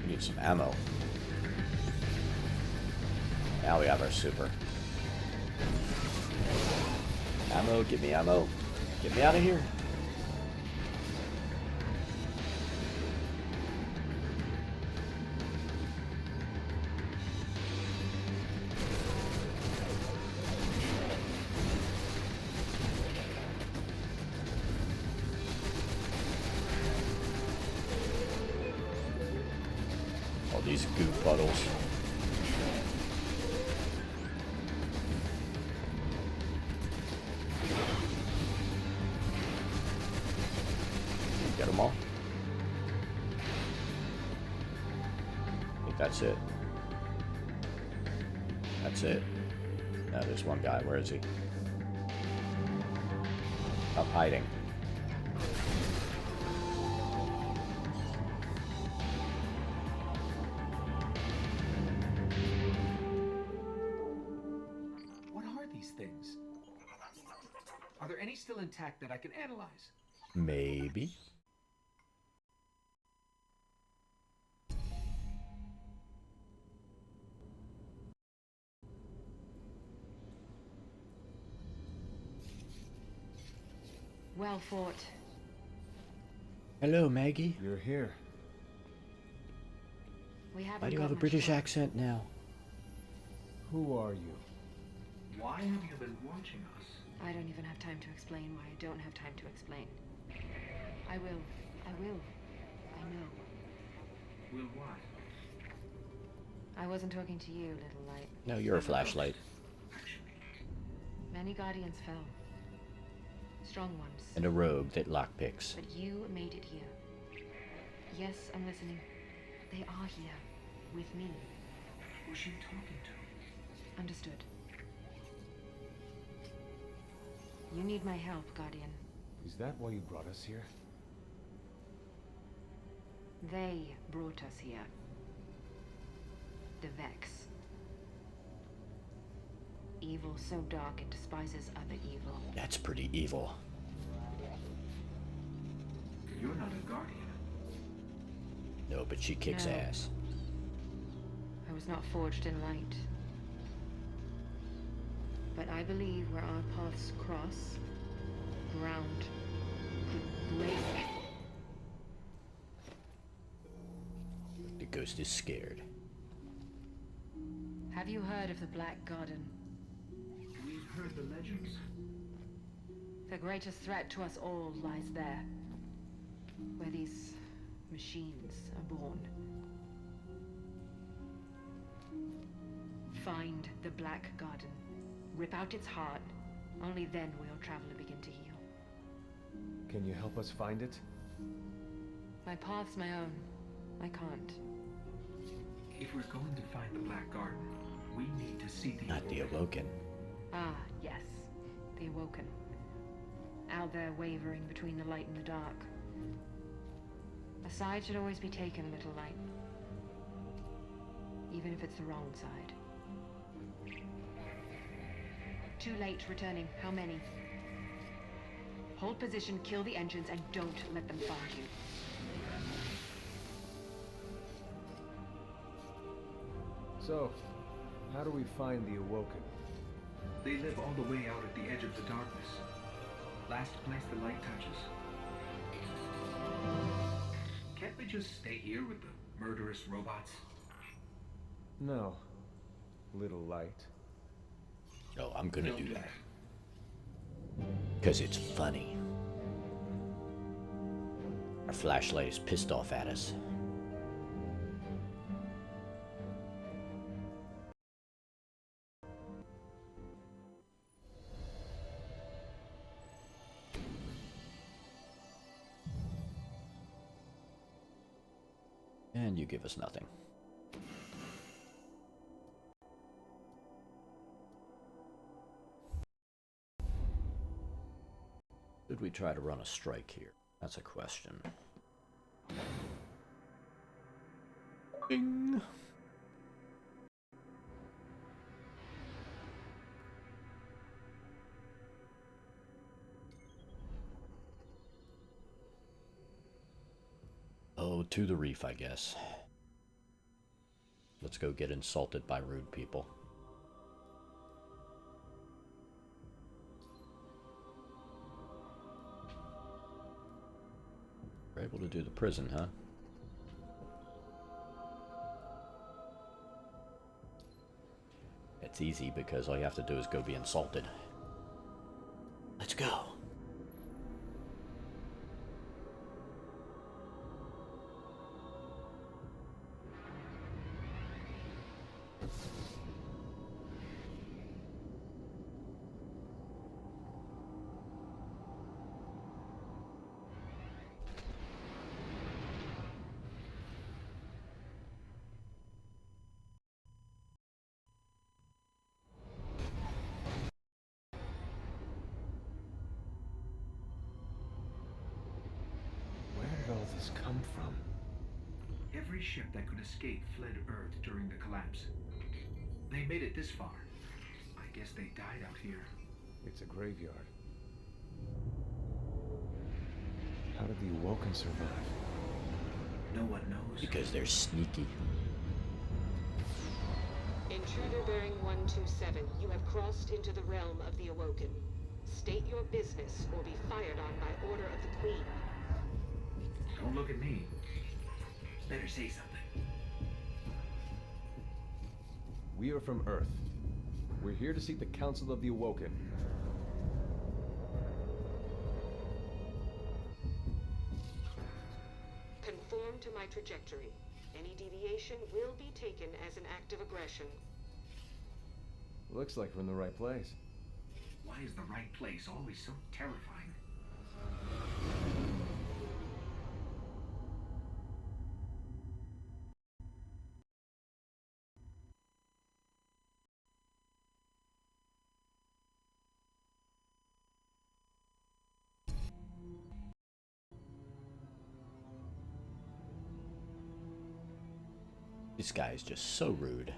Speaker 1: We need some ammo. Now we have our super. Ammo, give me ammo. Get me out of here. All these goo puddles. Get them all. I think that's it. That's it. Now there's one guy. Where is he? Up hiding.
Speaker 2: What are these things? Are there any still intact that I can analyze?
Speaker 1: Maybe.
Speaker 9: Well fought.
Speaker 1: Hello, Maggie.
Speaker 10: You're here.
Speaker 9: We haven't
Speaker 1: Why do you
Speaker 9: got
Speaker 1: have a
Speaker 9: much
Speaker 1: British
Speaker 9: time.
Speaker 1: accent now?
Speaker 10: Who are you?
Speaker 2: Why have you been watching us?
Speaker 9: I don't even have time to explain why I don't have time to explain. I will. I will. I know.
Speaker 2: Will what?
Speaker 9: I wasn't talking to you, little light.
Speaker 1: No, you're a flashlight.
Speaker 9: Many guardians fell. Strong ones.
Speaker 1: And a rogue that lockpicks.
Speaker 9: But you made it here. Yes, I'm listening. They are here. With me.
Speaker 2: Who's she talking to?
Speaker 9: Understood. You need my help, Guardian.
Speaker 10: Is that why you brought us here?
Speaker 9: They brought us here. The Vex. Evil so dark it despises other evil.
Speaker 1: That's pretty evil.
Speaker 2: Guardian.
Speaker 1: No, but she kicks
Speaker 9: No.
Speaker 1: ass.
Speaker 9: I was not forged in light. But I believe where our paths cross, ground could break.
Speaker 1: The ghost is scared.
Speaker 9: Have you heard of the Black Garden?
Speaker 2: We've heard the legends.
Speaker 9: The greatest threat to us all lies there, where these machines are born. Find the Black Garden. Rip out its heart. Only then will your traveler begin to heal.
Speaker 10: Can you help us find it?
Speaker 9: My path's my own. I can't.
Speaker 2: If we're going to find the Black Garden, we need to see the
Speaker 1: Not the Awoken.
Speaker 9: Ah, yes. The Awoken. Out there wavering between the light and the dark. A side should always be taken, little light. Even if it's the wrong side. Too late returning. How many? Hold position, kill the engines, and don't let them find you.
Speaker 10: So, how do we find the Awoken?
Speaker 2: They live all the way out at the edge of the darkness. Last place the light touches. Can't we just stay here with the murderous robots?
Speaker 10: No. Little light.
Speaker 1: Oh, I'm gonna do that. Because it's funny. Our flashlight is pissed off at us. And you give us nothing. Should we try to run a strike here? That's a question. Bing! Oh, to the reef, I guess. Let's go get insulted by rude people. We're able to do the prison, huh? It's easy because all you have to do is go be insulted. Let's go.
Speaker 10: All this come from?
Speaker 2: Every ship that could escape fled Earth during the collapse. They made it this far. I guess they died out here.
Speaker 10: It's a graveyard. How did the Awoken survive?
Speaker 2: No one knows.
Speaker 1: Because they're sneaky.
Speaker 11: Intruder bearing 127, you have crossed into the realm of the Awoken. State your business or be fired on by order of the Queen.
Speaker 2: Don't look at me. Better say something.
Speaker 10: We are from Earth. We're here to seek the Council of the Awoken.
Speaker 11: Conform to my trajectory. Any deviation will be taken as an act of aggression.
Speaker 10: Looks like we're in the right place.
Speaker 2: Why is the right place always so terrifying?
Speaker 1: This guy is just so rude.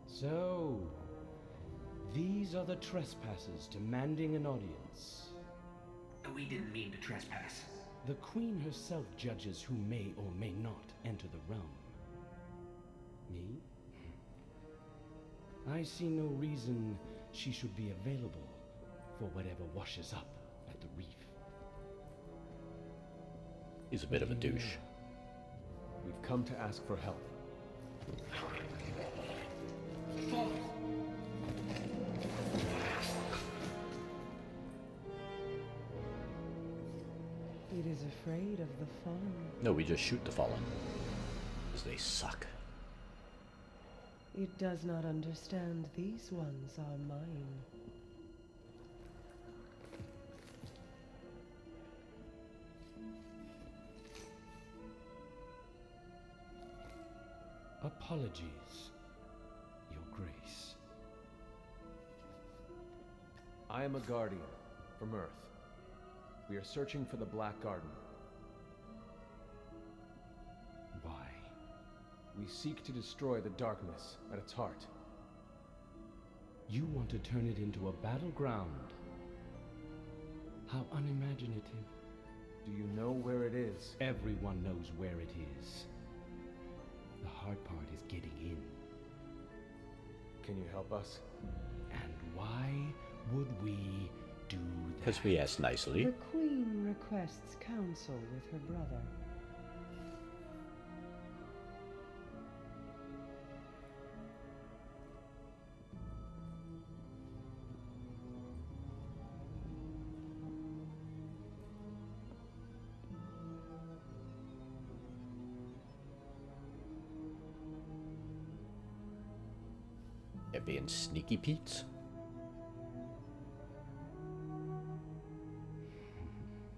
Speaker 10: So,
Speaker 12: These are the trespassers demanding an audience.
Speaker 2: We didn't mean to trespass.
Speaker 12: The Queen herself judges who may or may not enter the realm. Me? I see no reason she should be available for whatever washes up at the reef.
Speaker 1: He's a bit of a douche.
Speaker 10: We've come to ask for help.
Speaker 13: It is afraid of the fallen.
Speaker 1: No, we just shoot the fallen. Because they suck.
Speaker 13: It does not understand these ones are mine.
Speaker 12: Apologies, Your Grace.
Speaker 10: I am a guardian from Earth. We are searching for the Black Garden.
Speaker 12: Why?
Speaker 10: We seek to destroy the darkness at its heart.
Speaker 12: You want to turn it into a battleground. How unimaginative.
Speaker 10: Do you know where it is?
Speaker 12: Everyone knows where it is. The hard part is getting in.
Speaker 10: Can you help us?
Speaker 12: And why would we do that?
Speaker 1: Because we asked nicely.
Speaker 13: The Queen requests counsel with her brother.
Speaker 1: They're being sneaky Pete's.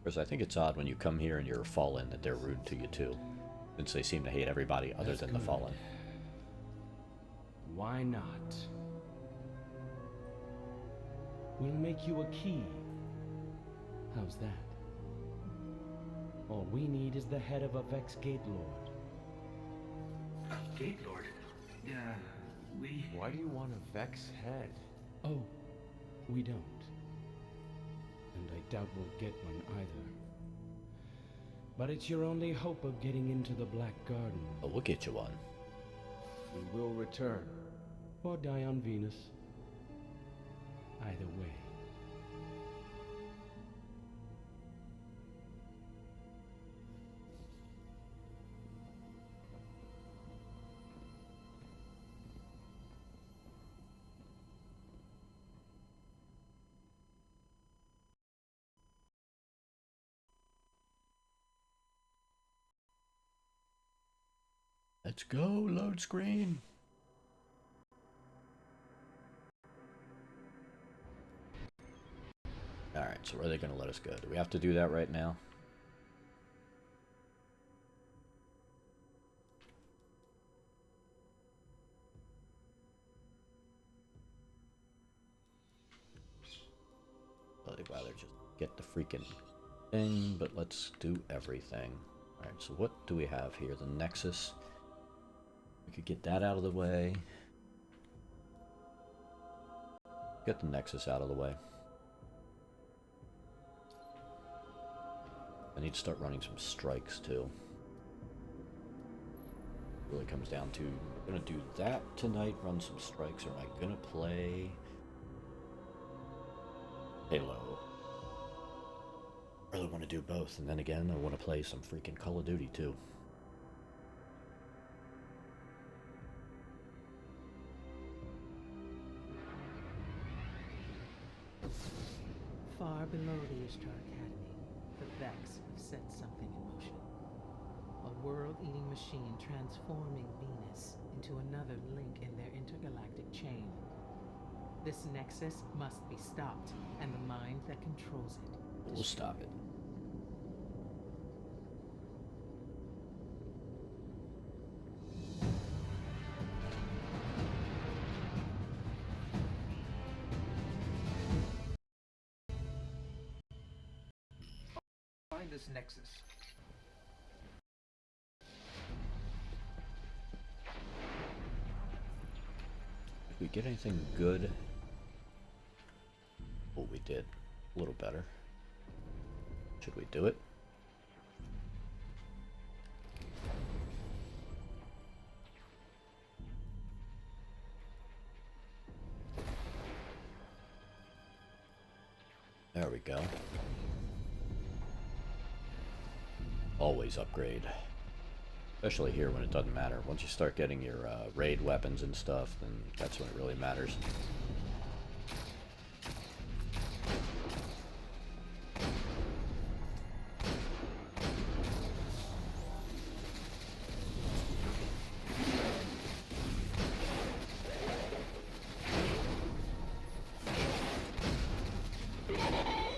Speaker 1: Because I think it's odd when you come here and you're fallen that they're rude to you too. Since they seem to hate everybody other than the fallen.
Speaker 12: Why not? We'll make you a key. How's that? All we need is the head of a Vex Gate Lord.
Speaker 2: Gate Lord?
Speaker 10: Why do you want a Vex head?
Speaker 12: Oh, we don't. And I doubt we'll get one either. But it's your only hope of getting into the Black Garden.
Speaker 1: Oh, we'll get you one.
Speaker 10: We will return.
Speaker 12: Or die on Venus. Either way.
Speaker 1: Let's go, load screen. Alright, so where are they going to let us go? Do we have to do that right now? I'd rather just get the freaking thing, but let's do everything. Alright, so what do we have here? The Nexus. We could get that out of the way. Get the Nexus out of the way. I need to start running some strikes too. Really comes down to, I'm gonna do that tonight, run some strikes, or am I gonna play Halo? I really want to do both, and then again, I want to play some freaking Call of Duty too.
Speaker 4: Far below the Ishtar Academy, the Vex have set something in motion. A world-eating machine transforming Venus into another link in their intergalactic chain. This nexus must be stopped, and the mind that controls it destroyed.
Speaker 1: We'll stop it.
Speaker 2: Find this nexus.
Speaker 1: Did we get anything good Oh, we did. A little better. Should we do it? There we go. Always upgrade. Especially here when it doesn't matter. Once you start getting your raid weapons and stuff, then that's when it really matters.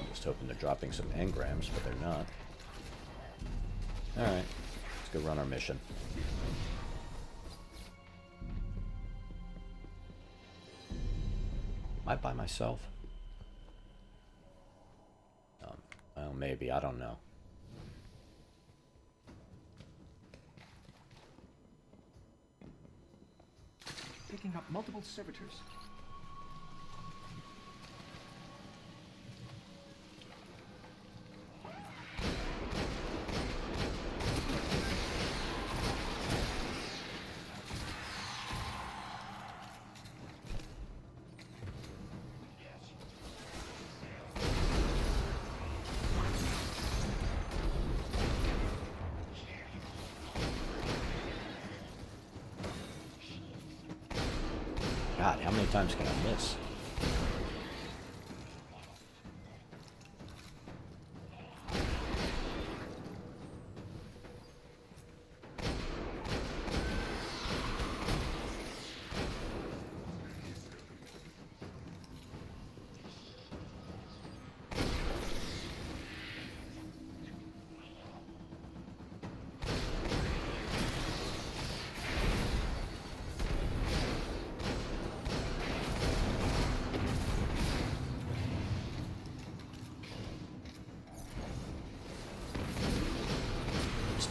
Speaker 1: Just hoping they're dropping some engrams, but they're not. Alright, let's go run our mission. Am I by myself? Well, maybe, I don't know.
Speaker 2: Picking up multiple servitors.
Speaker 1: God, how many times can I miss?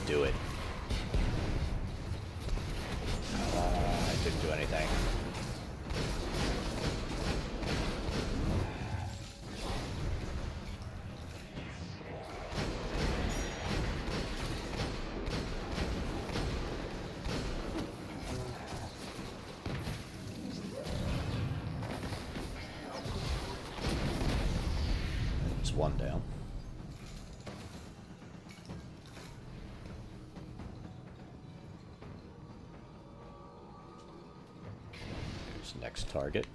Speaker 1: Do it. I didn't do anything. It's one down. Next target.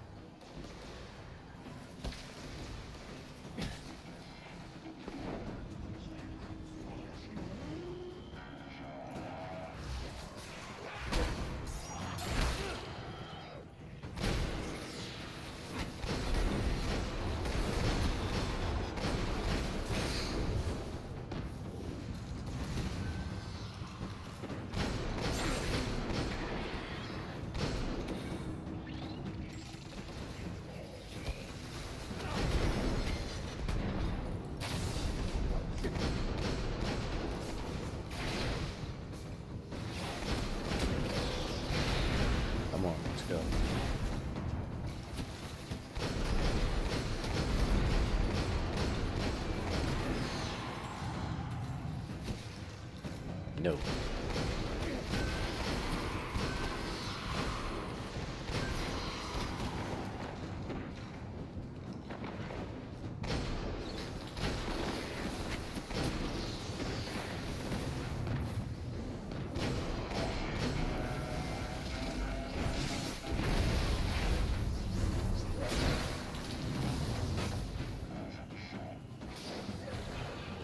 Speaker 1: Come on, let's go. No.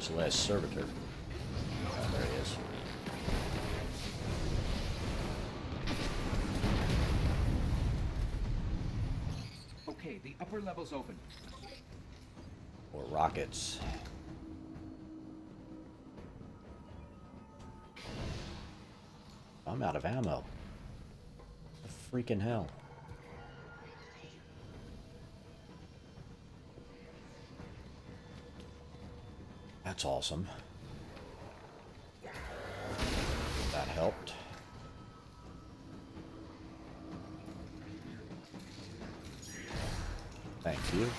Speaker 1: The last servitor. Oh, there he is.
Speaker 2: Okay, the upper level's open.
Speaker 1: Or rockets. I'm out of ammo. The freaking hell. That's awesome. That helped. Thank you.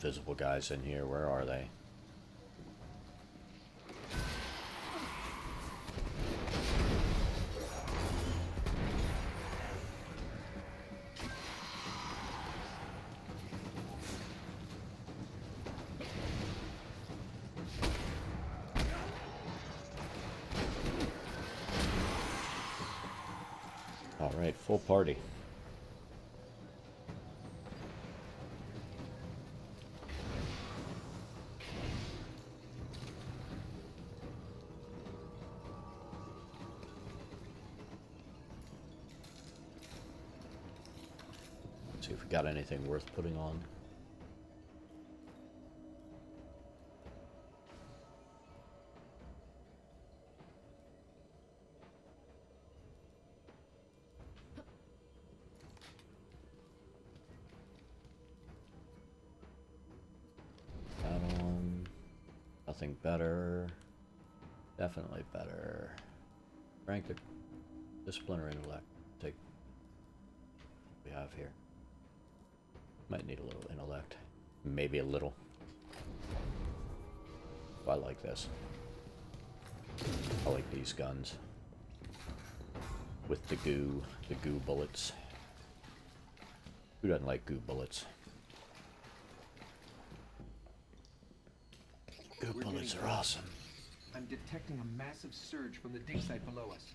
Speaker 1: invisible guys in here. Where are they? All right, full party. See if we got anything worth putting on. Nothing better. Definitely better. Rank the discipline or intellect. Take what we have here. Might need a little intellect. Maybe a little. I like this. I like these guns. With the goo bullets. Who doesn't like goo bullets? Goo bullets are awesome.
Speaker 2: I'm detecting a massive surge from the dig site below us.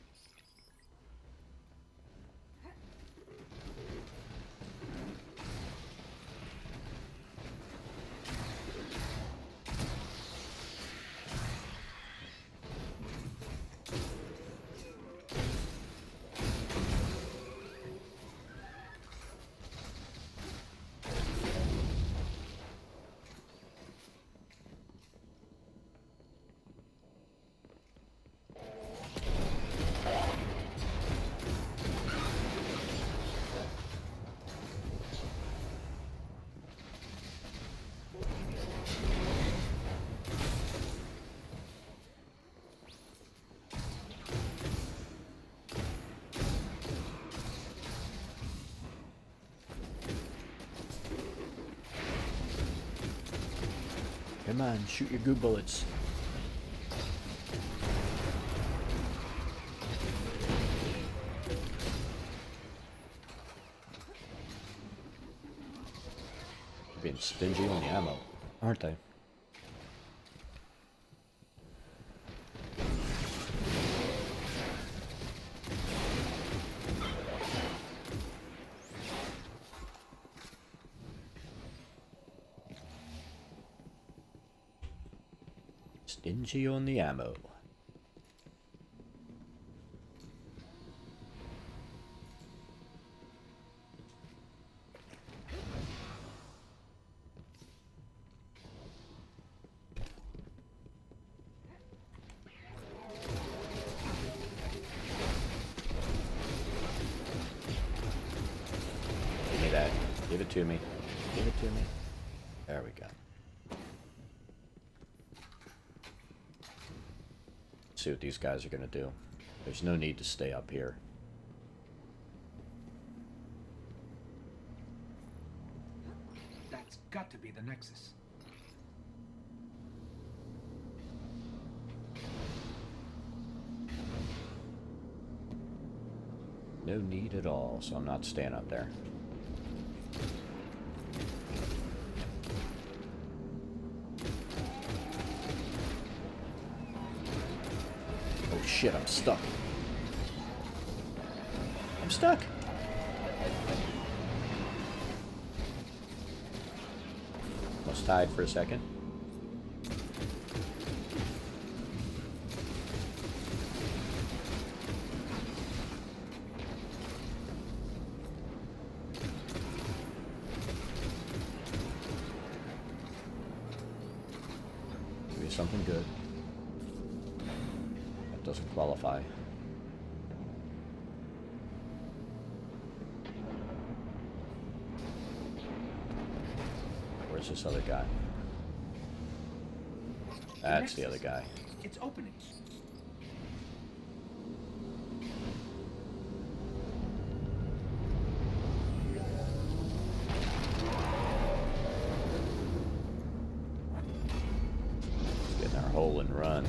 Speaker 1: Come on, shoot your goo bullets. Being stingy on the ammo, aren't they? Stingy on the ammo. Give me that. Give it to me. Give it to me. There we go. See what these guys are gonna do. There's no need to stay up here.
Speaker 2: That's got to be the Nexus.
Speaker 1: No need at all, so I'm not staying up there. Oh shit, I'm stuck. I'm stuck. Almost died for a second. Give me something good. That doesn't qualify. Where's this other guy? That's the other guy.
Speaker 2: It's opening.
Speaker 1: hole and run.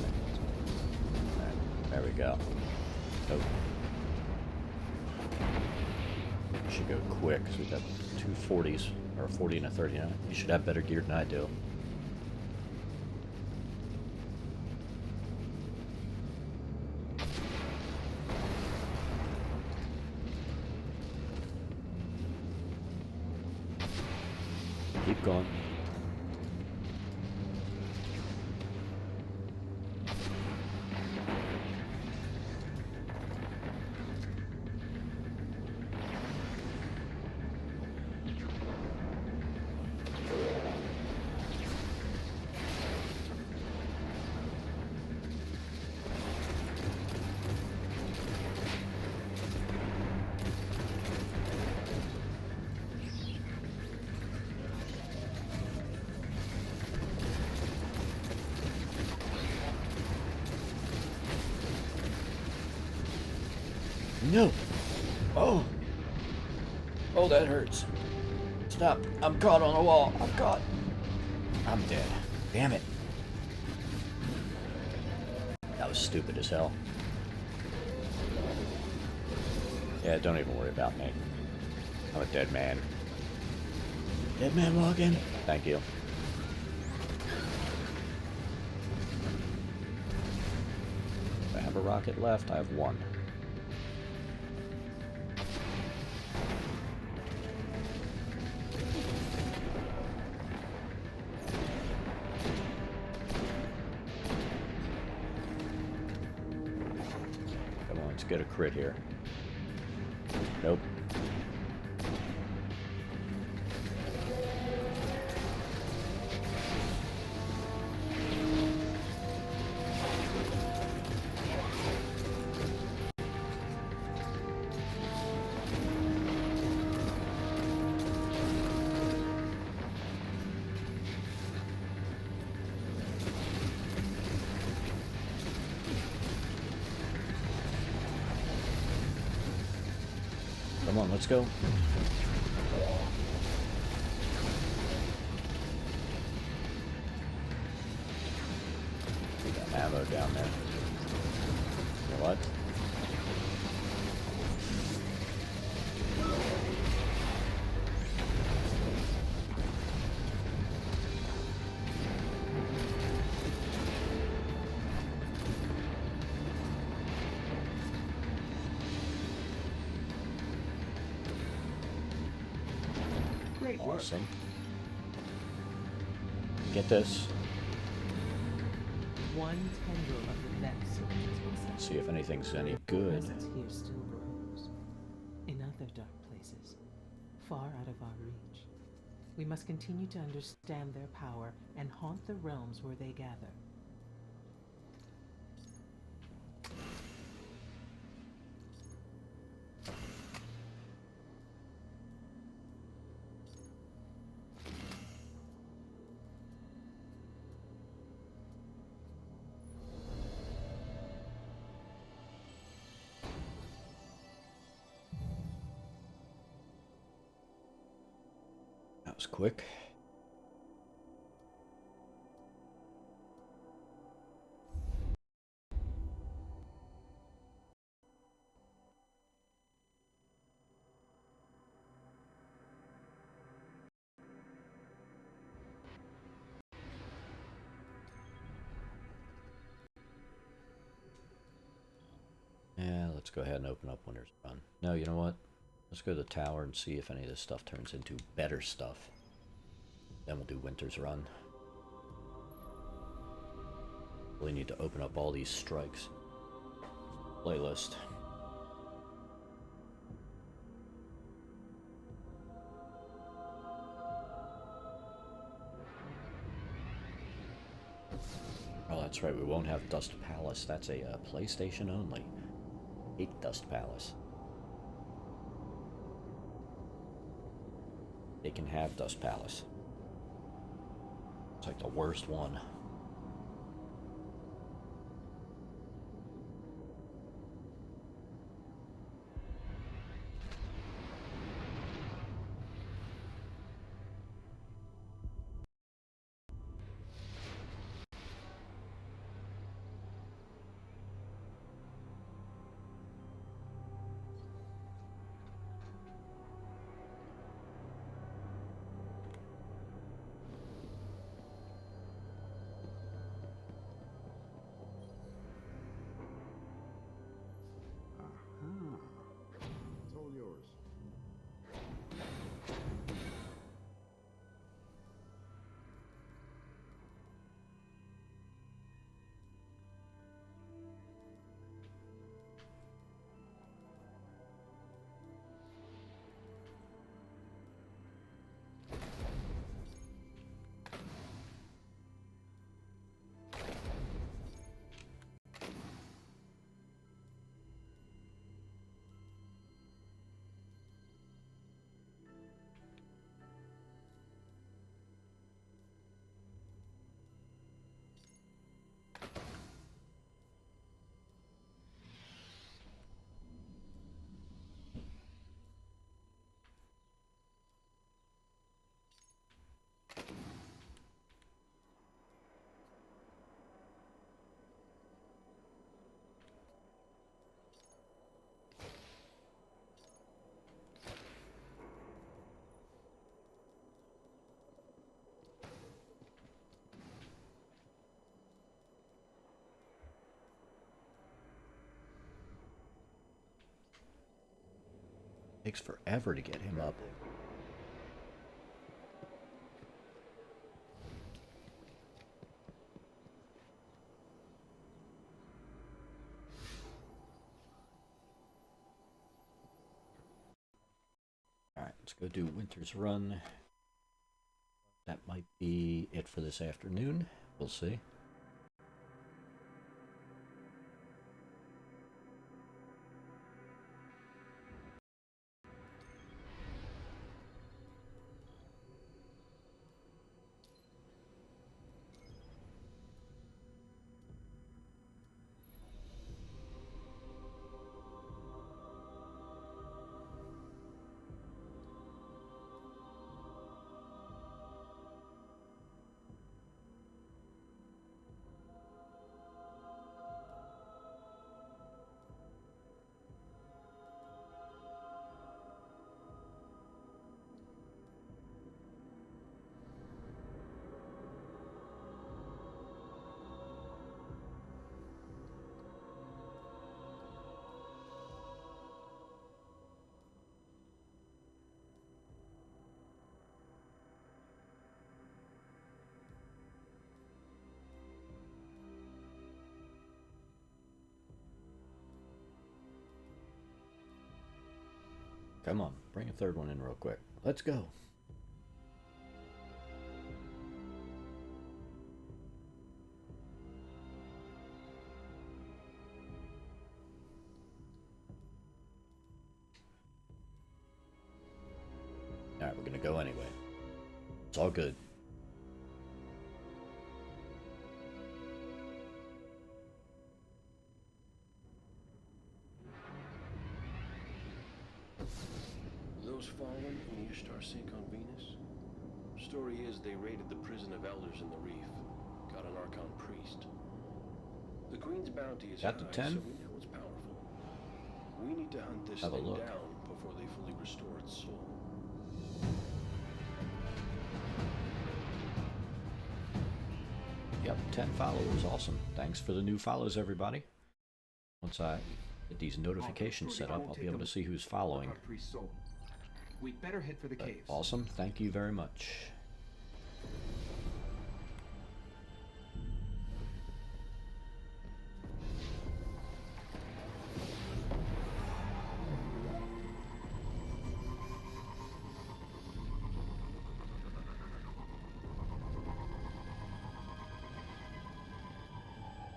Speaker 1: There we go. Nope. Should go quick because we got two 40s, or a 40 and a 39. You should have better gear than I do. Keep going. No! Oh! Oh, that hurts. Stop. I'm caught on a wall. I'm caught. I'm dead. Damn it. That was stupid as hell. Yeah, don't even worry about me. I'm a dead man. Dead man walking. Thank you. I have a rocket left. I have one. Get a crit here. Nope. Come on, let's go. We got ammo down there. You know what? Awesome. Get this.
Speaker 4: One tendril of the Vex surges within.
Speaker 1: See if anything's any good.
Speaker 4: Presence here still grows. In other dark places, far out of our reach. We must continue to understand their power and haunt the realms where they gather.
Speaker 1: That was quick. Yeah, let's go ahead and open up Winter's Run. No, you know what? Let's go to the tower and see if any of this stuff turns into better stuff. Then we'll do Winter's Run. Really need to open up all these strikes. Playlist. Oh, that's right. We won't have Dust Palace. That's a PlayStation only. Hate Dust Palace. They can have Dust Palace. It's like the worst one. Takes forever to get him up. Alright, let's go do Winter's Run. That might be it for this afternoon. We'll see. Come on, bring a third one in real quick. Let's go. Alright, we're gonna go anyway. It's all good.
Speaker 14: Those fallen in Ishtar sink on Venus? Story is they raided the prison of elders in the reef. Got an Archon priest. The Queen's bounty is high,
Speaker 1: Got the 10?
Speaker 14: so we know it's powerful. We need to hunt this
Speaker 1: Have a
Speaker 14: thing
Speaker 1: look.
Speaker 14: down before they fully restore its soul.
Speaker 1: Yep, 10 followers. Awesome. Thanks for the new follows, everybody. Once I get these notifications set up, I'll be able to see who's following.
Speaker 2: We'd better head for the caves.
Speaker 1: Awesome. Thank you very much.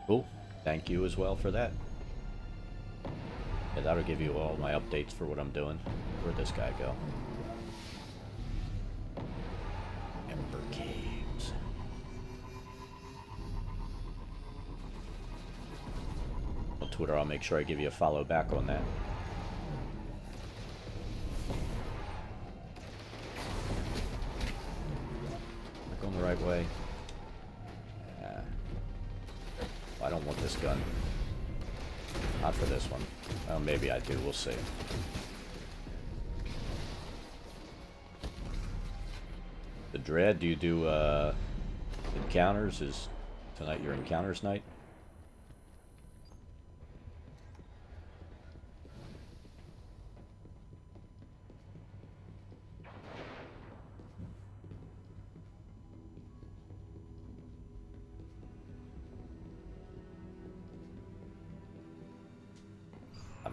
Speaker 1: Cool. Thank you as well for that. Yeah, that'll give you all my updates for what I'm doing. Where'd this guy go? Ember Caves. On Twitter, I'll make sure I give you a follow back on that. Am I going the right way? I don't want this gun. Not for this one. Oh, maybe I do. We'll see. The Dread, do you do encounters? Is tonight your encounters night?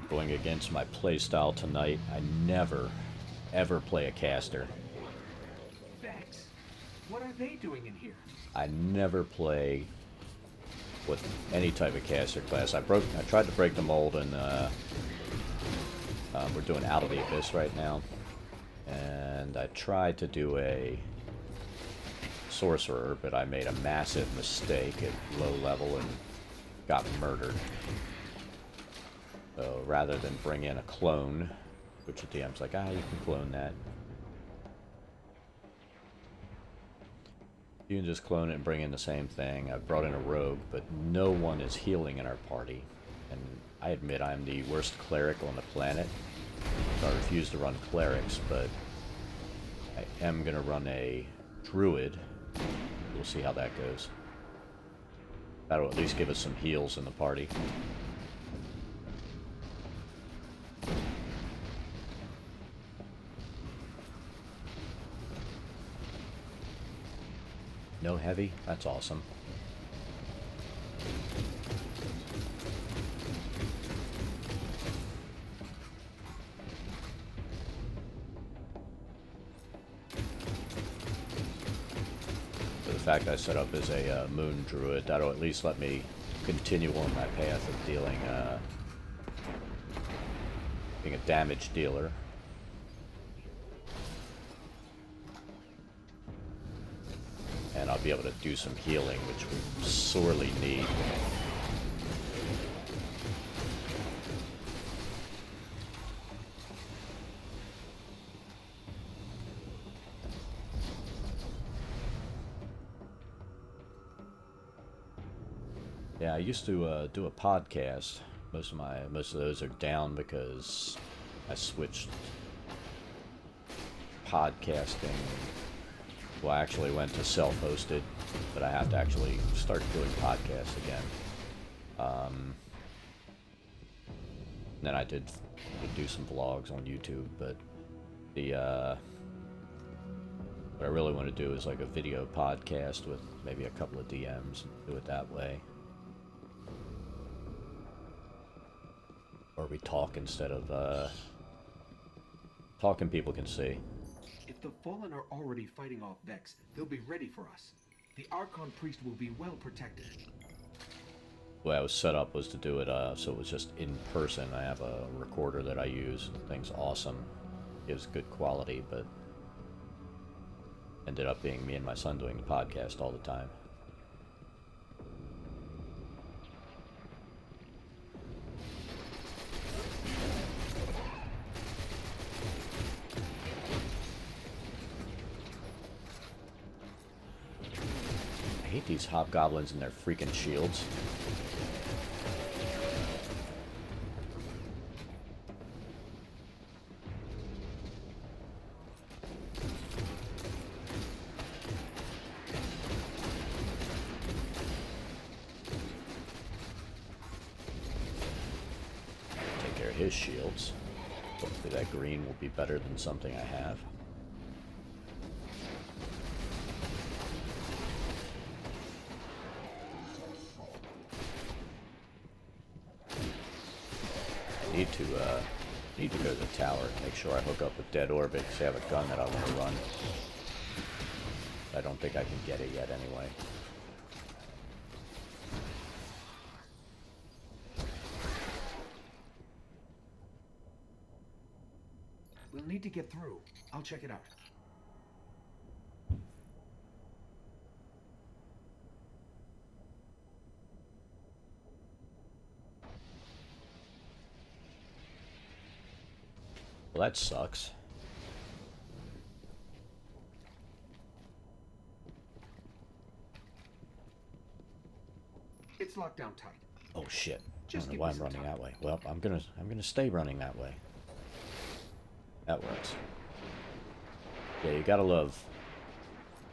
Speaker 1: Going against my playstyle tonight. I never, ever play a caster.
Speaker 2: Vex, what are they doing in here?
Speaker 1: I never play with any type of caster class. I tried to break the mold, and we're doing Out of the Abyss right now. And I tried to do a sorcerer, but I made a massive mistake at low level and got murdered. So rather than bring in a clone, which the DM's like, you can clone that. You can just clone it and bring in the same thing. I brought in a rogue, but no one is healing in our party. And I admit I'm the worst cleric on the planet. So I refuse to run clerics, but I am going to run a druid. We'll see how that goes. That'll at least give us some heals in the party. No heavy? That's awesome. For the fact I set up as a moon druid, that'll at least let me continue on my path of dealing, being a damage dealer. And I'll be able to do some healing, which we sorely need. Yeah, I used to do a podcast. Most of those are down because I switched podcasting. Well, I actually went to self-hosted, but I have to actually start doing podcasts again. Then I did do some vlogs on YouTube, but what I really want to do is like a video podcast with maybe a couple of DMs and do it that way. Or we talk instead of talking people can see.
Speaker 2: If the Fallen are already fighting off Vex, they'll be ready for us. The Archon Priest will be well protected.
Speaker 1: The way I was set up was to do it so it was just in person. I have a recorder that I use. The thing's awesome. Gives good quality, but ended up being me and my son doing the podcast all the time. I hate these hobgoblins and their freaking shields. Take care of his shields. Hopefully that green will be better than something I have. Need to go to the tower, make sure I hook up with Dead Orbit, because I have a gun that I want to run. I don't think I can get it yet anyway.
Speaker 2: We'll need to get through. I'll check it out.
Speaker 1: Well, that sucks.
Speaker 2: It's locked down tight.
Speaker 1: Oh shit.
Speaker 2: Just
Speaker 1: I don't
Speaker 2: give
Speaker 1: know why
Speaker 2: me
Speaker 1: I'm
Speaker 2: some
Speaker 1: running
Speaker 2: time.
Speaker 1: that way. Well, I'm gonna stay running that way. That works. Yeah, you gotta love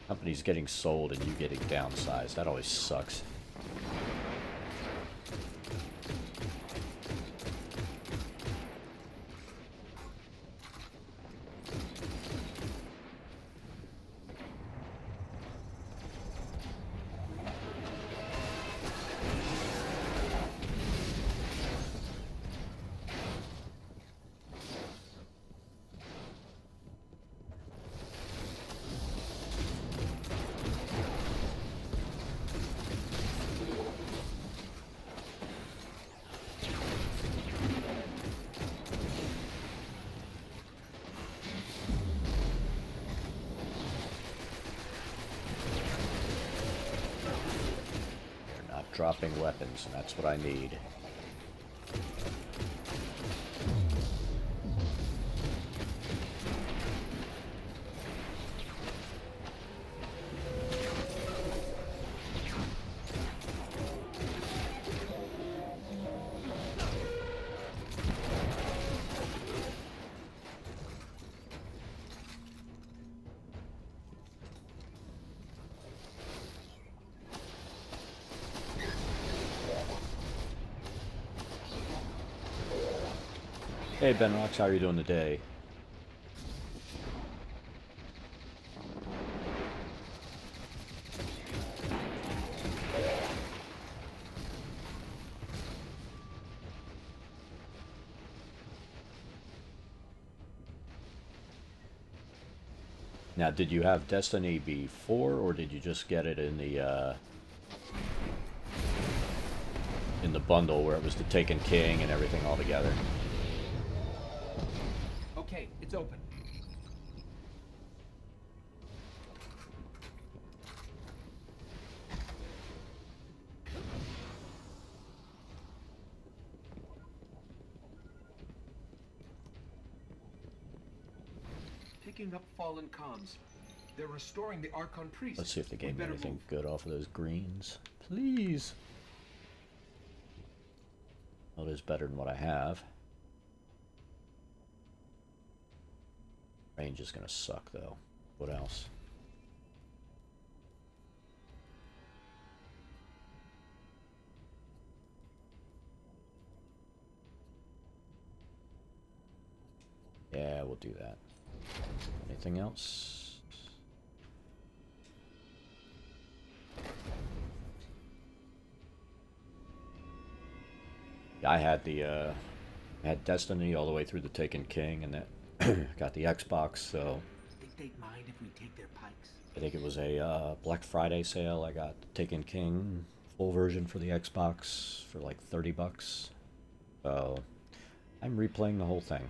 Speaker 1: companies getting sold and you getting downsized. That always sucks. Dropping weapons, and that's what I need. Hey Benrox, how are you doing today? Now, did you have Destiny before, or did you just get it in the bundle where it was the Taken King and everything all together?
Speaker 2: Okay, it's open. Picking up fallen comms. They're restoring the Archon Priest.
Speaker 1: Let's see if they
Speaker 2: We
Speaker 1: gave me
Speaker 2: better
Speaker 1: anything
Speaker 2: move.
Speaker 1: good off of those greens. Please. Well, it is better than what I have. Range is going to suck, though. What else? Yeah, we'll do that. Anything else? I had I had Destiny all the way through the Taken King, and that got the Xbox. So
Speaker 2: Think they'd mind if we take their pikes?
Speaker 1: I think it was a Black Friday sale. I got Taken King full version for the Xbox for like $30. So I'm replaying the whole thing.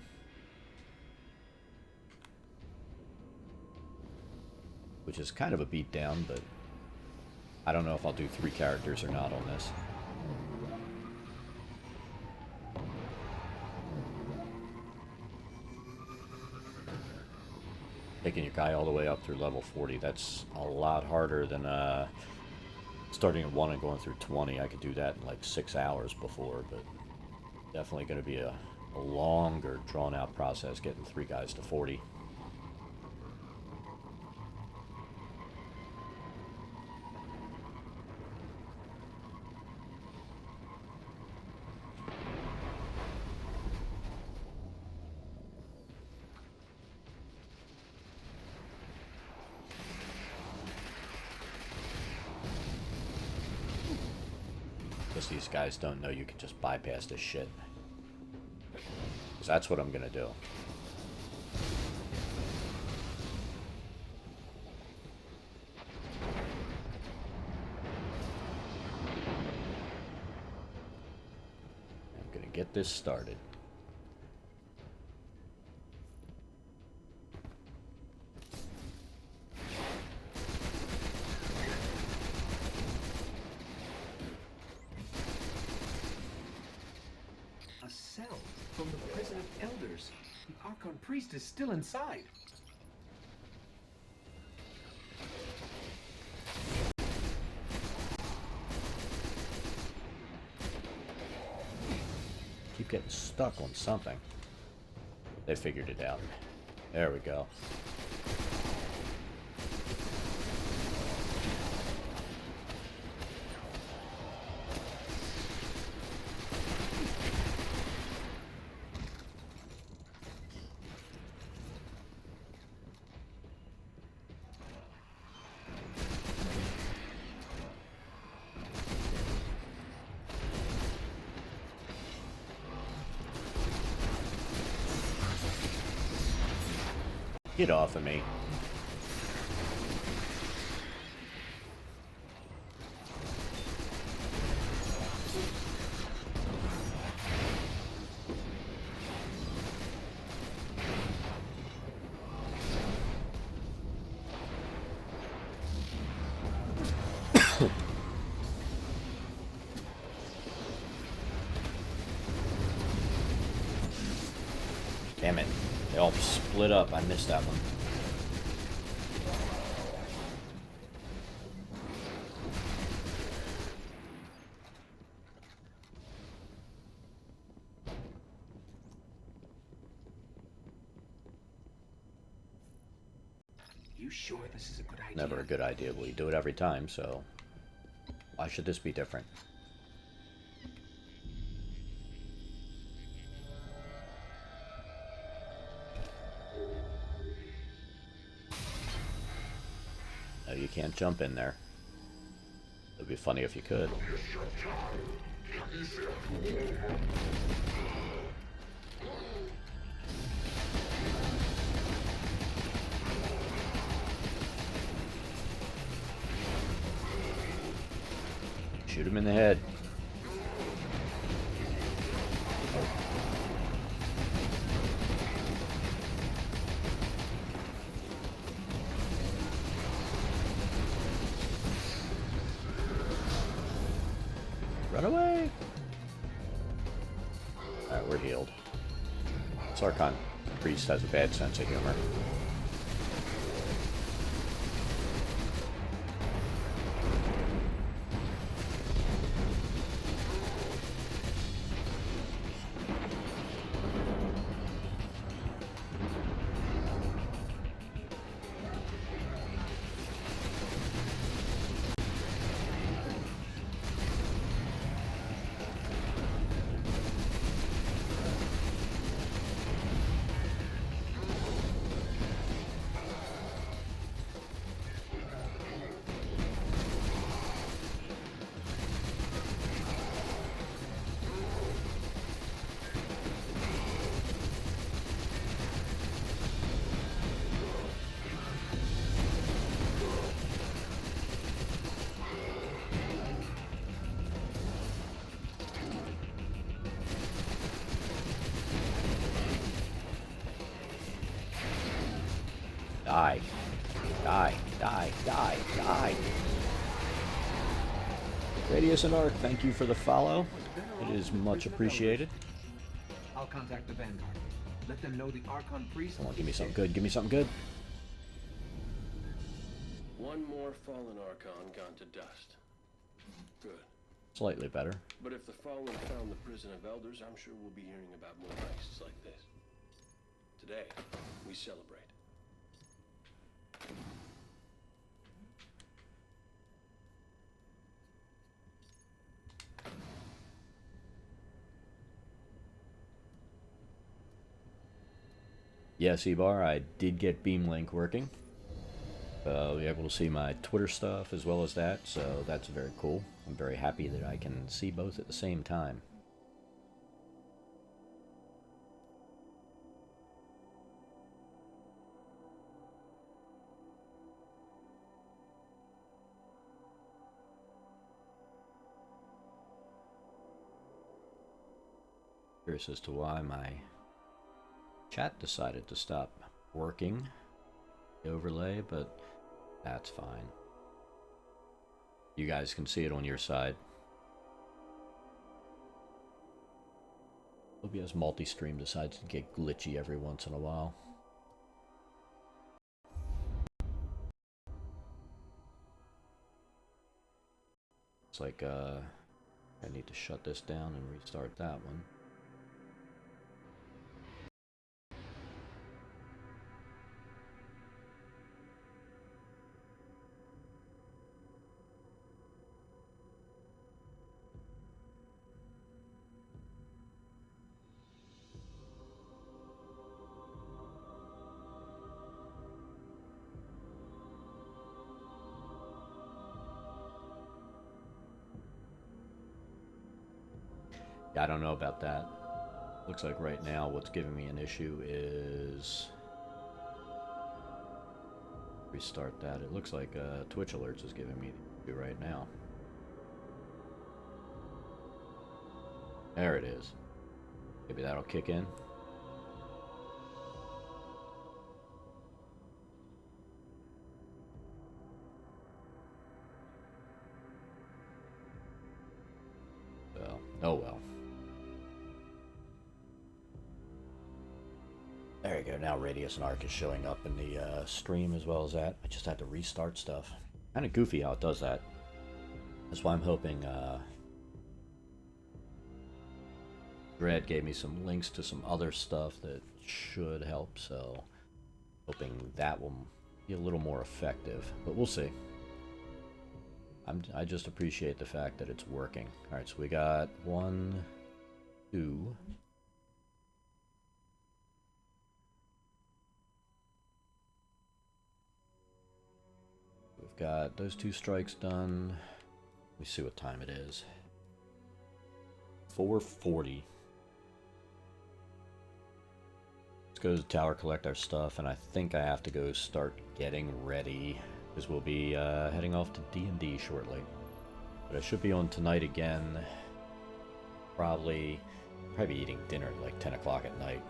Speaker 1: Which is kind of a beatdown, but I don't know if I'll do 3 characters or not on this. Taking your guy all the way up through level 40, that's a lot harder than starting at 1 and going through 20. I could do that in like 6 hours before, but definitely going to be a longer, drawn-out process getting 3 guys to 40. These guys don't know you can just bypass this shit. Because that's what I'm gonna do. I'm gonna get this started.
Speaker 2: From the prison of elders. The Archon Priest is still inside.
Speaker 1: Keep getting stuck on something. They figured it out. There we go. Get off of me. Damn it. They all split up. I missed that one.
Speaker 2: You sure this is a good idea?
Speaker 1: Never a good idea. We do it every time, so why should this be different? No, you can't jump in there. It'd be funny if you could. him in the head. Run away! Alright, we're healed. Sarkhan Priest has a bad sense of humor. Die. Die. Die. Die. Die. Radius and Arc, thank you for the follow. It is much appreciated.
Speaker 2: I'll contact the Vanguard. Let them know the Archon Priest.
Speaker 1: Come on, give me something good. Give me something good.
Speaker 14: One more fallen Archon gone to dust. Good.
Speaker 1: Slightly better.
Speaker 14: But if the fallen found the prison of elders, I'm sure we'll be hearing about more heists like this. Today, we celebrate.
Speaker 1: Yes, Ebar, I did get Beamlink working. You're able to see my Twitter stuff as well as that, so that's very cool. I'm very happy that I can see both at the same time. Curious as to why my chat decided to stop working the overlay, but that's fine. You guys can see it on your side. OBS multi-stream decides to get glitchy every once in a while. It's like I need to shut this down and restart that one. I don't know about that. Looks like right now what's giving me an issue is... Restart that. It looks like Twitch Alerts is giving me the issue right now. There it is. Maybe that'll kick in. Well, oh well. There you go, now Radius and Arc is showing up in the stream as well as that. I just had to restart stuff. Kind of goofy how it does that. That's why I'm hoping Dread gave me some links to some other stuff that should help, so hoping that will be a little more effective, but we'll see. I just appreciate the fact that it's working. Alright, so we got 1, 2... We've got those 2 strikes done. Let me see what time it is. 4:40. Let's go to the tower, collect our stuff, and I think I have to go start getting ready, because we'll be heading off to D&D shortly. But I should be on tonight again. Probably eating dinner at like 10 o'clock at night.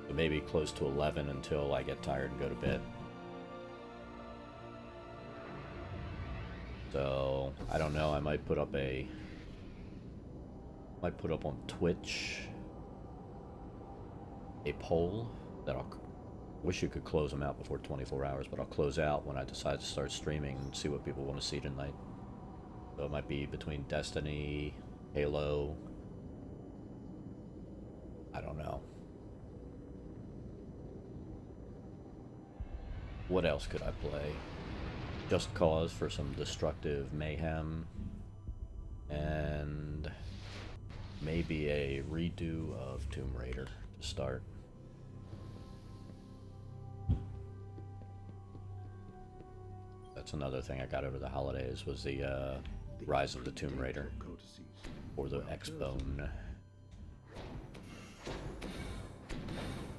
Speaker 1: So maybe close to 11 until I get tired and go to bed. So I don't know. I might put up on Twitch a poll that I'll wish you could close them out before 24 hours, but I'll close out when I decide to start streaming and see what people want to see tonight. So it might be between Destiny, Halo, I don't know. What else could I play? Just Cause for some destructive mayhem, and maybe a redo of Tomb Raider to start. That's another thing I got over the holidays was the Rise of the Tomb Raider or the XB1.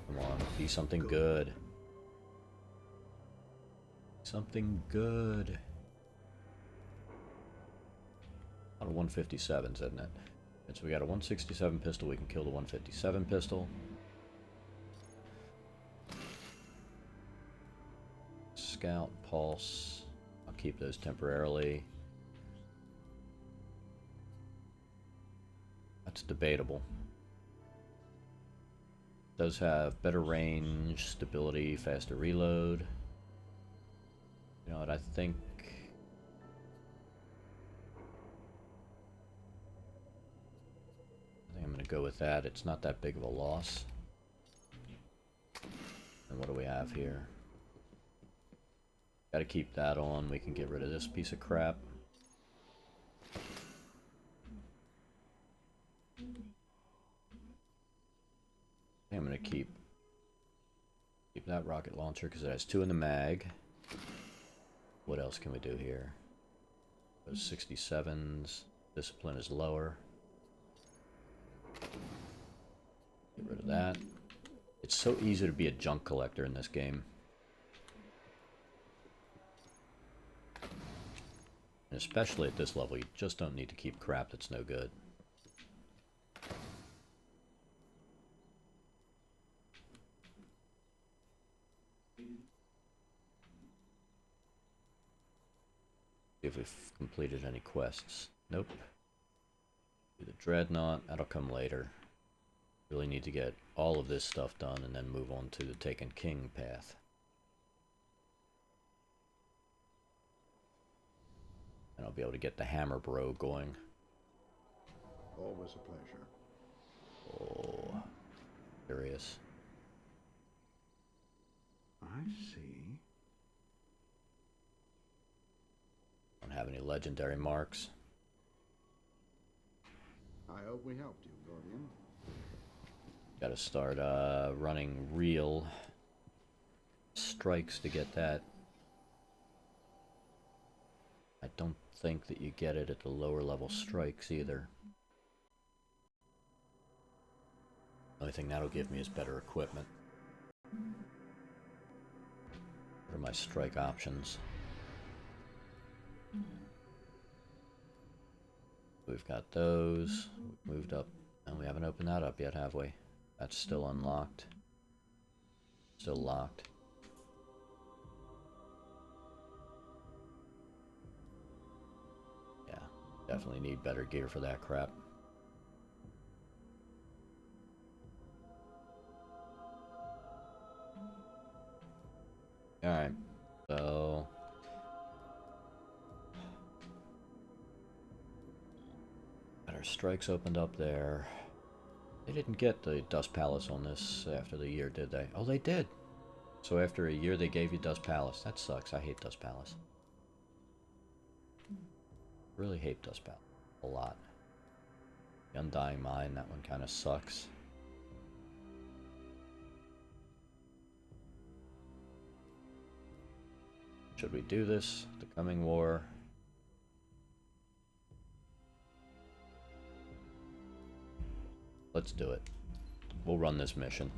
Speaker 1: Come on, be something good. Something good. A lot of 157s, isn't it? And so we got a 167 pistol, we can kill the 157 pistol. Scout, Pulse, I'll keep those temporarily. That's debatable. Does have better range, stability, faster reload. You know what, I think I'm going to go with that. It's not that big of a loss. And what do we have here? Got to keep that on. We can get rid of this piece of crap. I'm going to keep that rocket launcher because it has 2 in the mag. What else can we do here? Those 67s. Discipline is lower. Get rid of that. It's so easy to be a junk collector in this game. And especially at this level, you just don't need to keep crap that's no good. See if we've completed any quests. Nope. Do the Dreadnought, that'll come later. Really need to get all of this stuff done and then move on to the Taken King path. And I'll be able to get the Hammer Bro going.
Speaker 3: Always a pleasure.
Speaker 1: Oh, curious.
Speaker 3: I see.
Speaker 1: Don't have any legendary marks.
Speaker 3: I hope we helped you, Guardian.
Speaker 1: Got to start running real strikes to get that. I don't think that you get it at the lower level strikes either. The only thing that'll give me is better equipment. What are my strike options? We've got those. We've moved up. And we haven't opened that up yet, have we? That's still unlocked. Still locked. Yeah, definitely need better gear for that crap. Alright, so... got our strikes opened up there. They didn't get the Dust Palace on this after the year, did they? Oh, they did! So after a year they gave you Dust Palace. That sucks. I hate Dust Palace. Really hate Dust Palace. A lot. The Undying Mind, that one kind of sucks. Should we do this? The Coming War. Let's do it. We'll run this mission.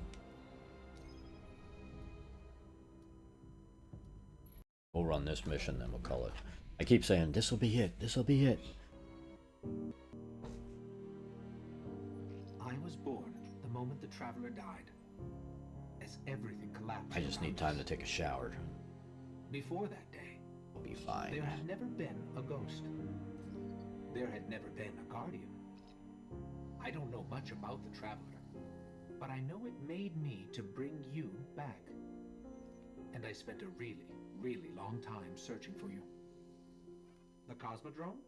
Speaker 1: We'll run this mission, then we'll call it. I keep saying, this'll be it, this'll be it.
Speaker 2: was born the moment the Traveler died, as everything collapsed.
Speaker 1: I just need time to take a shower.
Speaker 2: Before that day,
Speaker 1: I'll be fine.
Speaker 2: there had never been a ghost. There had never been a guardian. I don't know much about the Traveler, but I know it made me to bring you back. And I spent a really, really long time searching for you. The Cosmodrome?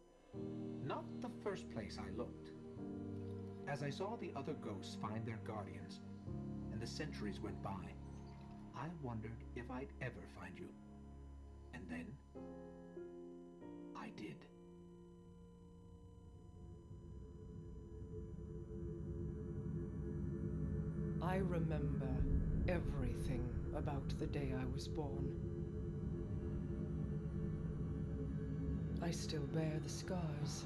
Speaker 2: Not the first place I looked. As I saw the other ghosts find their guardians, and the centuries went by, I wondered if I'd ever find you. And then, I did.
Speaker 13: I remember everything about the day I was born. I still bear the scars.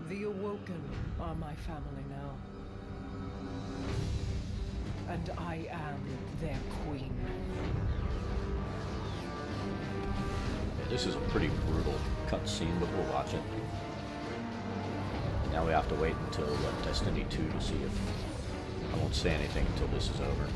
Speaker 13: The Awoken are my family now. And I am their queen.
Speaker 1: Yeah, this is a pretty brutal cutscene, but we'll watch it. Now we have to wait until Destiny 2 to see if... I won't say anything until this is over.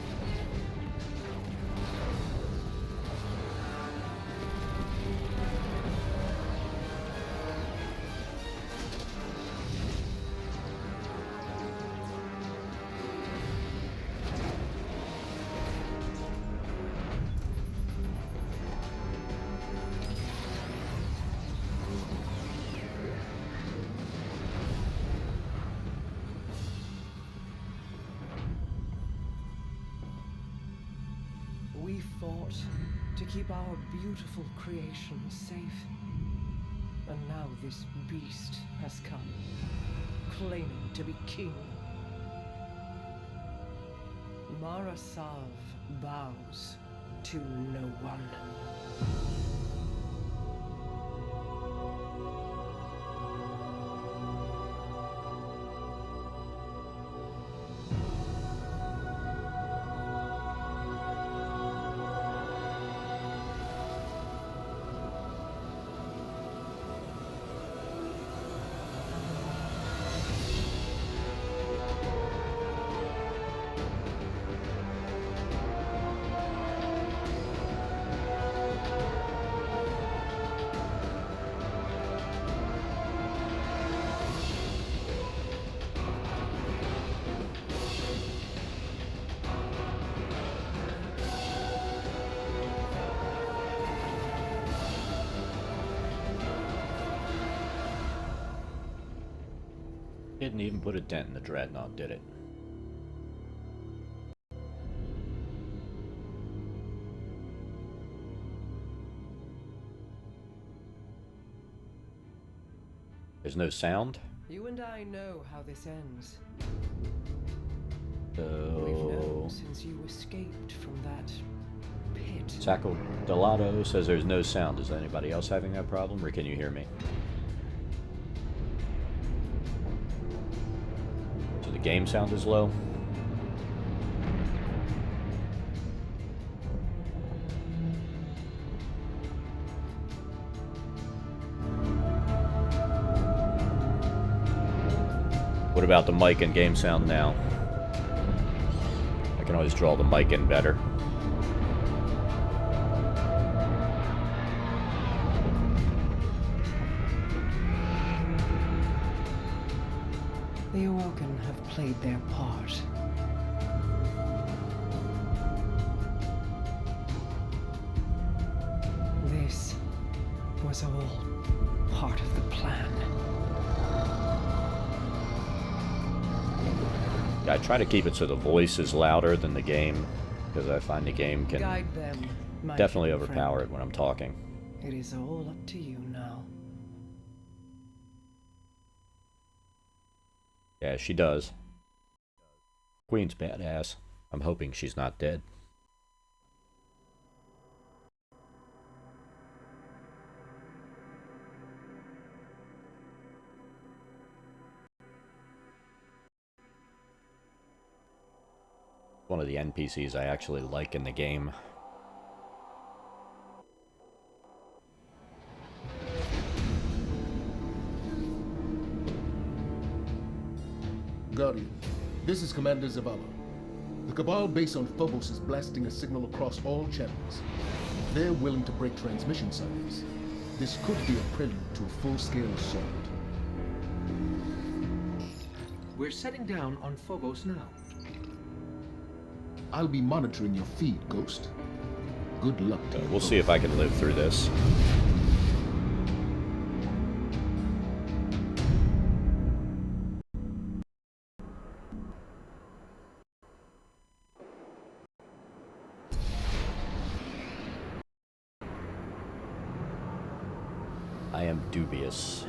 Speaker 13: We fought to keep our beautiful creation safe. And now this beast has come, claiming to be king. Marasav bows to no one. Didn't even put a dent in the Dreadnought, did it? There's no sound? You and I know how this ends. We've
Speaker 1: So...
Speaker 13: known since you escaped from that pit.
Speaker 1: Sacco Delato says there's no sound. Is anybody else having that problem, or can you hear me? So the game sound is low? What about the mic and game sound now? I can always draw the mic in better.
Speaker 13: The Awoken have played their part. This was all part of the plan.
Speaker 1: Yeah, I try to keep it so the voice is louder than the game, because I find the game can
Speaker 13: Guide them, my
Speaker 1: definitely
Speaker 13: friend.
Speaker 1: overpower it when I'm talking.
Speaker 13: It is all up to you now.
Speaker 1: Yeah, she does. Queen's badass. I'm hoping she's not dead. One of the NPCs I actually like in the game.
Speaker 15: Guardian, this is Commander Zavala. The Cabal base on Phobos is blasting a signal across all channels. They're willing to break transmission cycles. This could be a prelude to a full-scale assault.
Speaker 2: We're setting down on Phobos now.
Speaker 15: I'll be monitoring your feed, Ghost. Good luck to you.
Speaker 1: We'll see if I can live through this. I am dubious.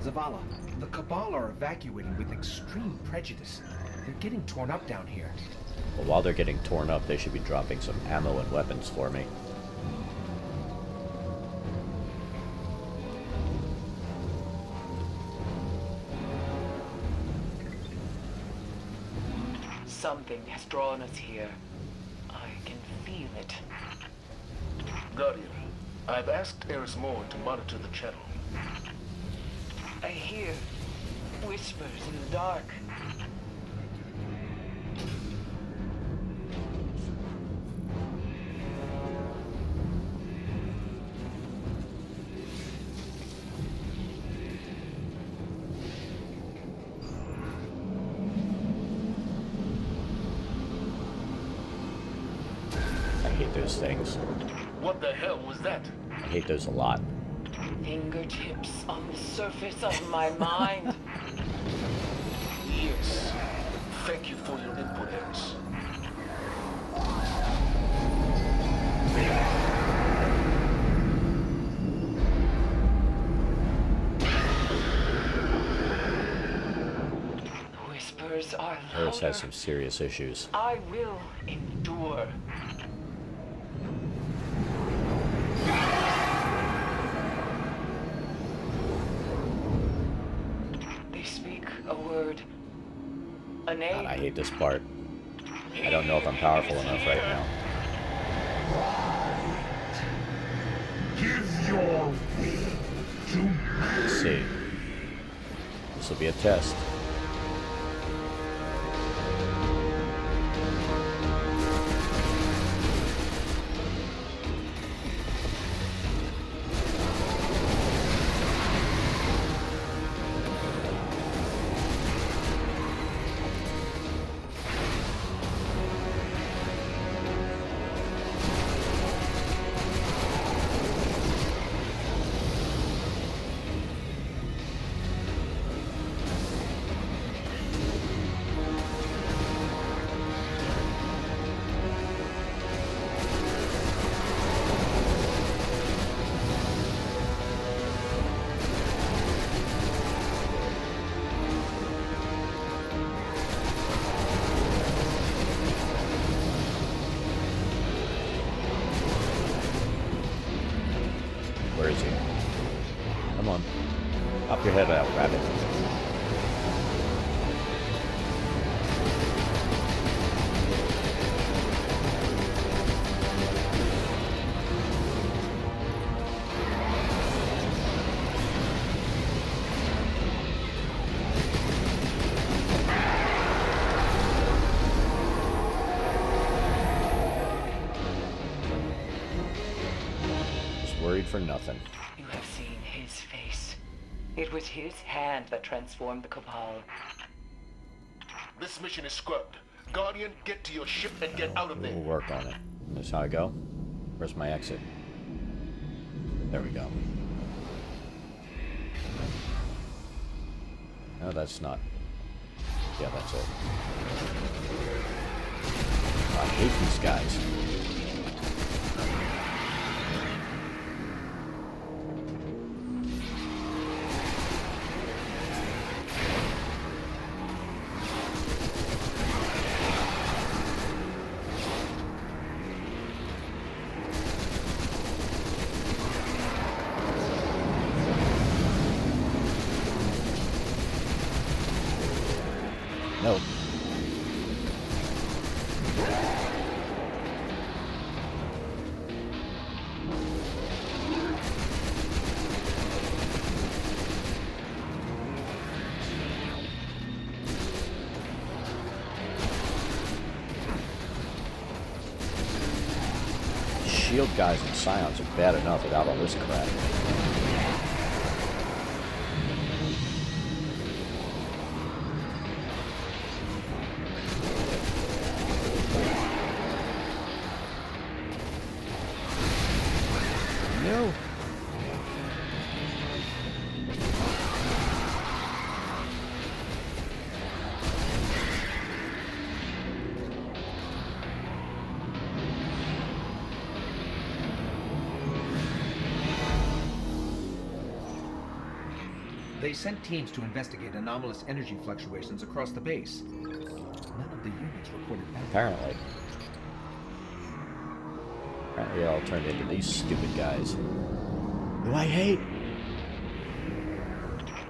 Speaker 2: Zavala, the Cabal are evacuating with extreme prejudice. They're getting torn up down here.
Speaker 1: Well, while they're getting torn up, they should be dropping some ammo and weapons for me.
Speaker 8: Something has drawn us here. I can feel it.
Speaker 14: Guardian, I've asked Erismore to monitor the channel.
Speaker 8: I hear whispers in the dark.
Speaker 1: I hate those things.
Speaker 14: What the hell was that?
Speaker 1: I hate those a lot.
Speaker 8: Fingertips on the surface of my mind.
Speaker 14: Yes. Thank you for your input, Eris.
Speaker 8: The whispers are
Speaker 1: Eris
Speaker 8: louder.
Speaker 1: has some serious issues.
Speaker 8: I will endure. They speak a word. A name.
Speaker 1: God, I hate this part. I don't know if I'm powerful enough right now.
Speaker 16: Give your will to me.
Speaker 1: Let's see. This will be a test. Where is he? Come on. Pop your head out, rabbit. Just worried for nothing.
Speaker 8: You have seen his face. It was his hand that transformed the Cabal.
Speaker 14: This mission is scrubbed. Guardian, get to your ship and get out of there.
Speaker 1: We'll work on it. That's how I go. Where's my exit? There we go. No, that's not. Yeah, that's it. I hate these guys. Nope. Shield guys and scions are bad enough without all this crap. No.
Speaker 2: They sent teams to investigate anomalous energy fluctuations across the base. None of the units reported back.
Speaker 1: Apparently. Apparently it all turned into these stupid guys. Who I hate!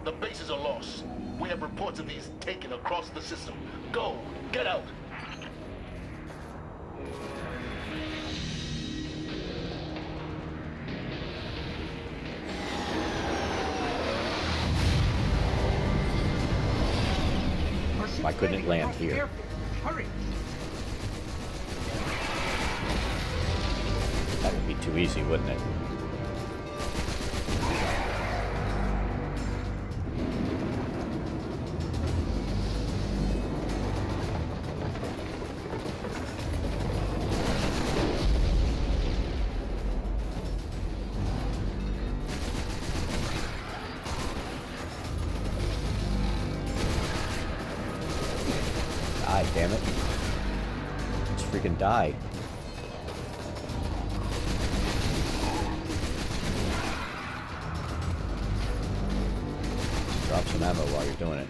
Speaker 15: The bases are lost. We have reports of these taken across the system. Go! Get out!
Speaker 1: Why couldn't it land here?
Speaker 2: Hurry!
Speaker 1: That would be too easy, wouldn't it? Die, damn it. Let's freaking die. Drop some ammo while you're doing it.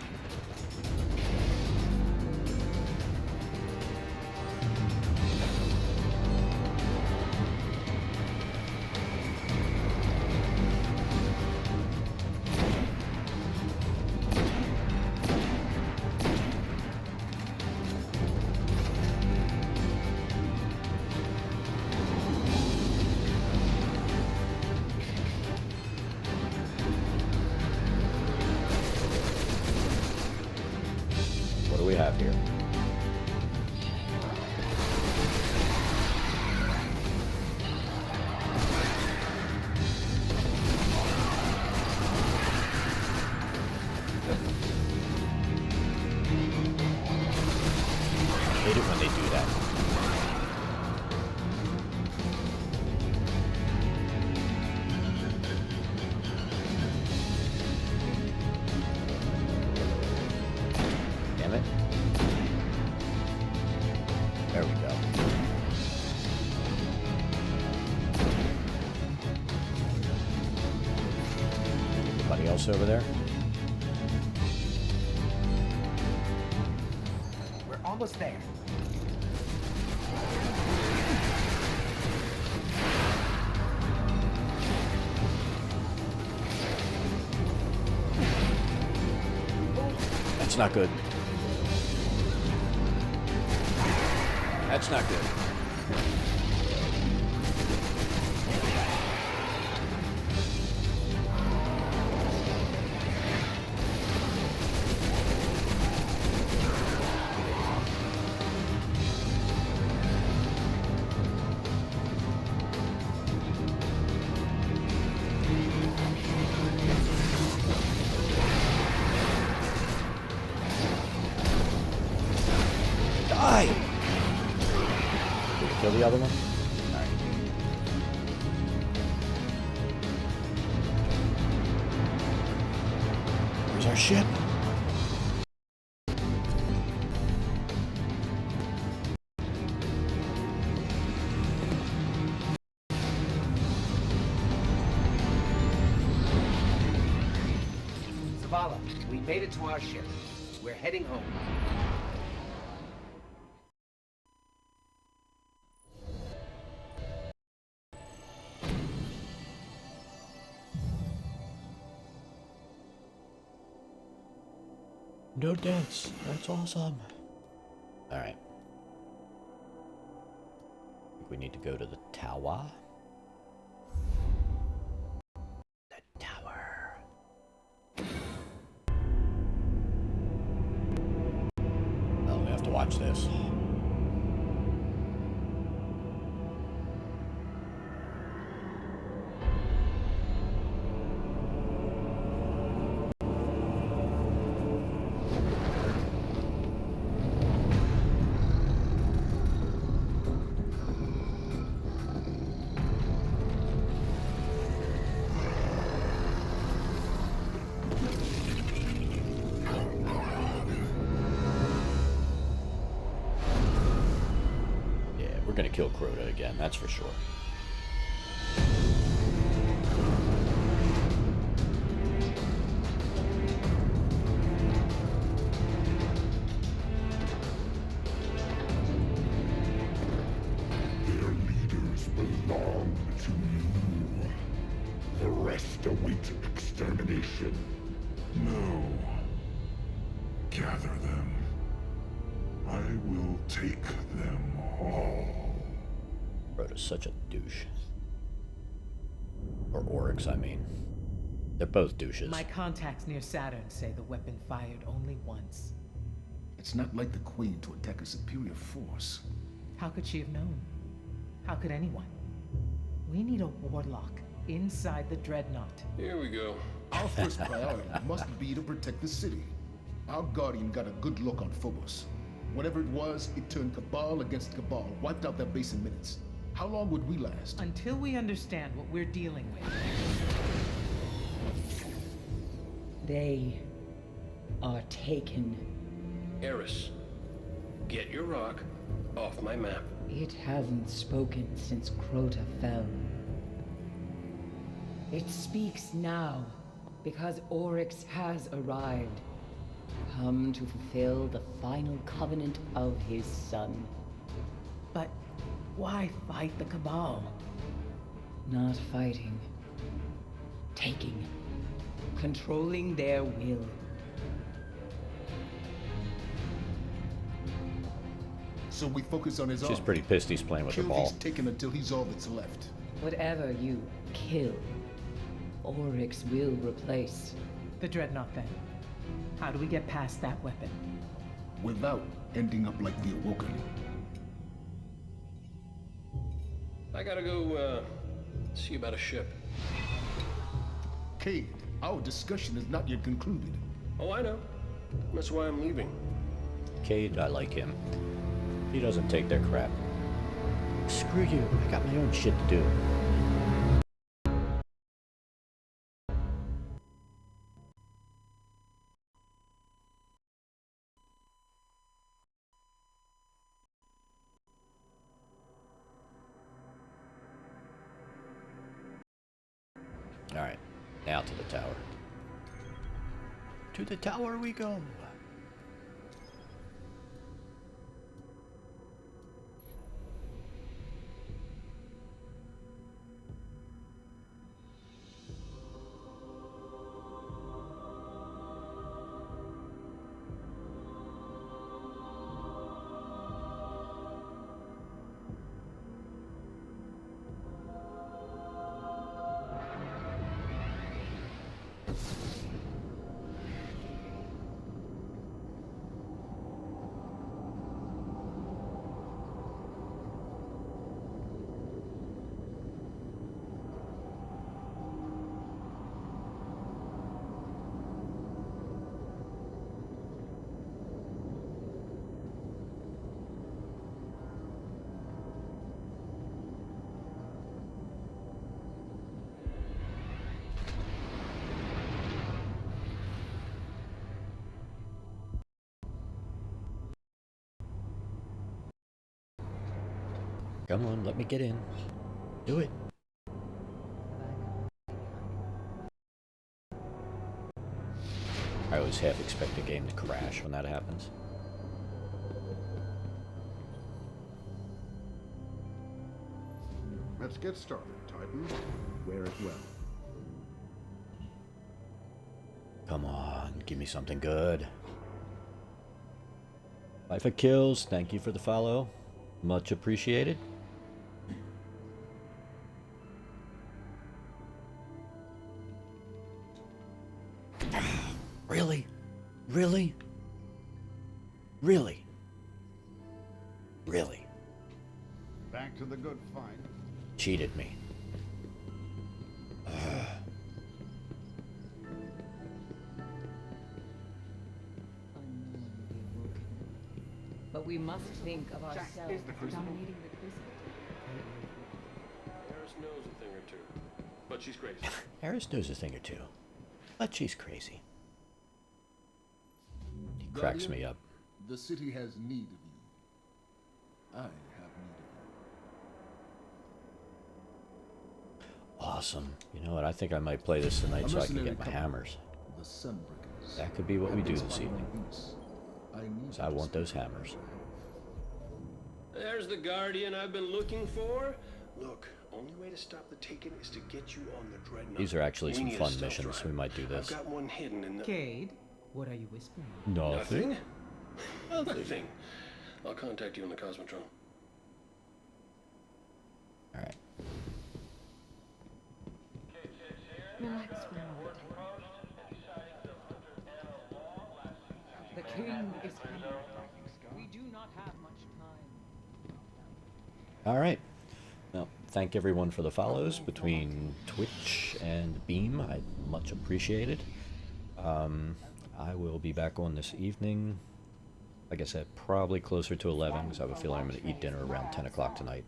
Speaker 1: What do we have here? I hate it when they do that. Damn it. There we go. Anybody else over there?
Speaker 2: We're almost there.
Speaker 1: That's not good. That's not good. Die! Did we kill the other one? Alright. Where's our ship?
Speaker 2: Zavala, we made it to our ship. We're heading home.
Speaker 1: No deaths. That's awesome. Alright. I think we need to go to the tower. The tower. Oh, we have to watch this. We're gonna kill Crota again, that's for sure.
Speaker 16: Their leaders belong to you. The rest await extermination. No. Gather them. I will take them all.
Speaker 1: Crota's such a douche. Or Oryx, I mean. They're both douches.
Speaker 4: My contacts near Saturn say the weapon fired only once.
Speaker 15: It's not like the Queen to attack a superior force.
Speaker 4: How could she have known? How could anyone? We need a warlock inside the Dreadnought.
Speaker 14: Here we go.
Speaker 15: Our first priority must be to protect the city. Our Guardian got a good look on Phobos. Whatever it was, it turned Cabal against Cabal, wiped out their base in minutes. How long would we last?
Speaker 4: Until we understand what we're dealing with.
Speaker 17: They are taken.
Speaker 14: Eris, get your rock off my map.
Speaker 17: It hasn't spoken since Crota fell. It speaks now, because Oryx has arrived. Come to fulfill the final covenant of his son.
Speaker 4: But why fight the Cabal?
Speaker 17: Not fighting. Taking. Controlling their will.
Speaker 15: So we focus on his
Speaker 1: She's
Speaker 15: arm.
Speaker 1: pretty pissed he's playing with the
Speaker 15: Kill
Speaker 1: ball.
Speaker 15: these taken until he's all that's left.
Speaker 17: Whatever you kill, Oryx will replace.
Speaker 4: The Dreadnought, then. How do we get past that weapon?
Speaker 15: Without ending up like the Awoken.
Speaker 14: I gotta go, see about a ship.
Speaker 15: Cade, our discussion is not yet concluded.
Speaker 14: Oh, I know. That's why I'm leaving.
Speaker 1: Cade, I like him. He doesn't take their crap. Screw you, I got my own shit to do. Alright, now to the tower. To the tower we go! Come on, let me get in. Do it. I always half expect a game to crash when that happens.
Speaker 3: Let's get started, Titan. Wear it well.
Speaker 1: Come on, give me something good. Life of Kills, thank you for the follow. Much appreciated. Really? Really? Really? Really?
Speaker 3: Back to the good fight.
Speaker 1: Cheated me.
Speaker 17: But we must think of ourselves dominating the crucible.
Speaker 14: Harris knows a thing or two, but she's crazy.
Speaker 1: Harris knows a thing or two, but she's crazy. He cracks me up.
Speaker 15: The city has need of you. I have need of you.
Speaker 1: Awesome. You know what? I think I might play this tonight so I can get my hammers.
Speaker 15: The Sunbreakers.
Speaker 1: That could be what we do this evening.
Speaker 15: I need
Speaker 1: 'Cause I want those hammers.
Speaker 14: There's the Guardian I've been looking for. Look, only way to stop the Taken is to get you on the Dreadnought.
Speaker 1: These are actually
Speaker 14: We
Speaker 1: some
Speaker 14: need a
Speaker 1: fun
Speaker 14: stealth
Speaker 1: missions.
Speaker 14: drive.
Speaker 1: We might do this.
Speaker 14: I've got one hidden in the...
Speaker 4: Cade, what are you whispering?
Speaker 1: Nothing.
Speaker 14: Nothing. I'll contact you on the Cosmotron.
Speaker 1: Alright.
Speaker 9: Relax for a moment.
Speaker 17: The king is coming. We do not have much time.
Speaker 1: Alright. Well, thank everyone for the follows between Twitch and Beam. I much appreciate it. I will be back on this evening. Like I said, probably closer to 11 because I have a feeling I'm going to eat dinner around 10 o'clock tonight.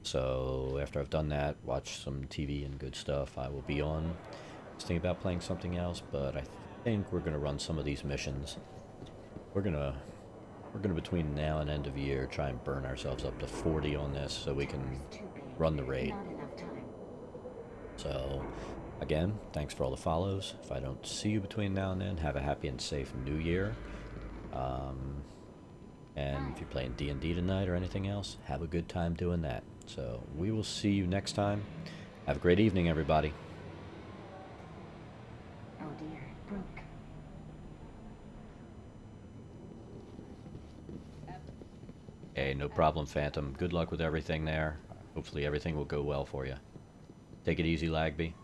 Speaker 1: So after I've done that, watch some TV and good stuff, I will be on. I was thinking about playing something else, but I think we're going to run some of these missions. We're gonna between now and end of year try and burn ourselves up to 40 on this so we can run the raid. So again, thanks for all the follows. If I don't see you between now and then, have a happy and safe new year. And if you're playing D&D tonight or anything else, have a good time doing that. So we will see you next time. Have a great evening, everybody.
Speaker 7: Oh dear, it broke.
Speaker 1: Hey, no problem, Phantom. Good luck with everything there. Hopefully everything will go well for you. Take it easy, Lagby.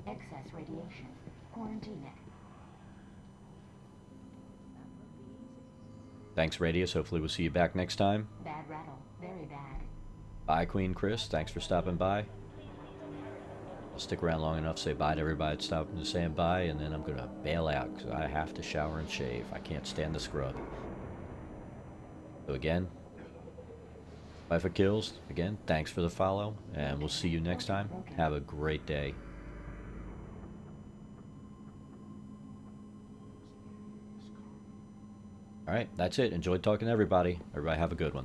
Speaker 7: Excess radiation. Quarantine it.
Speaker 1: Thanks, Radius. Hopefully we'll see you back next time.
Speaker 7: Bad rattle. Very bad.
Speaker 1: Bye, Queen Chris. Thanks for stopping by. I'll stick around long enough to say bye to everybody that's stopping saying bye, and then I'm going to bail out because I have to shower and shave. I can't stand the scrub. So again, bye for kills. Again, thanks for the follow, and we'll see you next time. Have a great day. Alright, that's it. Enjoyed talking to everybody. Everybody have a good one.